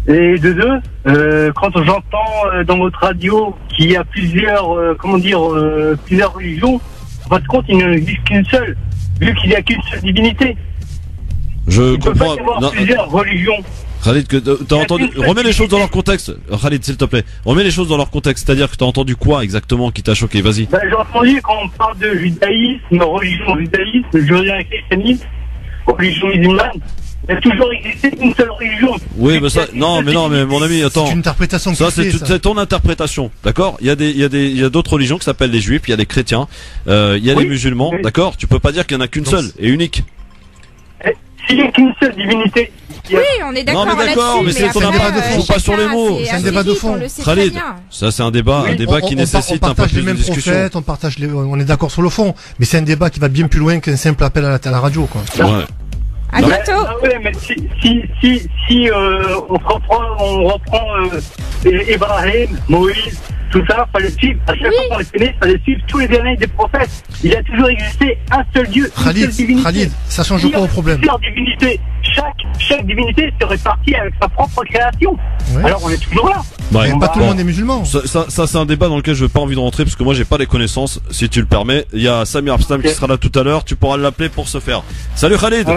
Et de deux, quand j'entends dans votre radio qu'il y a plusieurs, plusieurs religions, en fin de compte, il ne existe qu'une seule, vu qu'il n'y a qu'une seule divinité. Je il comprends. peut pas y avoir plusieurs religions. Khalid, que t'as entendu. Remets les choses dans leur contexte. Khalid, s'il te plaît. Remets les choses dans leur contexte. C'est-à-dire que t'as entendu quoi exactement qui t'a choqué? Vas-y. Ben, j'ai entendu quand on parle de judaïsme, religion judaïsme, christianisme, religion musulmane. Il y a toujours existé une seule religion. Oui, mais ça, non, mais mon ami, attends. C'est une interprétation. Ça, c'est ton interprétation, d'accord? Il y a d'autres religions qui s'appellent les juifs, il y a les chrétiens, il y a les musulmans, d'accord? Tu peux pas dire qu'il y en a qu'une seule et unique. S'il n'y a qu'une seule divinité. Oui, on est d'accord. Non, mais d'accord, mais c'est ton débat de fond, pas sur les mots. C'est un débat de fond. Khalid, ça c'est un débat, qui nécessite un peu plus de discussion. On est d'accord sur le fond, mais c'est un débat qui va bien plus loin qu'un simple appel à la radio, quoi. Ouais. À bientôt. Ouais, mais si on reprend Ibrahim, Moïse, tout ça, fallait suivre. À chaque fois qu'on les connaît, fallait suivre tous les derniers des prophètes. Il a toujours existé un seul Dieu, une seule divinité. Khalid, ça change pas au problème. Chaque divinité se répartit avec sa propre création. Ouais. Alors on est toujours là. Ouais. Pas tout le monde est musulman. Ça c'est un débat dans lequel je n'ai pas envie de rentrer parce que moi j'ai pas les connaissances. Si tu le permets, il y a Samir Abstam qui sera là tout à l'heure. Tu pourras l'appeler pour ce faire. Salut Khalid.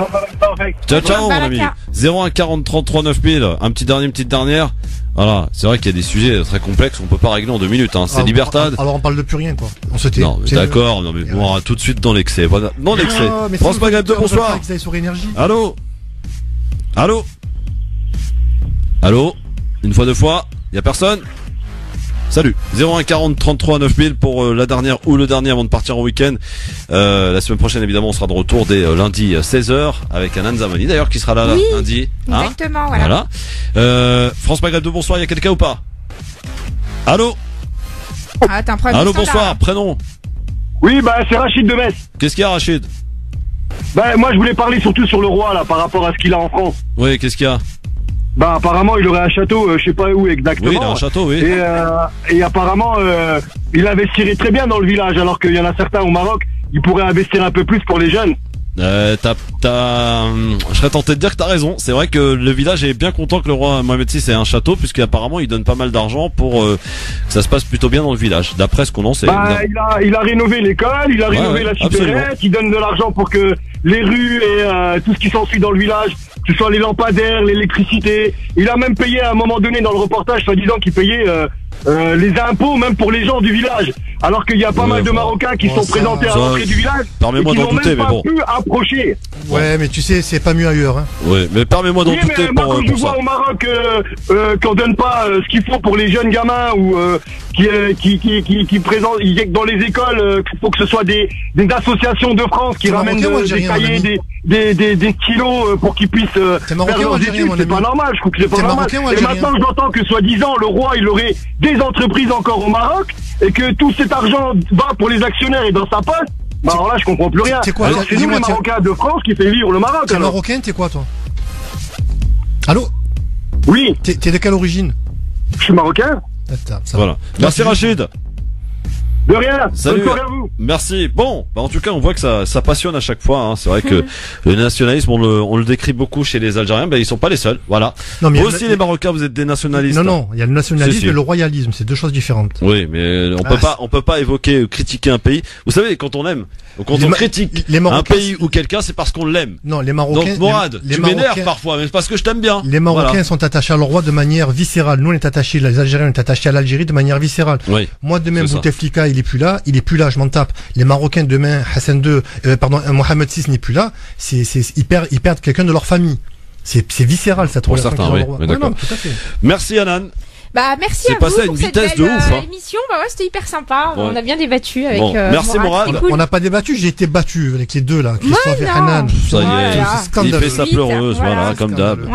Ciao mon ami. 01 40 33 9000. Un petit dernier, une petite dernière. Voilà, c'est vrai qu'il y a des sujets très complexes, on peut pas régler en 2 minutes, hein. C'est Libertad. Alors on parle de plus rien, quoi. On se tait. Non, mais d'accord, non mais bon, tout de suite dans l'excès. Voilà, dans l'excès. France Maghreb 2, bonsoir. Allô? Allô? Allô? Une fois, deux fois, y a personne? Salut. 01 40 33 9000 pour la dernière ou le dernier avant de partir en week-end. La semaine prochaine, évidemment, on sera de retour dès lundi 16h avec Anan Zamani, d'ailleurs, qui sera là lundi. Exactement, voilà. France Maghreb 2, bonsoir, y a quelqu'un ou pas? Allô? Ah, t'as un problème. Allô, bonsoir, prénom? Oui, bah, c'est Rachid de Metz. Qu'est-ce qu'il y a, Rachid? Bah, moi, je voulais parler surtout sur le roi, là, par rapport à ce qu'il a en France. Oui, qu'est-ce qu'il y a? Bah apparemment il aurait un château, je sais pas où exactement. Oui, il a un château, oui. Et apparemment il investirait très bien dans le village, alors qu'il y en a certains au Maroc, ils pourraient investir un peu plus pour les jeunes. Je serais tenté de dire que t'as raison. C'est vrai que le village est bien content que le roi Mohamed VI ait un château, puisqu'apparemment il donne pas mal d'argent pour que ça se passe plutôt bien dans le village, d'après ce qu'on en sait. Bah, il a rénové l'école, il a rénové la supérette, il donne de l'argent pour que les rues et tout ce qui s'ensuit dans le village, que ce soit les lampadaires, l'électricité. Il a même payé à un moment donné dans le reportage, soi-disant qu'il payait les impôts même pour les gens du village. Alors qu'il y a pas mal de Marocains qui sont présentés à l'entrée du village et qui n'ont même pas pu approcher. Ouais, mais tu sais, c'est pas mieux ailleurs. Hein. Ouais, mais permets-moi d'en douter mais moi, quand je vois au Maroc qu'on donne pas ce qu'il faut pour les jeunes gamins ou qui présentent dans les écoles, qu'il faut que ce soit des associations de France qui ramènent des cahiers, des stylos pour qu'ils puissent faire leurs études. C'est pas normal, je trouve que c'est pas normal. Et maintenant j'entends que soi-disant le roi il aurait des entreprises encore au Maroc et que tout cet argent va pour les actionnaires et dans sa poche. Bah alors là je comprends plus rien. C'est quoi? C'est nous les Marocains de France qui fait vivre le Maroc. T'es marocain, t'es quoi toi? Allô? Oui. T'es de quelle origine? Je suis marocain. Voilà. Merci Rachid. De rien. Salut. Bonne soirée à vous. Merci. Bon, bah en tout cas, on voit que ça passionne à chaque fois. Hein. C'est vrai que le nationalisme, on le décrit beaucoup chez les Algériens. Ben ils sont pas les seuls. Voilà. Non, mais vous aussi, les Marocains, vous êtes des nationalistes. Non, il y a le nationalisme et le royalisme. C'est deux choses différentes. Oui, mais on peut pas critiquer un pays. Vous savez, quand on aime, quand on critique un pays ou quelqu'un, c'est parce qu'on l'aime. Non, les Marocains. Donc Mourad, tu m'énerves parfois, mais c'est parce que je t'aime bien. Les Marocains sont attachés à leur roi de manière viscérale. Nous, on est attachés, les Algériens, on est attachés à l'Algérie de manière viscérale. Oui. Moi, demain, Bouteflika, il est plus là, je m'en tape. Les Marocains, demain, Mohamed VI n'est plus là, ils perdent quelqu'un de leur famille. C'est viscéral, cette relation. Certains, oui, d'accord. Tout à fait. Merci, Anan. Bah merci à vous. C'est passé à une vitesse de ouf. Émission, bah ouais, c'était hyper sympa. Ouais. On a bien débattu avec. Bon, merci Morad. Cool. On n'a pas débattu, j'ai été battu avec les deux là, Christophe et Hanan. Ça y est, il fait sa pleureuse, voilà, comme d'hab.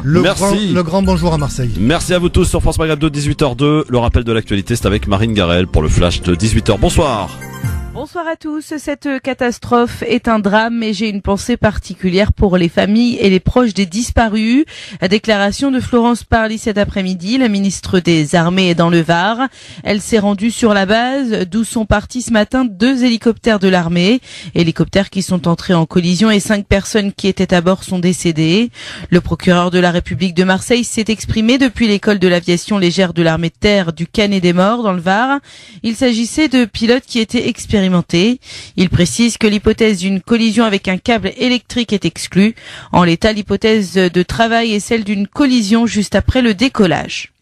Le grand bonjour à Marseille. Merci à vous tous sur France Maghreb 2, 18h02. Le rappel de l'actualité, c'est avec Marine Garel pour le flash de 18h. Bonsoir. Bonsoir à tous. Cette catastrophe est un drame et j'ai une pensée particulière pour les familles et les proches des disparus. La déclaration de Florence Parly cet après-midi, la ministre des Armées est dans le Var. Elle s'est rendue sur la base d'où sont partis ce matin 2 hélicoptères de l'armée. Hélicoptères qui sont entrés en collision et 5 personnes qui étaient à bord sont décédées. Le procureur de la République de Marseille s'est exprimé depuis l'école de l'aviation légère de l'armée de terre du Canet des Morts dans le Var. Il s'agissait de pilotes qui étaient expérimentés. Il précise que l'hypothèse d'une collision avec un câble électrique est exclue. En l'état, l'hypothèse de travail est celle d'une collision juste après le décollage.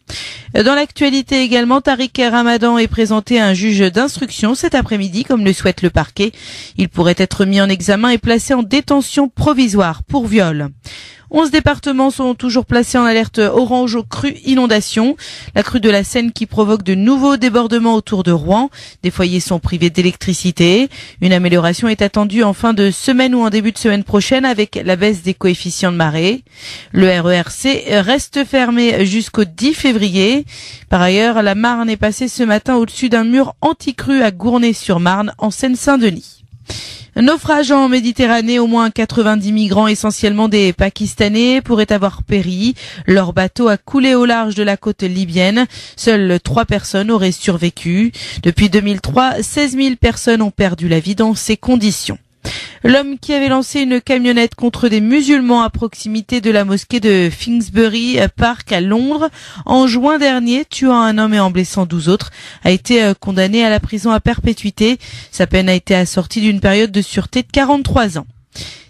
Dans l'actualité également, Tariq Ramadan est présenté à un juge d'instruction cet après-midi, comme le souhaite le parquet. Il pourrait être mis en examen et placé en détention provisoire pour viol. 11 départements sont toujours placés en alerte orange aux crues inondations. La crue de la Seine qui provoque de nouveaux débordements autour de Rouen. Des foyers sont privés d'électricité. Une amélioration est attendue en fin de semaine ou en début de semaine prochaine avec la baisse des coefficients de marée. Le RERC reste fermé jusqu'au 10 février. Par ailleurs, la Marne est passée ce matin au-dessus d'un mur anti-crue à Gournay-sur-Marne en Seine-Saint-Denis. Naufrage en Méditerranée, au moins 90 migrants, essentiellement des Pakistanais, pourraient avoir péri. Leur bateau a coulé au large de la côte libyenne. Seules 3 personnes auraient survécu. Depuis 2003, 16 000 personnes ont perdu la vie dans ces conditions. L'homme qui avait lancé une camionnette contre des musulmans à proximité de la mosquée de Finsbury Park à Londres en juin dernier, tuant un homme et en blessant 12 autres, a été condamné à la prison à perpétuité. Sa peine a été assortie d'une période de sûreté de 43 ans.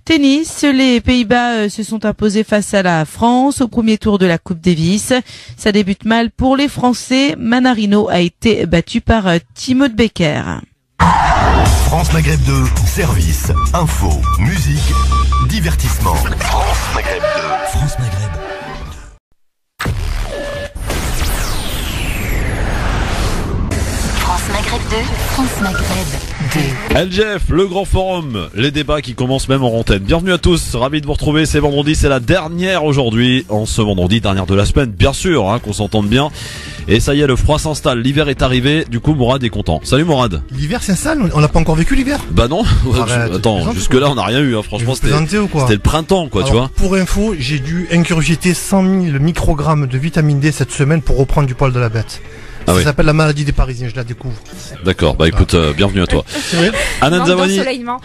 Tennis, les Pays-Bas se sont imposés face à la France au premier tour de la Coupe Davis. Ça débute mal pour les Français. Manarino a été battu par Timo de Becker. France Maghreb 2, service, info, musique, divertissement. France Maghreb 2. France Maghreb. France Maghreb 2, France Maghreb 2. LGF, le grand forum, les débats qui commencent même en antenne. Bienvenue à tous, ravi de vous retrouver, c'est vendredi, c'est la dernière aujourd'hui, en ce vendredi, dernière de la semaine, bien sûr, hein, qu'on s'entende bien. Et ça y est, le froid s'installe, l'hiver est arrivé, du coup Mourad est content. Salut Mourad. L'hiver s'installe, on n'a pas encore vécu l'hiver? Bah non, attends, jusque là on n'a rien eu, hein. Franchement c'était le printemps quoi. Alors, tu vois. Pour info, j'ai dû ingurgiter 100 000 microgrammes de vitamine D cette semaine pour reprendre du poil de la bête. Ça s'appelle la maladie des Parisiens, je la découvre. D'accord, bah écoute, bienvenue à toi. Anan Zawani.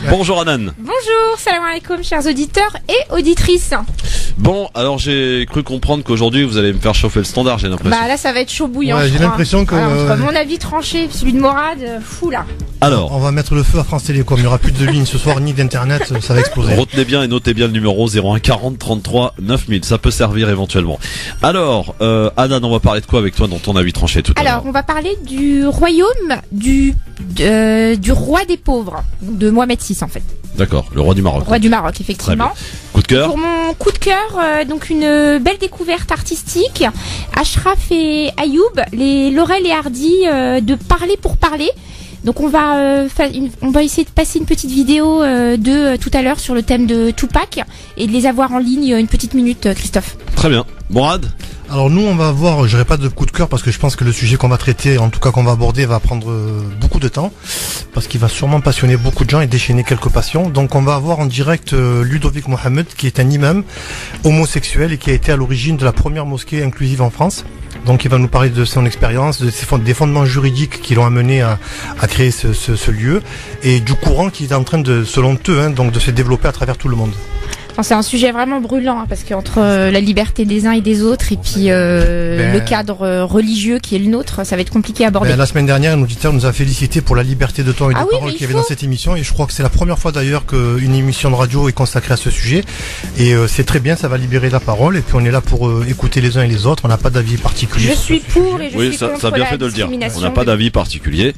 Bonjour Anan. Bonjour, salam alaikum chers auditeurs et auditrices. Bon, alors j'ai cru comprendre qu'aujourd'hui vous allez me faire chauffer le standard, j'ai l'impression. Bah là ça va être chaud bouillant. Ouais, j'ai l'impression que... entre mon avis tranché, celui de Morad, fou là. Alors, on va mettre le feu à France Télécom, il n'y aura plus de ligne ce soir ni d'internet, ça va exploser. Retenez bien et notez bien le numéro 01 40 33 9000, ça peut servir éventuellement. Alors, Anan, on va parler de quoi avec toi dans ton avis tranché tout à l'heure? Alors, on va parler du royaume du roi des pauvres, de Mohamed VI en fait. D'accord, le roi du Maroc. Roi du Maroc, effectivement. Coup de cœur. Pour mon coup de cœur, donc une belle découverte artistique. Ashraf et Ayoub, les Laurel et Hardy de Parler pour parler. Donc on va essayer de passer une petite vidéo de tout à l'heure sur le thème de Tupac et de les avoir en ligne une petite minute, Christophe. Très bien. Mourad? Alors nous on va voir, j'aurai pas de coup de cœur parce que je pense que le sujet qu'on va traiter, en tout cas qu'on va aborder, va prendre beaucoup de temps parce qu'il va sûrement passionner beaucoup de gens et déchaîner quelques passions. Donc on va avoir en direct Ludovic Mohamed qui est un imam homosexuel et qui a été à l'origine de la première mosquée inclusive en France. Donc il va nous parler de son expérience, des fondements juridiques qui l'ont amené à créer ce lieu et du courant qui est en train de, selon eux, donc de se développer à travers tout le monde. C'est un sujet vraiment brûlant parce qu'entre la liberté des uns et des autres et puis le cadre religieux qui est le nôtre, ça va être compliqué à aborder. La semaine dernière, un auditeur nous a félicité pour la liberté de ton et de parole qu'il y avait dans cette émission et je crois que c'est la première fois d'ailleurs qu'une émission de radio est consacrée à ce sujet et c'est très bien, ça va libérer la parole et puis on est là pour écouter les uns et les autres, on n'a pas d'avis particulier. Je suis pour et je suis contre ça a bien fait de le dire. On n'a pas d'avis particulier.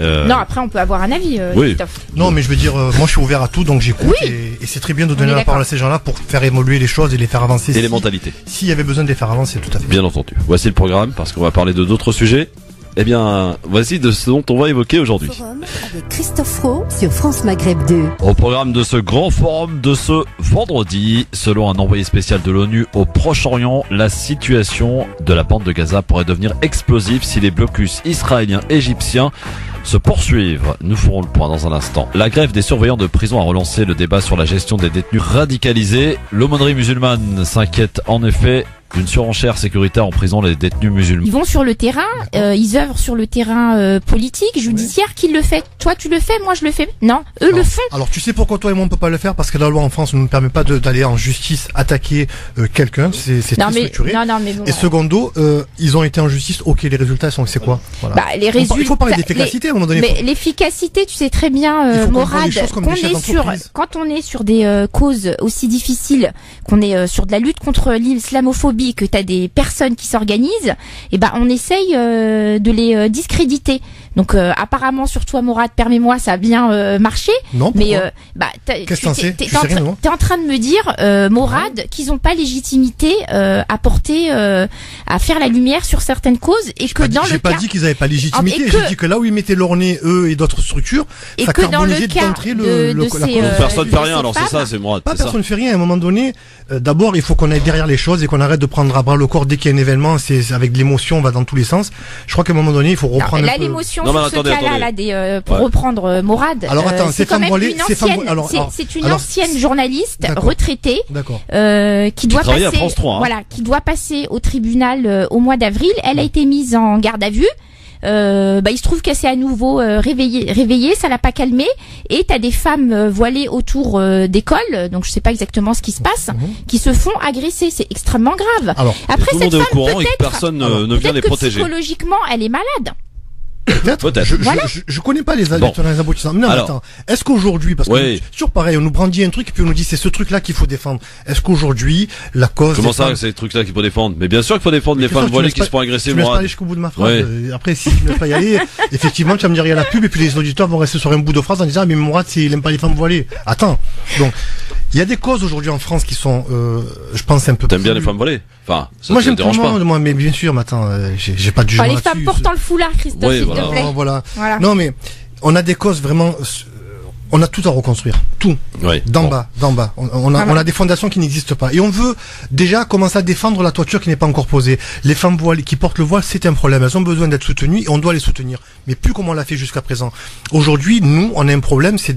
Non, après on peut avoir un avis. Oui. Non, mais je veux dire, moi je suis ouvert à tout, donc j'écoute et c'est très bien de donner la parole à ces gens-là pour faire évoluer les choses et les faire avancer. Et les mentalités. S'il y avait besoin de les faire avancer, tout à fait. Bien entendu. Voici le programme parce qu'on va parler de d'autres sujets. Eh bien, voici de ce dont on va évoquer aujourd'hui. Avec Christophe Roux sur France Maghreb 2. Au programme de ce grand forum de ce vendredi, selon un envoyé spécial de l'ONU au Proche-Orient, la situation de la bande de Gaza pourrait devenir explosive si les blocus israéliens et égyptiens se poursuivent. Nous ferons le point dans un instant. La grève des surveillants de prison a relancé le débat sur la gestion des détenus radicalisés. L'aumônerie musulmane s'inquiète en effet d'une surenchère sécuritaire en prison des détenus musulmans. Ils vont sur le terrain, ils œuvrent sur le terrain politique, judiciaire. Qui le fait? Toi tu le fais, moi je le fais. Non, eux le font. Alors tu sais pourquoi toi et moi on peut pas le faire? Parce que la loi en France ne nous permet pas d'aller en justice attaquer quelqu'un. C'est très structuré. Non, mais bon, et secondo, ils ont été en justice. Ok, les résultats sont c'est quoi? Voilà. Bah, les résultats. Il faut parler d'efficacité à un moment donné. Mais l'efficacité, tu sais très bien, Morad, quand on est sur des causes aussi difficiles, qu'on est sur de la lutte contre l'islamophobie, que t'as des personnes qui s'organisent, et ben on essaye de les discréditer. Donc apparemment sur toi, Morad, permets-moi, ça a bien marché. Non. Mais t'es en train de me dire, Morad, qu'ils n'ont pas légitimité à porter, à faire la lumière sur certaines causes, et que dans le cas. J'ai pas dit qu'ils avaient pas légitimité. J'ai dit que là où ils mettaient leur nez, eux et d'autres structures, ça carbonisait d'entrée personne fait rien. Alors c'est ça, c'est Morad. Pas personne fait rien. À un moment donné, d'abord il faut qu'on aille derrière les choses et qu'on arrête de prendre à bras le corps dès qu'il y a un événement. C'est avec de l'émotion, on va dans tous les sens. Je crois qu'à un moment donné, il faut reprendre. Là, l'émotion sur ce cas-là, pour reprendre Morad. Alors attends, c'est quand même c'est une ancienne journaliste retraitée qui doit passer, France 3, qui doit passer au tribunal au mois d'avril. Elle a été mise en garde à vue. Il se trouve qu'elle s'est à nouveau réveillée, ça l'a pas calmée, et t'as des femmes voilées autour d'écoles, donc je sais pas exactement ce qui se passe, qui se font agresser. C'est extrêmement grave. Alors, après, tout le monde est au courant et que personne ne vient les protéger. Psychologiquement, elle est malade. Peut-être. Je connais pas les aboutissants. Non, alors, attends. Est-ce qu'aujourd'hui, parce que toujours pareil, on nous brandit un truc et puis on nous dit c'est ce truc-là qu'il faut défendre. Est-ce qu'aujourd'hui, la cause. Comment ça, c'est ce truc-là qu'il faut défendre? Mais bien sûr qu'il faut défendre les femmes voilées qui se font agresser, moi. Je me laisse pas aller jusqu'au bout de ma phrase. Après, si tu ne veux pas y aller, effectivement, tu vas me dire il y a la pub et puis les auditeurs vont rester sur un bout de phrase en disant, mais Mourad, il aime pas les femmes voilées. Attends. Donc, il y a des causes aujourd'hui en France qui sont, je pense un peu. T'aimes bien les femmes voilées? Enfin, ça moi j'aime tout le monde, moi, mais bien sûr, mais attends, j'ai pas de jugement là-dessus. Les femmes portant le foulard, Christophe, s'il te plaît. Voilà. Non, mais on a des causes vraiment. On a tout à reconstruire, tout, d'en bas. On a des fondations qui n'existent pas, et on veut déjà commencer à défendre la toiture qui n'est pas encore posée. Les femmes voilées qui portent le voile, c'est un problème. Elles ont besoin d'être soutenues et on doit les soutenir, mais plus comme on l'a fait jusqu'à présent. Aujourd'hui, nous, on a un problème, c'est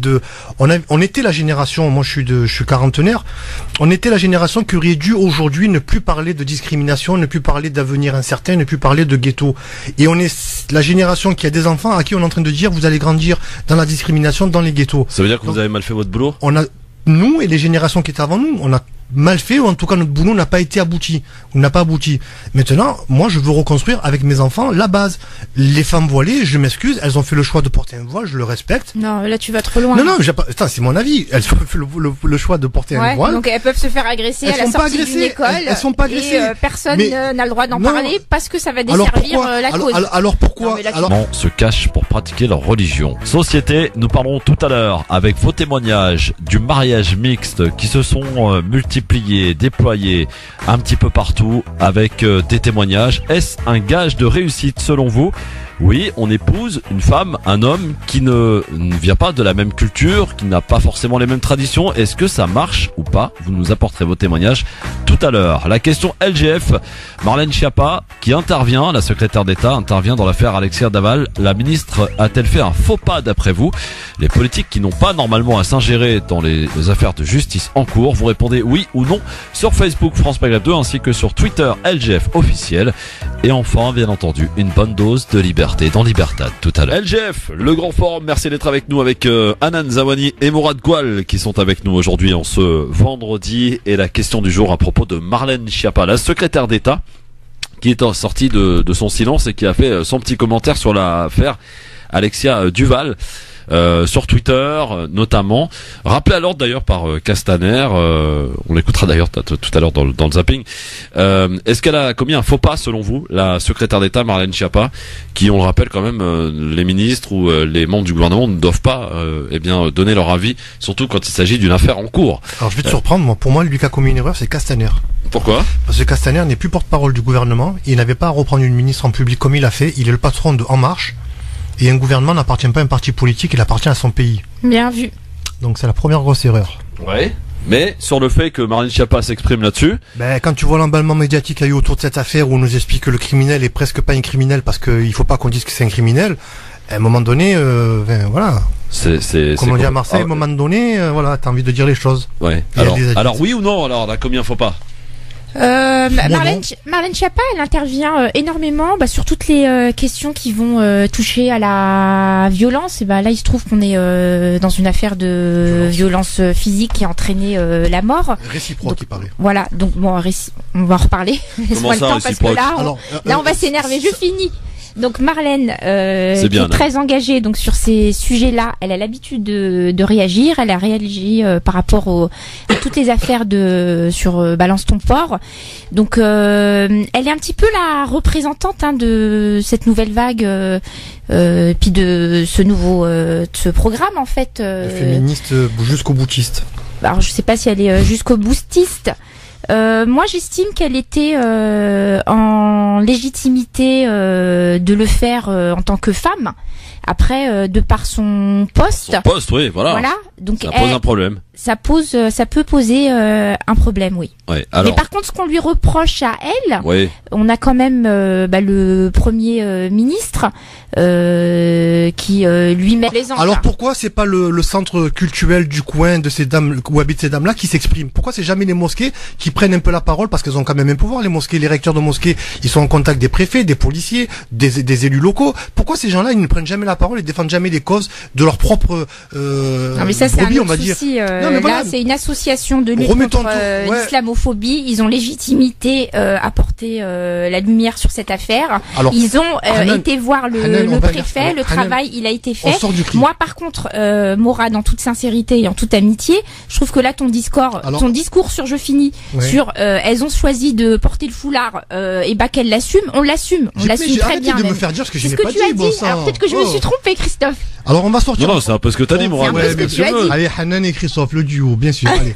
on était la génération. Moi, je suis quarantenaire. On était la génération qui aurait dû aujourd'hui ne plus parler de discrimination, ne plus parler d'avenir incertain, ne plus parler de ghetto. Et on est la génération qui a des enfants à qui on est en train de dire vous allez grandir dans la discrimination, dans les ghettos. Ça veut dire que vous avez mal fait votre boulot? Nous et les générations qui étaient avant nous, on a mal fait, ou en tout cas notre boulot n'a pas été abouti, ou n'a pas abouti. Maintenant, moi je veux reconstruire avec mes enfants la base. Les femmes voilées, je m'excuse, elles ont fait le choix de porter un voile, je le respecte. Non, là tu vas trop loin. Non, attends, c'est mon avis. Elles ont fait le choix de porter un voile. Donc elles peuvent se faire agresser à la sortie d'une école. Elles sont pas agressées. Et personne n'a le droit d'en parler parce que ça va desservir la cause. Alors pourquoi se cachent pour pratiquer leur religion. Société, nous parlerons tout à l'heure avec vos témoignages du mariage mixte qui se sont multipliés, déployés un petit peu partout avec des témoignages. Est-ce un gage de réussite selon vous? Oui, on épouse une femme, un homme qui ne vient pas de la même culture, qui n'a pas forcément les mêmes traditions. Est-ce que ça marche ou pas? Vous nous apporterez vos témoignages tout à l'heure. La question LGF, Marlène Schiappa qui intervient, la secrétaire d'État intervient dans l'affaire Alexia Daval. La ministre a-t-elle fait un faux pas d'après vous? Les politiques qui n'ont pas normalement à s'ingérer dans les affaires de justice en cours, vous répondez oui ou non sur Facebook France Maghreb 2 ainsi que sur Twitter LGF officiel. Et enfin, bien entendu, une bonne dose de liberté dans Libertad tout à l'heure. LGF, le grand forum, merci d'être avec nous avec Hanan Zawani et Mourad Goual qui sont avec nous aujourd'hui en ce vendredi. Et la question du jour à propos de Marlène Schiappa, la secrétaire d'État qui est sortie de son silence et qui a fait son petit commentaire sur l'affaire Alexia Duval. sur Twitter notamment, rappelé à l'ordre d'ailleurs par Castaner. On l'écoutera d'ailleurs tout à l'heure dans le zapping. Est-ce qu'elle a commis un faux pas selon vous, la secrétaire d'État Marlène Schiappa, qui, on le rappelle quand même, les ministres ou les membres du gouvernement ne doivent pas donner leur avis, surtout quand il s'agit d'une affaire en cours. Alors je vais te surprendre, pour moi, lui qui a commis une erreur, c'est Castaner. Pourquoi? Parce que Castaner n'est plus porte-parole du gouvernement, et il n'avait pas à reprendre une ministre en public comme il a fait. Il est le patron de En Marche, et un gouvernement n'appartient pas à un parti politique, il appartient à son pays. Bien vu. Donc c'est la première grosse erreur. Ouais. Mais sur le fait que Marlène Schiappa s'exprime là-dessus, quand tu vois l'emballement médiatique qu'il y a eu autour de cette affaire, où on nous explique que le criminel est presque pas un criminel parce qu'il faut pas qu'on dise que c'est un criminel, à un moment donné, voilà. Comme on dit à Marseille, à un moment donné, voilà, t'as envie de dire les choses. Ouais. Alors oui ou non, alors, elle a commis un faux pas? Marlène Schiappa, elle intervient énormément sur toutes les questions qui vont toucher à la violence. Et là, il se trouve qu'on est dans une affaire de violence physique qui a entraîné la mort. Réciproque, il parlait. Voilà, donc bon, on va en reparler. Comment ça, parce que là, on va s'énerver. Je finis. Donc Marlène, qui est très engagée donc sur ces sujets-là, elle a l'habitude de réagir. Elle a réagi par rapport à toutes les affaires sur Balance ton port. Donc elle est un petit peu la représentante de cette nouvelle vague, puis de ce programme en fait. Féministe jusqu'au boutiste. Alors je sais pas si elle est jusqu'au boutiste. Moi, j'estime qu'elle était en légitimité de le faire en tant que femme. Après, de par son poste. Son poste, oui, voilà. Donc ça pose un problème. Ça peut poser un problème, oui. Ouais, alors... Mais par contre, ce qu'on lui reproche à elle, on a quand même le premier ministre qui lui met les enfants. Alors pourquoi c'est pas le centre culturel du coin de ces dames où habitent ces dames-là qui s'expriment? Pourquoi c'est jamais les mosquées qui prennent un peu la parole, parce qu'elles ont quand même un pouvoir, les mosquées, les recteurs de mosquées, ils sont en contact des préfets, des policiers, des élus locaux. Pourquoi ces gens-là ils ne prennent jamais la parole et défendent jamais les causes de leur propre non mais ça c'est un autre souci. Là c'est une association de lutte contre l'islamophobie. Ils ont légitimité à porter la lumière sur cette affaire. Alors, ils ont été voir le préfet, le travail il a été fait. Moi par contre, Maura, dans toute sincérité et en toute amitié, je trouve que là ton discours sur Je finis, sur elles ont choisi de porter le foulard et qu'elles l'assument, on l'assume très bien. De me faire dire ce que je n'ai pas dit. Alors peut-être que je me suis trompée, Christophe. Alors on va sortir. Non, c'est un peu ce que t'as dit, Maura. Allez, Hanan et Christophe, le duo, bien sûr. Allez.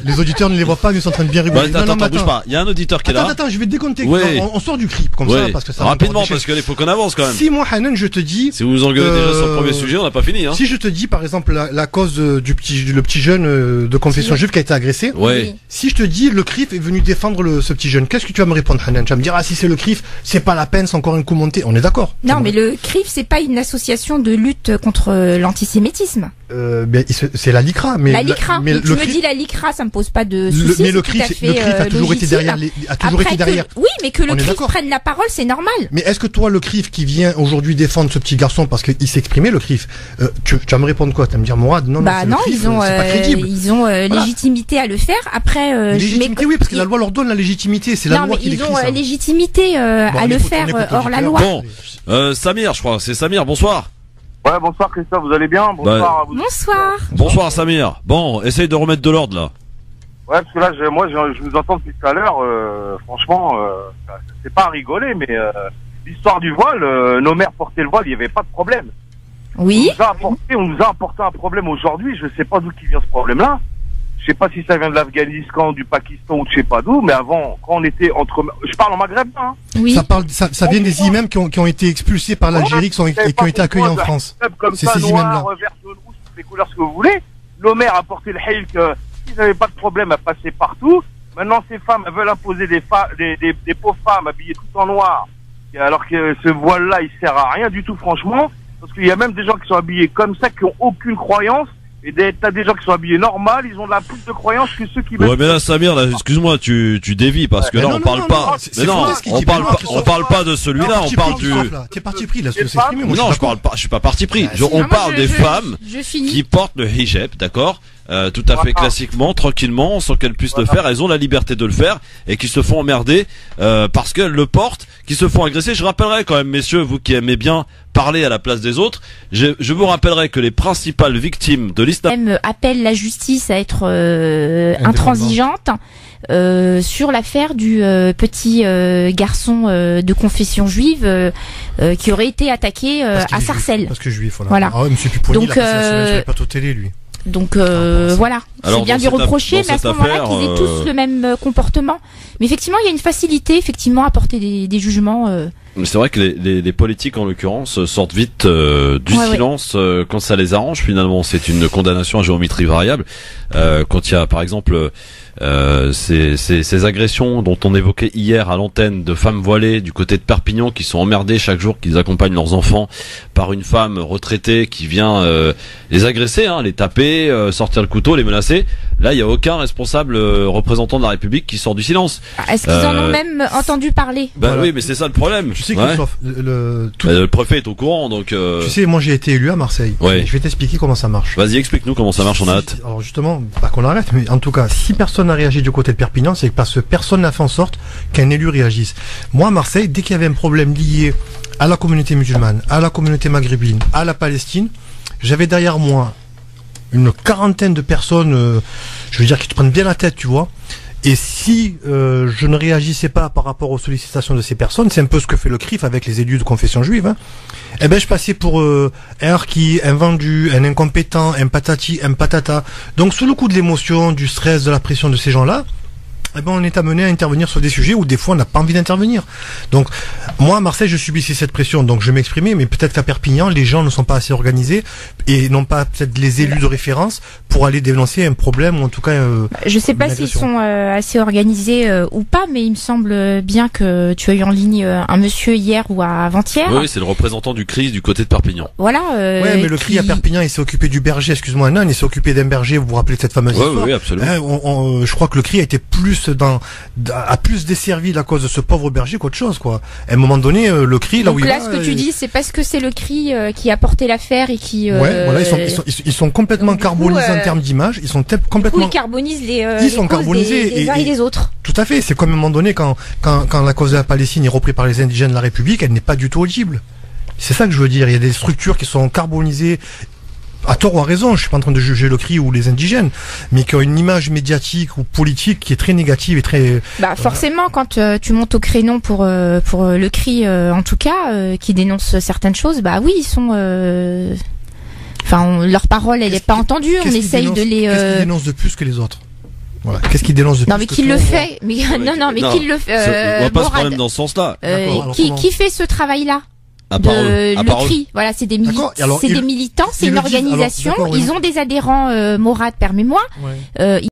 Les auditeurs ne les voient pas, mais ils sont en train de bien rigoler. Attends, bouge pas. Il y a un auditeur qui est là. Attends, je vais te décompter. On sort du clip comme ça, parce que ça. Rapidement, parce qu'il faut qu'on avance quand même. Si moi, Hanan, je te dis. Si vous vous engueulez déjà sur le premier sujet, on n'a pas fini. Si je te dis, par exemple, la cause du petit jeune de confession juive qui a été agressé. Si je te dis, le CRIF est venu défendre ce petit jeune, qu'est-ce que tu vas me répondre, Hanan? Tu vas me dire, si c'est le CRIF, c'est pas la peine, c'est encore un coup monté. On est d'accord? Non, mais le CRIF, c'est pas une association de lutte contre l'antisémitisme. C'est la LICRA, mais la LICRA. Mais tu me dis la LICRA, ça me pose pas de soucis. Mais le CRIF a toujours été derrière. Oui, mais que le CRIF prenne la parole, c'est normal. Mais est-ce que toi, le CRIF qui vient aujourd'hui défendre ce petit garçon parce qu'il s'exprimait, le CRIF, tu vas me répondre quoi? Tu vas me dire, Mourad, non, ils ont légitimité à le faire. Après, légitimité, oui, parce que la loi leur donne la légitimité. C'est la loi qui l'écrit. Ils ont légitimité à le faire hors la loi. Bon, Samir, je crois, c'est Samir. Bonsoir. Ouais, bonsoir Christophe, vous allez bien? Bonsoir à vous. Bonsoir. Bonsoir Samir. Bon, essaye de remettre de l'ordre là. Ouais, parce que là, je vous entends depuis tout à l'heure, franchement, c'est pas à rigoler, mais l'histoire du voile, nos mères portaient le voile, il n'y avait pas de problème. Oui. On nous a apporté un problème aujourd'hui, je sais pas d'où qui vient ce problème-là. Je sais pas si ça vient de l'Afghanistan, du Pakistan ou de je sais pas d'où, mais avant, quand on était je parle en Maghreb, hein. Oui. Ça vient des imams qui ont été expulsés par l'Algérie, qui ont été accueillis en France. C'est ces imams-là. Vert, jaune, rouge, toutes les couleurs, ce que vous voulez. Nos mères a porté le haïl qu'ils n'avaient pas de problème à passer partout. Maintenant, ces femmes, elles veulent imposer des pauvres femmes habillées tout en noir. Alors que ce voile-là, il sert à rien du tout, franchement. Parce qu'il y a même des gens qui sont habillés comme ça, qui ont aucune croyance. Et t'as des gens qui sont habillés normal, ils ont de la plus de croyance que ceux qui... Ouais, mais là, Samir, là, excuse-moi, tu dévis, parce que là, on parle pas... Mais non, on parle pas de celui-là, on parle du... T'es parti pris, là, c'est exprimé. Non, je suis pas parti pris. On parle des femmes qui portent le hijab, d'accord? tout à fait classiquement, tranquillement, sans qu'elles puissent le faire. Elles ont la liberté de le faire et qui se font emmerder parce qu'elles le portent, qui se font agresser. Je rappellerai quand même, messieurs, vous qui aimez bien parler à la place des autres, je vous rappellerai que les principales victimes de l'islam appellent la justice à être intransigeante sur l'affaire du petit garçon de confession juive qui aurait été attaqué à Sarcelles. Parce que juif, voilà. Ah ouais, monsieur Pupponi, il a passé la semaine sur les plateaux télé, lui. Donc voilà, c'est bien lui reprocher, mais à ce moment-là qu'ils aient tous le même comportement. Mais effectivement, il y a une facilité effectivement à porter des jugements. Mais c'est vrai que les politiques en l'occurrence sortent vite du silence quand ça les arrange. Finalement, c'est une condamnation à géométrie variable. Quand il y a par exemple ces agressions dont on évoquait hier à l'antenne de femmes voilées du côté de Perpignan qui sont emmerdées chaque jour qu'ils accompagnent leurs enfants par une femme retraitée qui vient les agresser, les taper, sortir le couteau, les menacer. Là, il n'y a aucun responsable représentant de la République qui sort du silence. Est-ce qu'ils en ont même entendu parler? Oui, mais c'est ça le problème. Tu sais, Christophe, le préfet est au courant, donc. Tu sais, moi j'ai été élu à Marseille. Ouais. Je vais t'expliquer comment ça marche. Vas-y, explique-nous comment ça marche. On a hâte. Alors justement, pas qu'on arrête, mais en tout cas, si personne n'a réagi du côté de Perpignan, c'est parce que personne n'a fait en sorte qu'un élu réagisse. Moi, à Marseille, dès qu'il y avait un problème lié à la communauté musulmane, à la communauté maghrébine, à la Palestine, j'avais derrière moi une quarantaine de personnes, je veux dire, qui te prennent bien la tête, tu vois. Et si je ne réagissais pas par rapport aux sollicitations de ces personnes, c'est un peu ce que fait le CRIF avec les élus de confession juive, eh ben je passais pour un harki, un vendu, un incompétent, un patati, un patata. Donc sous le coup de l'émotion, du stress, de la pression de ces gens-là, eh ben on est amené à intervenir sur des sujets où des fois on n'a pas envie d'intervenir. Donc moi à Marseille je subissais cette pression, donc je m'exprimais, mais peut-être qu'à Perpignan les gens ne sont pas assez organisés et n'ont pas peut-être les élus de référence pour aller dénoncer un problème ou en tout cas je sais pas s'ils sont assez organisés ou pas, mais il me semble bien que tu as eu en ligne un monsieur hier ou avant-hier. Oui, c'est le représentant du CRI du côté de Perpignan. Voilà. Ouais, mais le CRI à Perpignan il s'est occupé du berger, excuse-moi, non, il s'est occupé d'un berger, vous vous rappelez de cette fameuse histoire. Oui, absolument. Je crois que le CRI a été plus a plus desservi la cause de ce pauvre berger qu'autre chose, quoi. À un moment donné, le CRI, là où il va... Donc là, ce que tu dis, c'est parce que c'est le CRI qui a porté l'affaire et qui... Ouais, voilà, ils sont complètement carbonisés en termes d'image, ils sont complètement... Ils carbonisent les sont causes carbonisés des uns et des autres. Tout à fait, c'est comme à un moment donné, quand la cause de la Palestine est reprise par les indigènes de la République, elle n'est pas du tout audible. C'est ça que je veux dire, il y a des structures qui sont carbonisées, à tort ou à raison, je suis pas en train de juger le CRI ou les indigènes, mais qui ont une image médiatique ou politique qui est très négative et très... forcément, quand tu montes au créneau pour le CRI, en tout cas, qui dénonce certaines choses, oui, ils sont... leur parole, elle n'est pas entendue, on essaye de les... Qu'est-ce qu'ils dénoncent de plus que les autres? Voilà. Qu'est-ce qu'il dénonce de plus? Non, mais qui le fait? Mais qui le fait? On va pas se problème dans ce sens-là. Qui fait ce travail-là? Le CRI, voilà, c'est des militants, c'est une organisation, ils ont des adhérents, Morad, permets-moi,